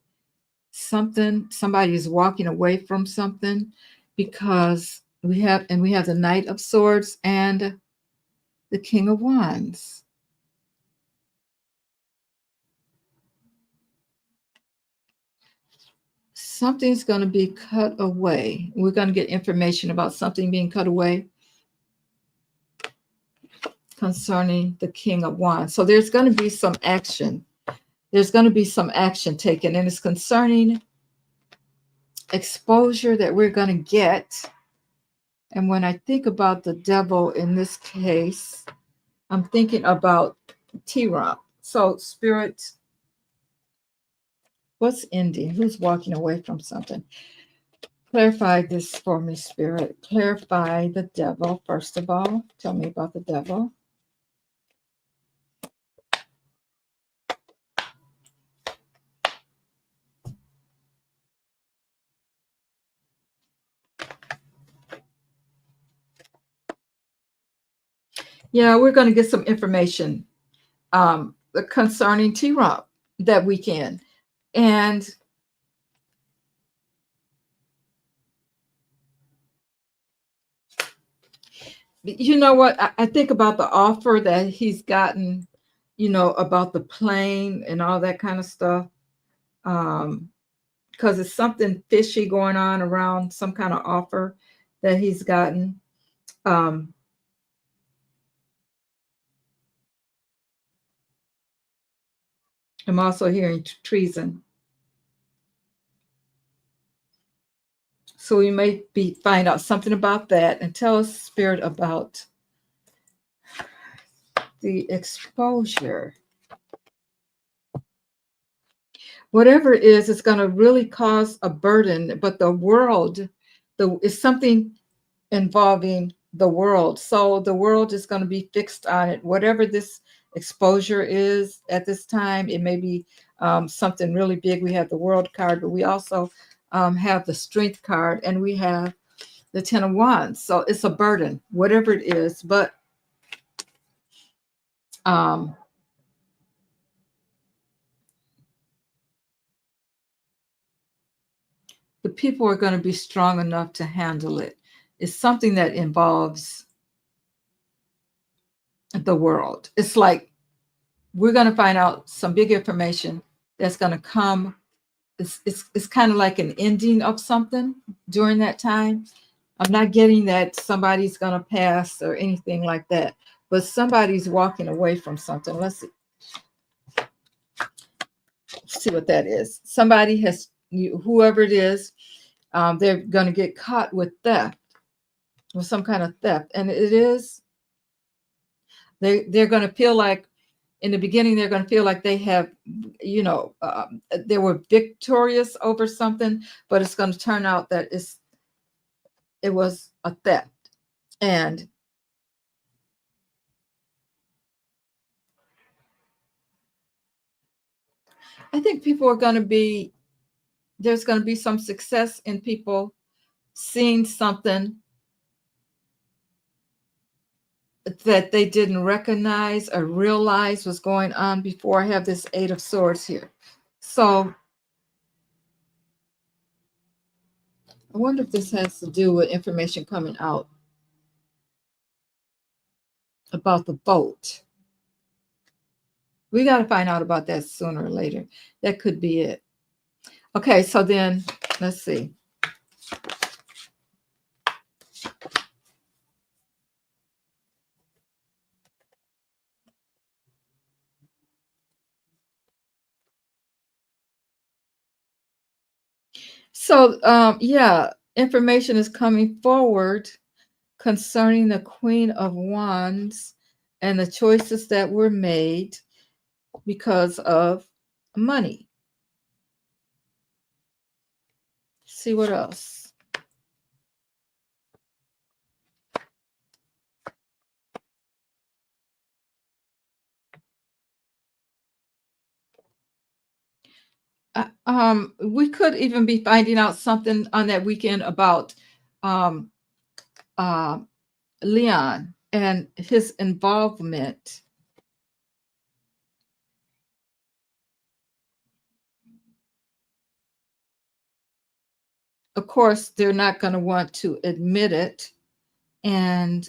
is walking away from something, because we have the Knight of Swords and the King of Wands. Something's going to be cut away. We're going to get information about something being cut away concerning the King of Wands. So there's going to be some action. There's going to be some action taken, and it's concerning exposure that we're going to get. And when I think about the devil in this case, I'm thinking about T-Rump. So, Spirit, what's ending? Who's walking away from something? Clarify this for me, Spirit. Clarify the devil, first of all. Tell me about the devil. Yeah, we're going to get some information concerning T-Rump that weekend. And you know what? I think about the offer that he's gotten, about the plane and all that kind of stuff. Because it's something fishy going on around some kind of offer that he's gotten. I'm also hearing treason. So we may find out something about that, and tell us, Spirit, about the exposure. Whatever it is, it's going to really cause a burden, but the world it's something involving the world. So the world is going to be fixed on it. Whatever this exposure is at this time, it may be something really big. We have the world card, but we also have the strength card, and we have the 10 of wands. So it's a burden, whatever it is. But um, the people are going to be strong enough to handle it. It's something that involves the world. It's like we're going to find out some big information that's going to come. It's kind of like an ending of something during that time. I'm not getting that somebody's going to pass or anything like that, but somebody's walking away from something. Let's see what that is. Somebody has, whoever it is, they're going to get caught with theft, with some kind of theft. And it is, they're going to feel like, in the beginning, they're going to feel like they have, they were victorious over something, but it's going to turn out that it was a theft. And I think there's going to be some success in people seeing something that they didn't recognize or realize was going on before. I have this 8 of Swords here. So I wonder if this has to do with information coming out about the vote. We got to find out about that sooner or later. That could be it. Okay, so then let's see. So, yeah, information is coming forward concerning the Queen of Wands and the choices that were made because of money. See what else. We could even be finding out something on that weekend about um, uh, Leon and his involvement. Of course, they're not going to want to admit it. And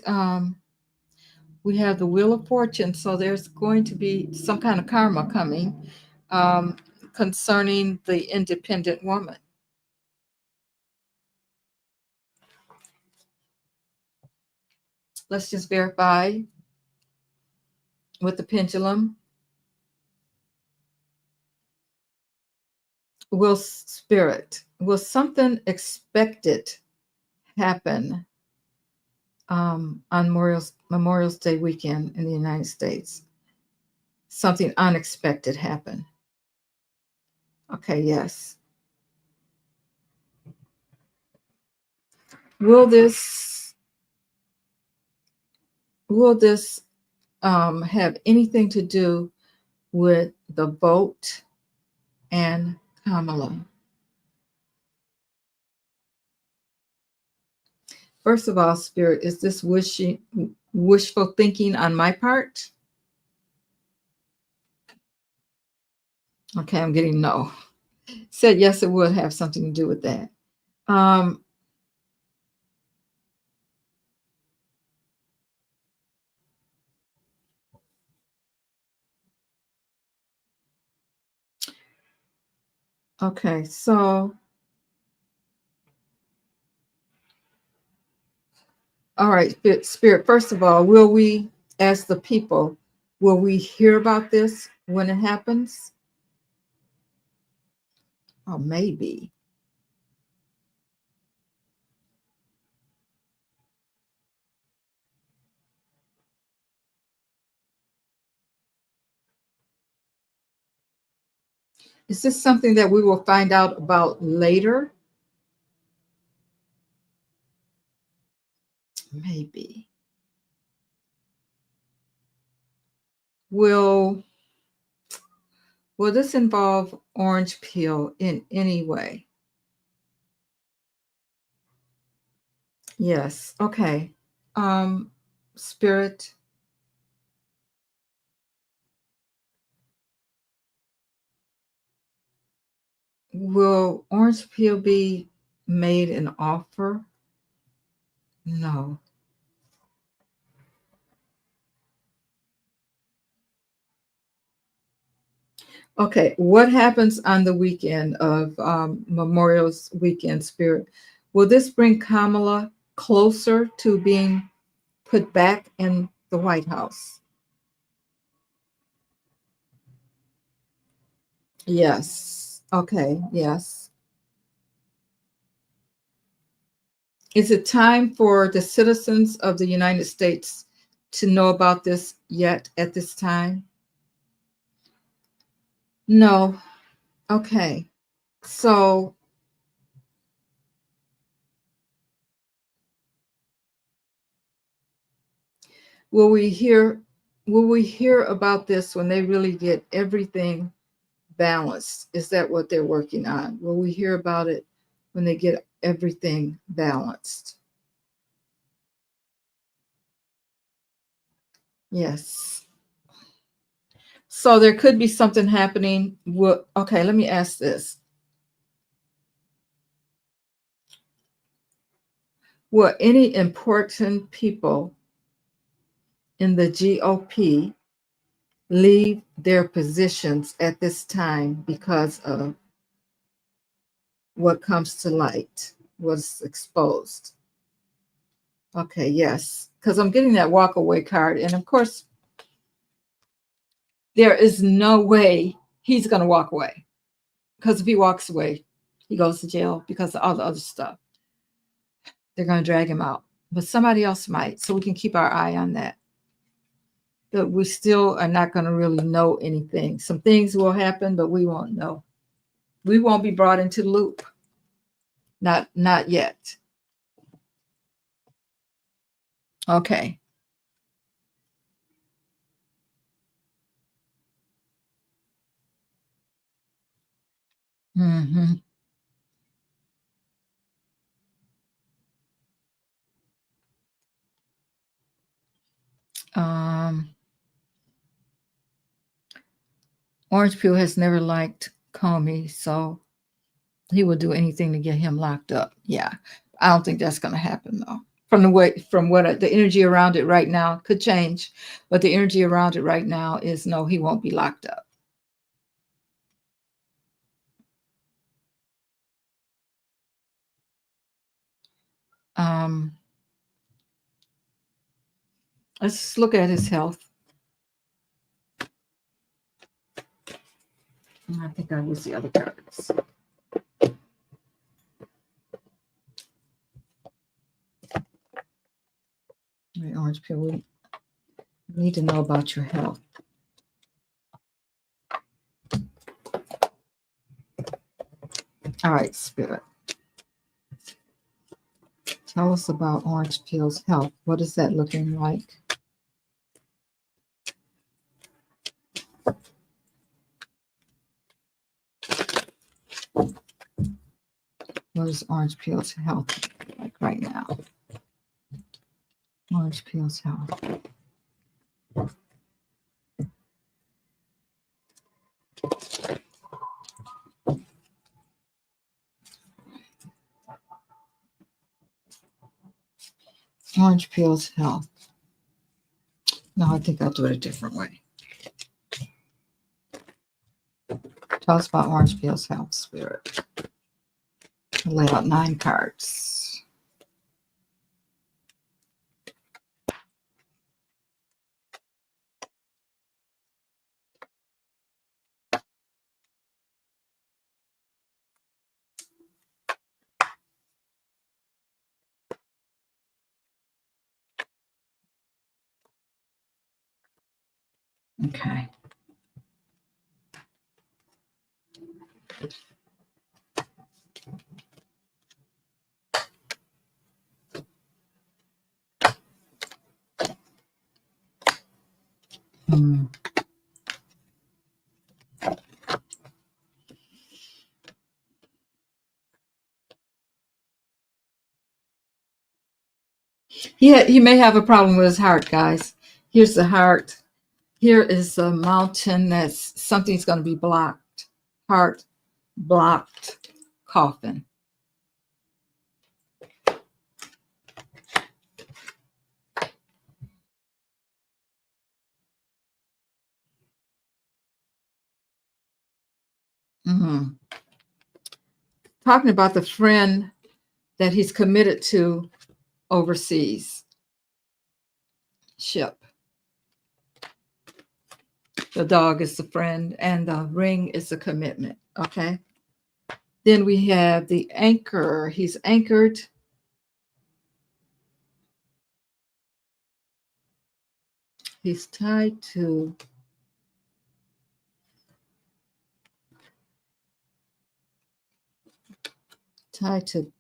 we have the Wheel of Fortune. So there's going to be some kind of karma coming concerning the independent woman. Let's just verify with the pendulum. Will something expected happen on Memorial Day weekend in the United States? Something unexpected happen. Okay, yes. Will this have anything to do with the vote and Kamala? First of all, Spirit, is this wishful thinking on my part? Okay, I'm getting no. Said yes, it would have something to do with that. Okay, so all right, Spirit, first of all, will we, as the people, will we hear about this when it happens? Oh, maybe. Is this something that we will find out about later? Maybe. Will this involve orange peel in any way? Yes. Okay. Um, Spirit, will orange peel be made an offer? No. Okay. What happens on the weekend of Memorial's weekend, Spirit? Will this bring Kamala closer to being put back in the White House? Yes. Okay. Yes. Is it time for the citizens of the United States to know about this yet at this time? No. Okay. So will we hear about this when they really get everything balanced? Is that what they're working on? Will we hear about it when they get everything balanced? Yes. So there could be something happening. Okay, let me ask this. Will any important people in the GOP leave their positions at this time because of what comes to light, what's exposed? Okay, yes, because I'm getting that walk away card. And of course, there is no way he's going to walk away, because if he walks away, he goes to jail because of all the other stuff. They're going to drag him out, but somebody else might. So we can keep our eye on that. But we still are not going to really know anything. Some things will happen, but we won't know. We won't be brought into the loop. Not yet. Okay. Hmm. Um, Orange Peel has never liked Comey, so he will do anything to get him locked up. Yeah, I don't think that's going to happen though. From what the energy around it right now could change, but the energy around it right now is no, he won't be locked up. Um, let's look at his health. I think I use the other cards. Right, Orange Peel, we need to know about your health. All right, Spirit. Tell us about Orange Peel's health. What is that looking like? What is Orange Peel's health like right now? Orange Peel's health. Orange Peel's health. No, I think I'll do it a different way. Tell us about Orange Peel's health, Spirit. I'll lay out 9 cards. Okay. Hmm. He may have a problem with his heart, guys. Here's the heart. Here is a mountain that's something's going to be blocked. Heart blocked, coffin. Mhm. Talking about the friend that he's committed to overseas ship. The dog is the friend, and the ring is the commitment. Okay. Then we have the anchor. He's anchored. He's tied to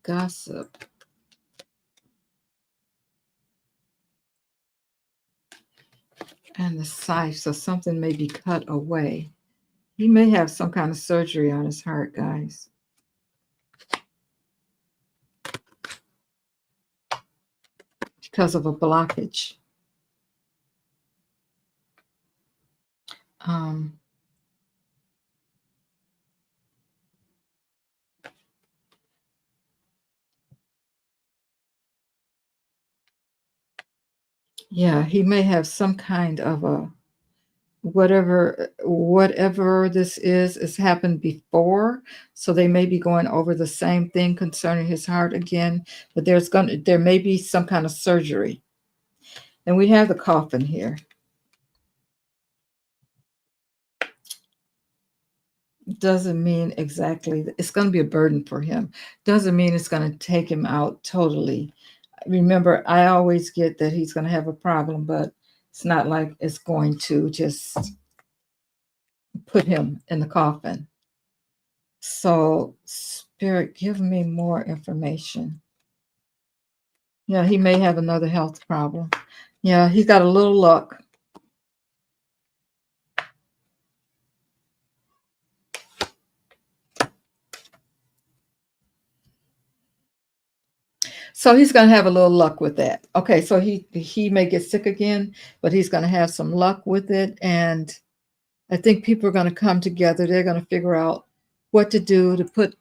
gossip. And the scythe, so something may be cut away. He may have some kind of surgery on his heart, guys. Because of a blockage. Um, yeah, he may have some kind of a whatever this is happened before, so they may be going over the same thing concerning his heart again, but there may be some kind of surgery. And we have the coffin here. Doesn't mean exactly it's going to be a burden for him. Doesn't mean it's going to take him out totally. Remember, I always get that he's going to have a problem, but it's not like it's going to just put him in the coffin. So, Spirit, give me more information. Yeah, he may have another health problem. Yeah, he's got a little luck. So he's going to have a little luck with that. Okay, so he may get sick again, but he's going to have some luck with it, and I think people are going to come together. They're going to figure out what to do to put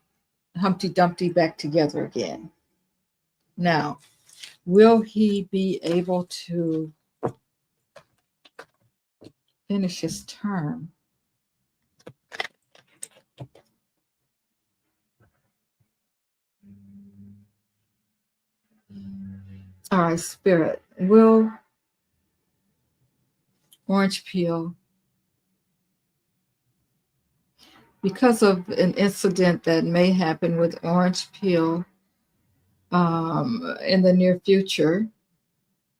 Humpty Dumpty back together again. Now, will he be able to finish his term? All right, Spirit, will Orange Peel, because of an incident that may happen with Orange Peel in the near future,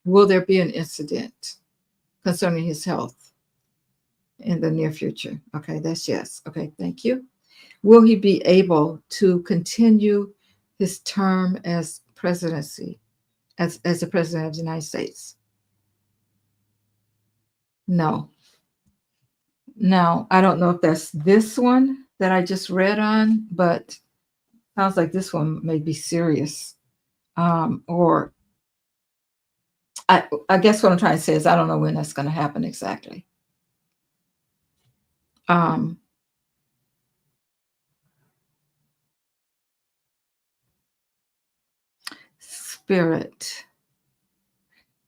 will there be an incident concerning his health in the near future? Okay, that's yes. Okay, thank you. Will he be able to continue his term as presidency, as the president of the United States? No. Now, I don't know if that's this one that I just read on, but sounds like this one may be serious. Or I guess what I'm trying to say is I don't know when that's going to happen exactly. Um, Spirit.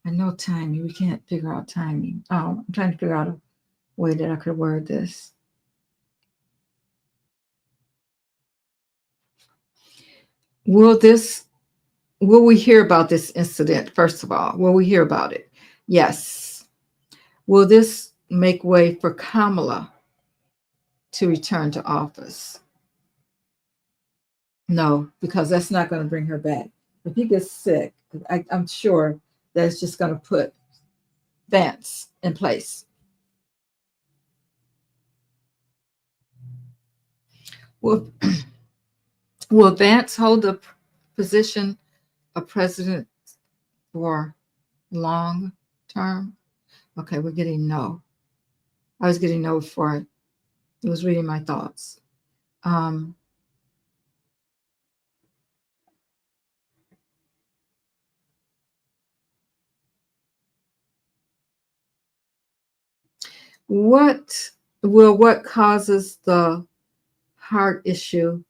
I know timing. We can't figure out timing. I'm trying to figure out a way that I could word this. Will this will we hear about this incident first of all? Will we hear about it? Yes. Will this make way for Kamala to return to office? No, because that's not going to bring her back. If he gets sick, I'm sure that it's just going to put Vance in place. Will, will Vance hold the position of president for long term? Okay, we're getting no. I was getting no before it was reading my thoughts. Um, what what causes the heart issue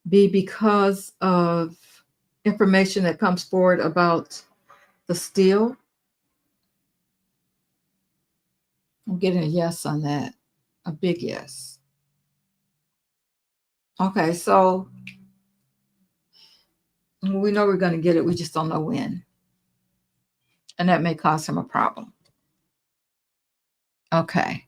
be because of information that comes forward about the steel? I'm getting a yes on that, a big yes. Okay, so we know we're going to get it. We just don't know when. And that may cause him a problem. Okay.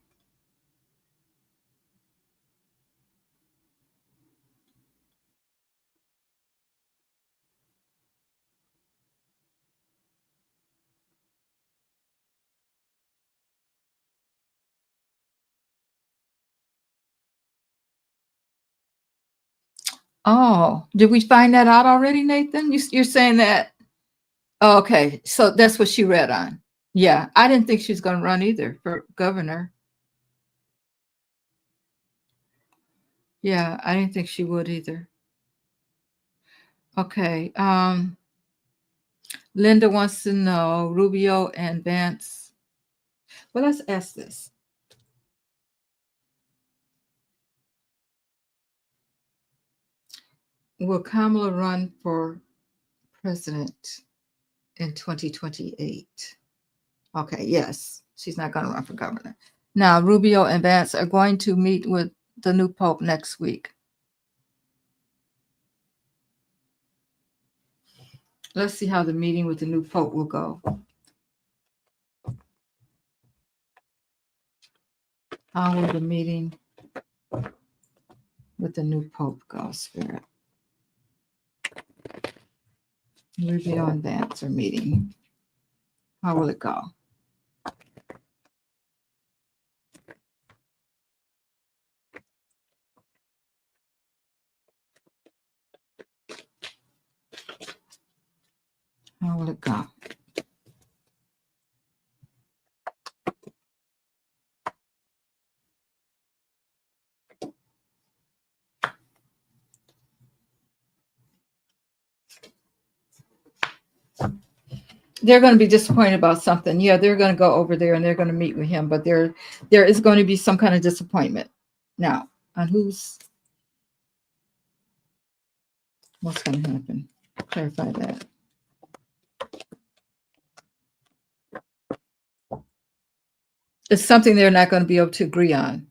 Oh, did we find that out already, Nathan? You're saying that? Oh, okay, so that's what she read on. Yeah, I didn't think she was going to run either for governor. Yeah, I didn't think she would either. Okay. Linda wants to know Rubio and Vance. Well, let's ask this. Will Kamala run for president in 2028? Okay, yes. She's not going to run for governor. Now, Rubio and Vance are going to meet with the new pope next week. Let's see how the meeting with the new pope will go. How will the meeting with the new pope go, Spirit? Rubio and Vance are meeting. How will it go? How will it go? They're going to be disappointed about something. Yeah, they're going to go over there and they're going to meet with him, but there is going to be some kind of disappointment. Now, on what's going to happen? Clarify that. It's something they're not going to be able to agree on.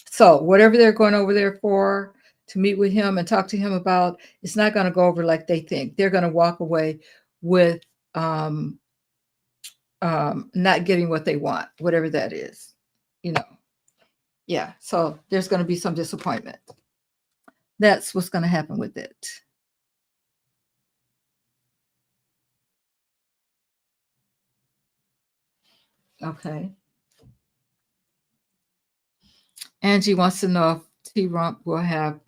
So whatever they're going over there for, to meet with him and talk to him about, it's not going to go over like they think. They're going to walk away with not getting what they want, whatever that is, you know. Yeah. So there's going to be some disappointment. That's what's going to happen with it. Okay. Angie wants to know if T. Rump will have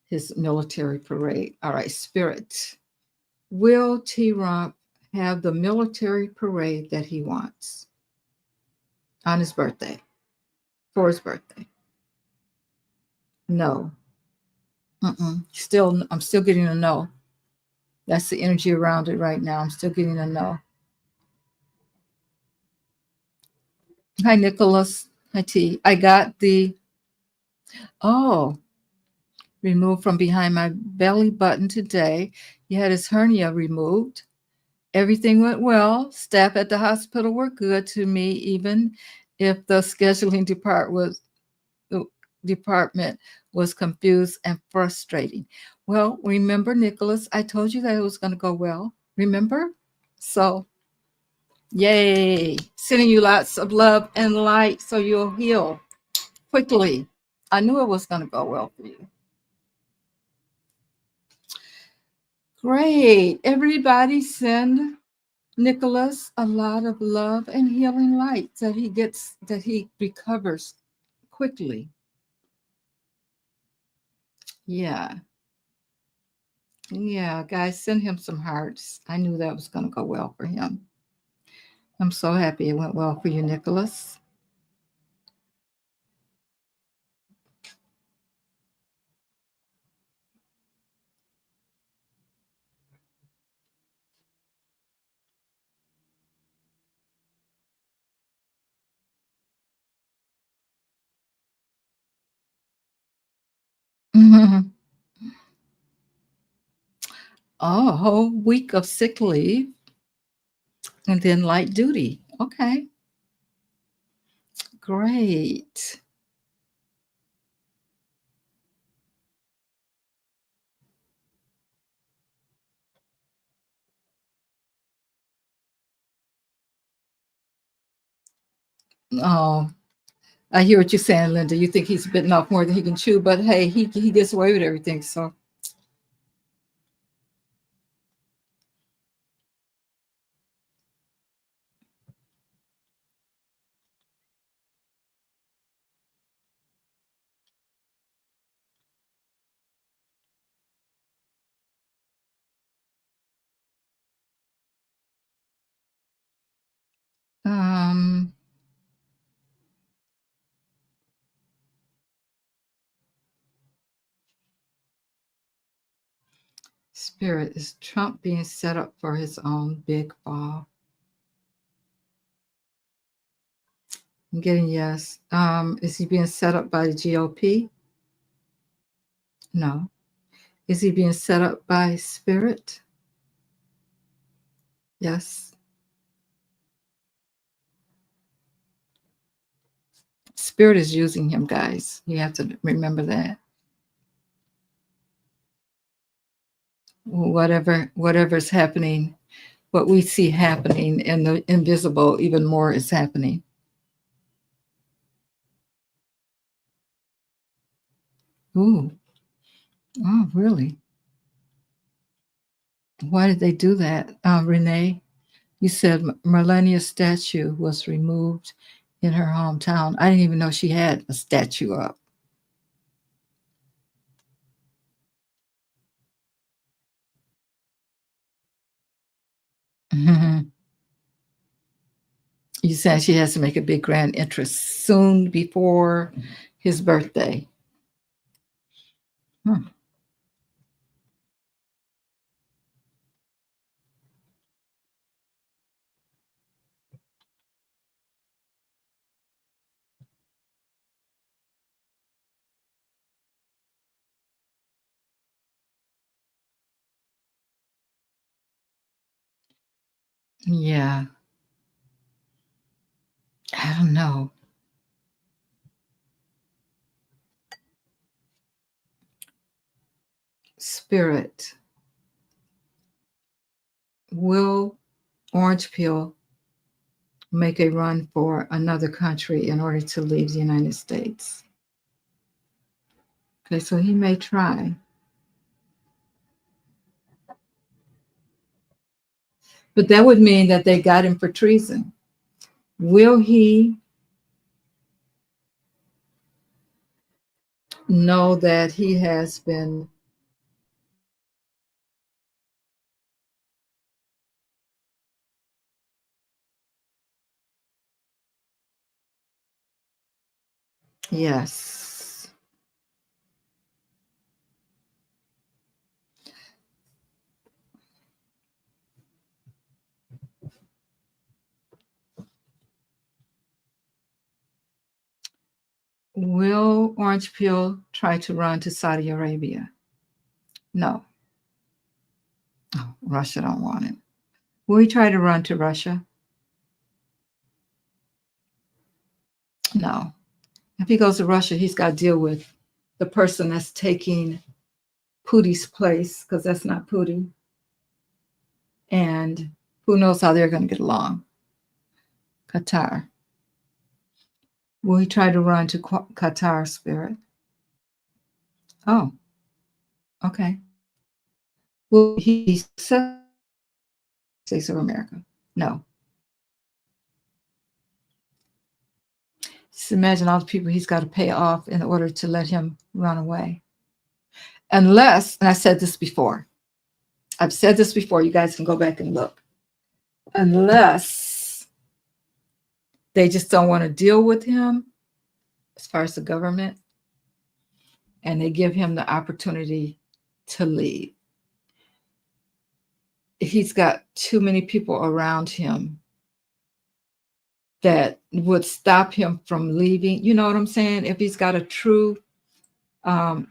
his military parade. All right, Spirit. Will T. Rump have the military parade that he wants on his birthday? For his birthday? No. Still, I'm still getting a no. That's the energy around it right now. I'm still getting a no. Hi, Nicholas. Hi, T. I got oh, removed from behind my belly button today. He had his hernia removed. Everything went well. Staff at the hospital were good to me, even if the scheduling department was confused and frustrating. Well, remember, Nicholas, I told you that it was going to go well. Remember? So, yay. Sending you lots of love and light so you'll heal quickly. I knew it was going to go well for you. Great. Everybody send Nicholas a lot of love and healing light that he recovers quickly. Yeah. Yeah, guys, send him some hearts. I knew that was going to go well for him. I'm so happy it went well for you, Nicholas. Mhm. Oh, a whole week of sick leave and then light duty. Okay, great. Oh, I hear what you're saying, Linda. You think he's bitten off more than he can chew, but hey, he gets away with everything. So, um, Spirit, is Trump being set up for his own big fall? I'm getting yes. Is he being set up by the GOP? No. Is he being set up by Spirit? Yes. Spirit is using him, guys. You have to remember that. Whatever's happening, what we see happening in the invisible, even more is happening. Ooh, oh, really? Why did they do that? Renee, you said Melania's statue was removed in her hometown. I didn't even know she had a statue up. Mhm. You said she has to make a big grand entrance soon before his birthday. Hmm. Yeah, I don't know. Spirit, will Orange Peel make a run for another country in order to leave the United States? Okay, so he may try, but that would mean that they got him for treason. Will he know that he has been? Yes. Will Orange Peel try to run to Saudi Arabia? No. Oh, Russia don't want him. Will he try to run to Russia? No. If he goes to Russia, he's got to deal with the person that's taking Putin's place, because that's not Putin. And who knows how they're going to get along. Qatar. Will he try to run to Qatar, Spirit? Oh, okay. Will he accept States of America? No. Just imagine all the people he's got to pay off in order to let him run away. Unless, and I said this before, I've said this before, you guys can go back and look. Unless they just don't want to deal with him as far as the government, and they give him the opportunity to leave. He's got too many people around him that would stop him from leaving. You know what I'm saying? If he's got a true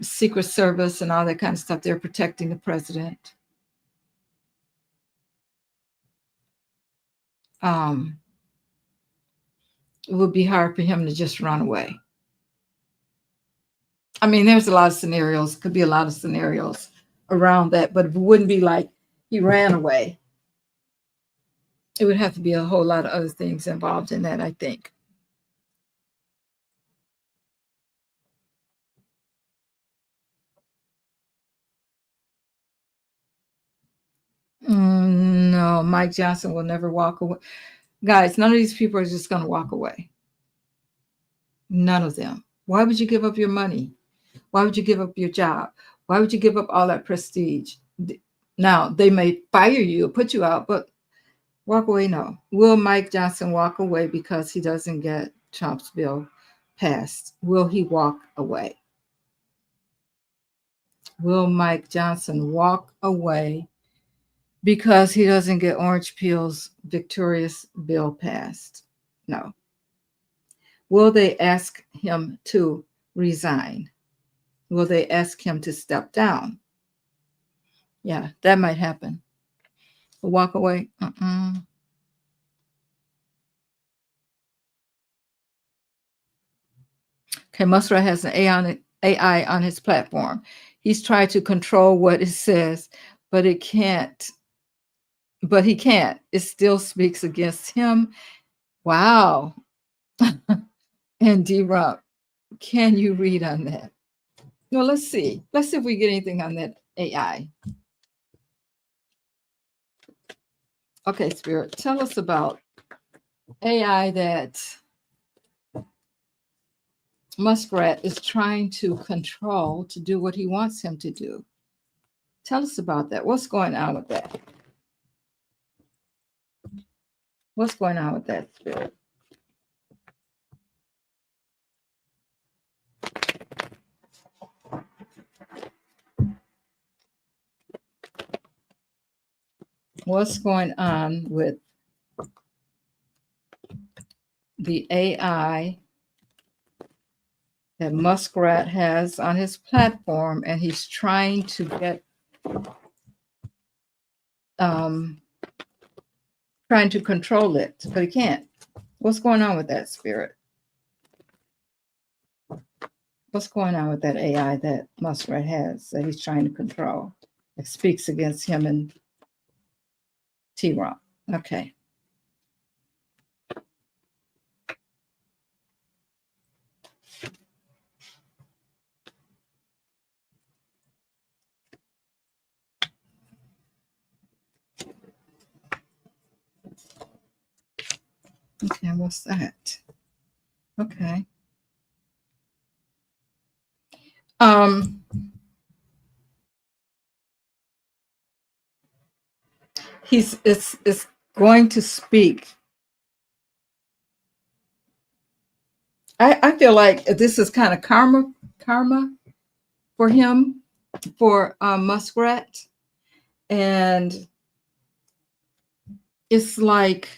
Secret Service and all that kind of stuff. They're protecting the president. It would be hard for him to just run away. I mean, there's a lot of scenarios, could be a lot of scenarios around that, but it wouldn't be like he ran away. It would have to be a whole lot of other things involved in that, I think. No, Mike Johnson will never walk away. Guys, none of these people are just going to walk away. None of them. Why would you give up your money? Why would you give up your job? Why would you give up all that prestige? Now, they may fire you or put you out, but walk away, no. Will Mike Johnson walk away because he doesn't get Trump's bill passed? Will he walk away? Will Mike Johnson walk away because he doesn't get Orange Peel's victorious bill passed? No. Will they ask him to resign? Will they ask him to step down? Yeah, that might happen. Walk away? Okay, Muskrat has an AI on his platform. He's tried to control what it says, but it can't. But he can't. It still speaks against him. Wow. And D-Rock, can you read on that? No, let's see. Let's see if we get anything on that AI. Okay, Spirit, tell us about AI that Muskrat is trying to control to do what he wants him to do. Tell us about that. What's going on with that? What's going on with that, Spirit? What's going on with the AI that Muskrat has on his platform, and he's trying to get trying to control it, but he can't. What's going on with that, Spirit? What's going on with that AI that Muskrat has that he's trying to control? It speaks against him and T-Rock. Okay. Okay, what's that? Okay. It's going to speak. I feel like this is kind of karma for him, for Muskrat. And it's like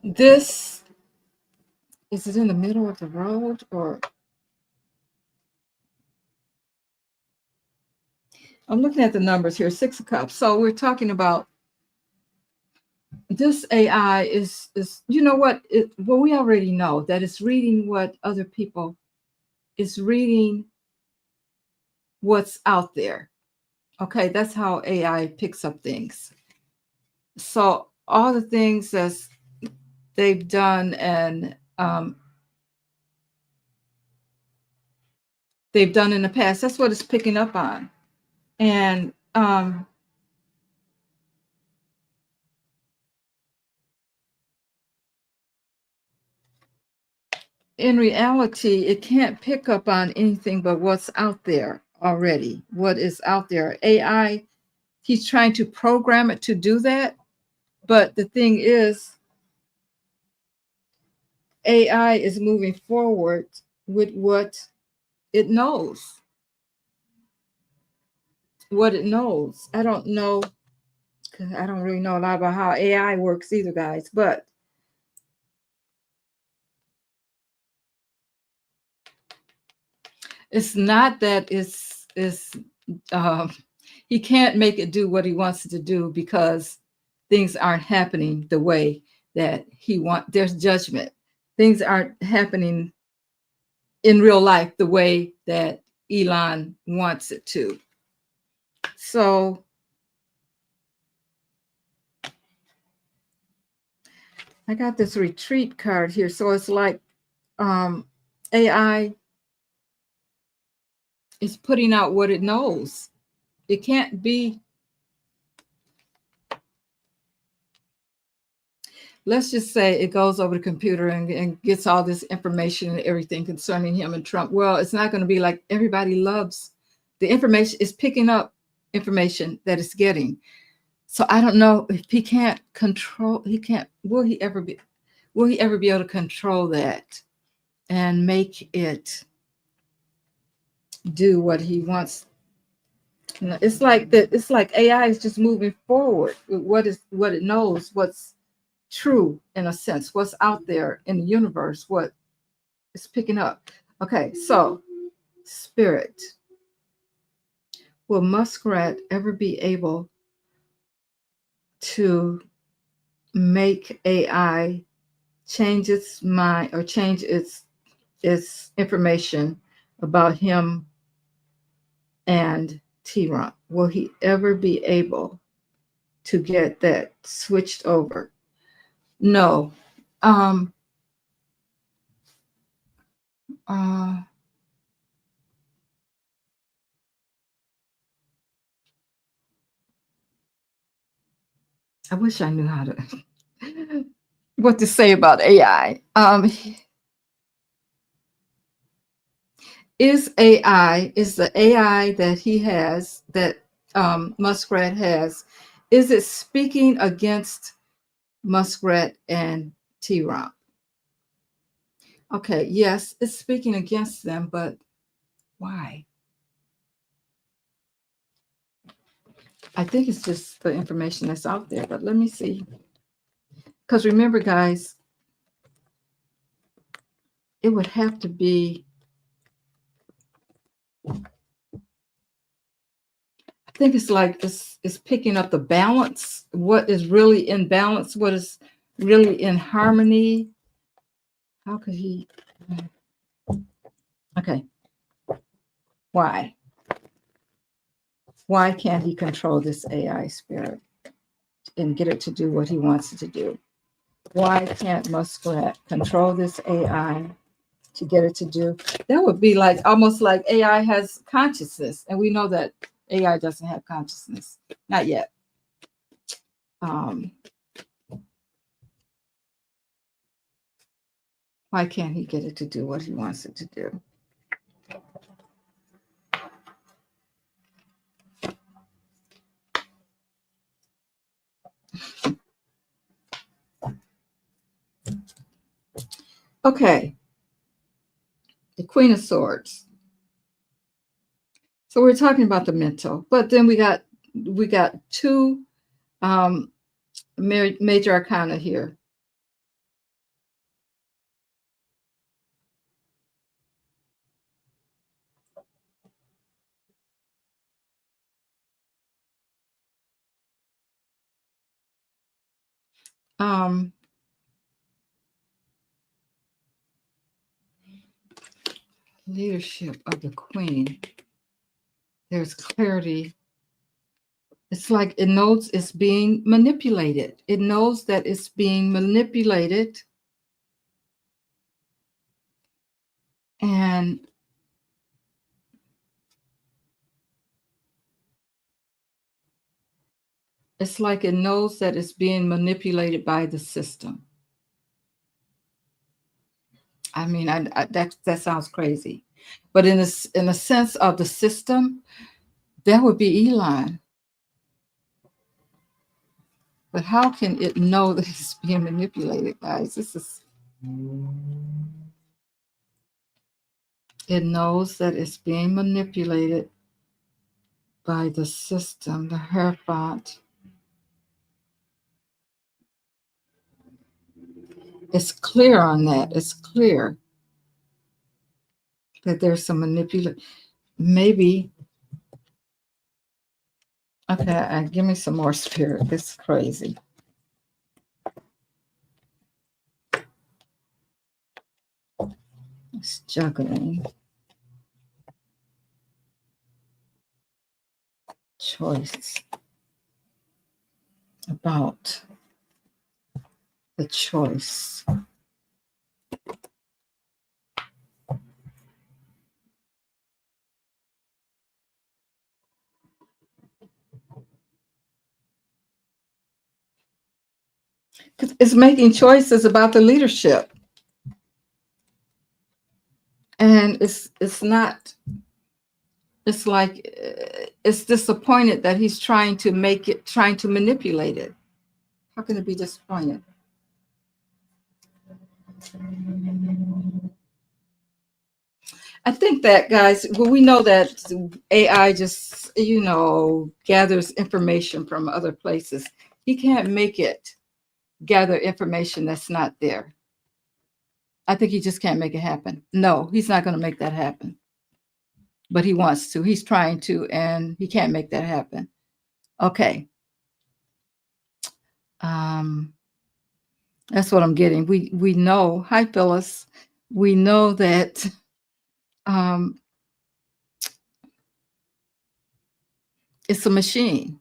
this, is it in the middle of the road or? I'm looking at the numbers here, 6 of Cups. So we're talking about this AI is you know what? Well, we already know that it's reading what other people, it's reading what's out there. Okay, that's how AI picks up things. So all the things that they've done and they've done in the past, that's what it's picking up on. And in reality, it can't pick up on anything but what's out there already, what is out there. AI, he's trying to program it to do that. But the thing is, AI is moving forward with what it knows. What it knows. I don't know, because I don't really know a lot about how AI works either, guys. But It's not that it's um, he can't make it do what he wants it to do because things aren't happening the way that he wants. There's judgment. Things aren't happening in real life the way that Elon wants it to. So I got this retreat card here. So it's like AI is putting out what it knows. It can't be, let's just say it goes over the computer and gets all this information and everything concerning him and Trump. Well, it's not going to be like everybody loves the information. Is picking up information that it's getting. So I don't know if he can't control, he can't, will he ever be able to control that and make it do what he wants? It's like that. It's like AI is just moving forward with what it knows, what's true in a sense, what's out there in the universe, what it's picking up. Okay, so spirit, will Muskrat ever be able to make AI change its mind or change its information about him and T-Rump? Will he ever be able to get that switched over? No. Uh, I wish I knew how to what to say about AI. Is the AI that he has, that Muskrat has, is it speaking against Muskrat and T-Rump? Okay, yes, it's speaking against them, but why? I think it's just the information that's out there, but let me see. Because remember, guys, it would have to be, I think it's like it's picking up the balance, what is really in balance, what is really in harmony. How could he? Okay, why? Why can't he control this AI spirit and get it to do what he wants it to do? Why can't Muskrat control this AI to get it to do? That would be like almost like AI has consciousness, and we know that AI doesn't have consciousness, not yet. Why can't he get it to do what he wants it to do? Okay, the Queen of Swords. So we're talking about the mental, but then we got two major arcana here. Leadership of the Queen. There's clarity. It's like it knows it's being manipulated. It knows that it's being manipulated. And it's like it knows that it's being manipulated by the system. I mean, that sounds crazy, but in a sense of the system, that would be Elon. But how can it know that it's being manipulated, guys? It knows that it's being manipulated by the system, the Hierophant. It's clear on that. It's clear. that there's some manipulation. Maybe. Okay, give me some more spirit. This is crazy. It's juggling. Choice. About the choice. It's making choices about the leadership. And it's not, it's like it's disappointed that he's trying to make it, trying to manipulate it. How can it be disappointed? I think that, guys, well, we know that AI just, gathers information from other places. He can't make it gather information that's not there. I think he just can't make it happen. No, he's not going to make that happen. But he wants to. He's trying to, and he can't make that happen. Okay. Um, that's what I'm getting. We know. Hi, Phyllis. We know that um, it's a machine.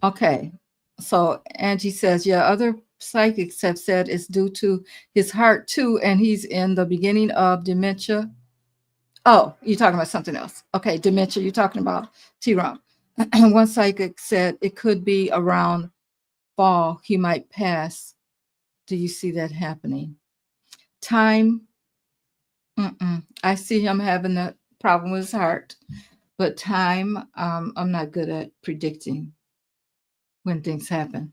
Okay. So Angie says, yeah, other psychics have said it's due to his heart too, and he's in the beginning of dementia. Oh, you're talking about something else. Okay, dementia, you're talking about T-Rom. One psychic said it could be around fall, he might pass. Do you see that happening? Time, I see him having that problem with his heart, but time, I'm not good at predicting when things happen.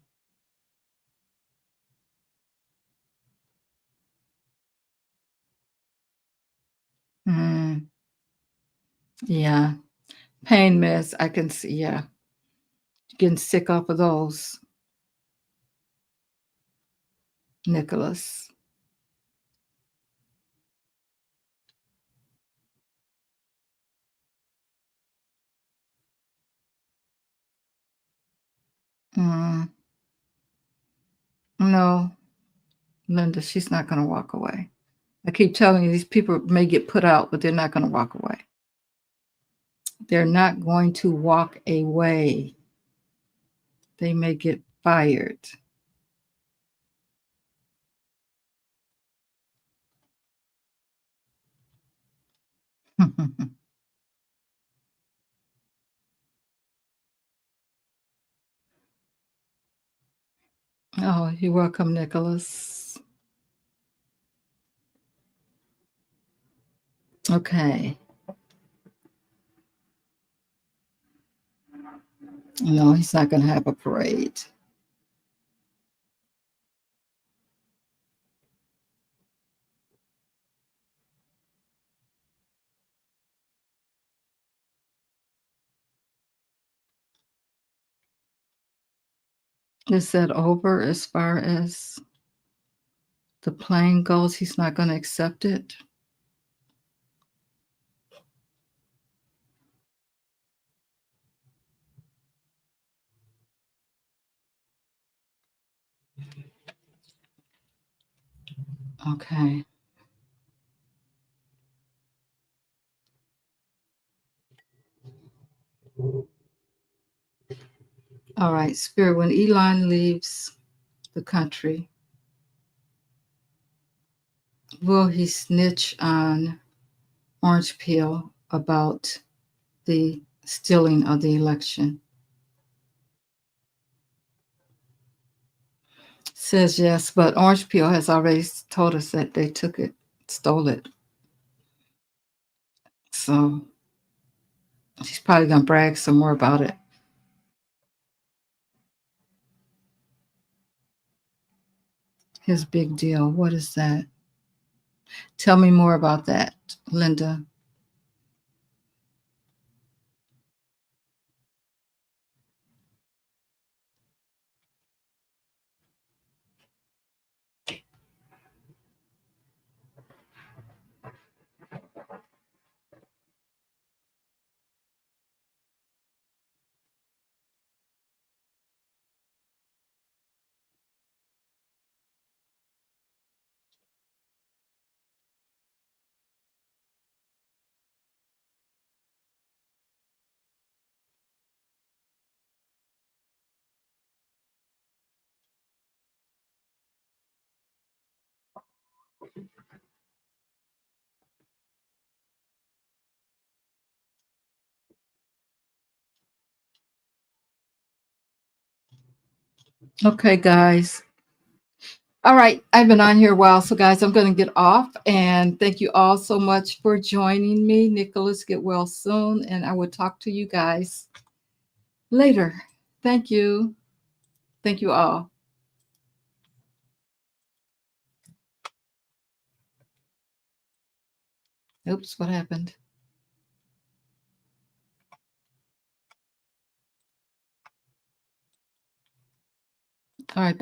Mm, yeah, pain meds, I can see. Yeah, getting sick off of those, Nicholas. Mm, no, Linda, she's not going to walk away. I keep telling you, these people may get put out, but they're not going to walk away. They're not going to walk away. They may get fired. Oh, you're welcome, Nicholas. Okay. No, he's not going to have a parade. Is that over as far as the plane goes? He's not going to accept it? Okay. All right, Spirit, when Elon leaves the country, will he snitch on Orange Peel about the stealing of the election? Says yes, but Orange Peel has already told us that they took it, stole it. So she's probably going to brag some more about it. His big deal. What is that? Tell me more about that, Linda. Okay, guys. All right, I've been on here a while, so guys, I'm going to get off. And thank you all so much for joining me. Nicholas, get well soon, and I will talk to you guys later. Thank you. Thank you all. Oops, what happened? All right, bye.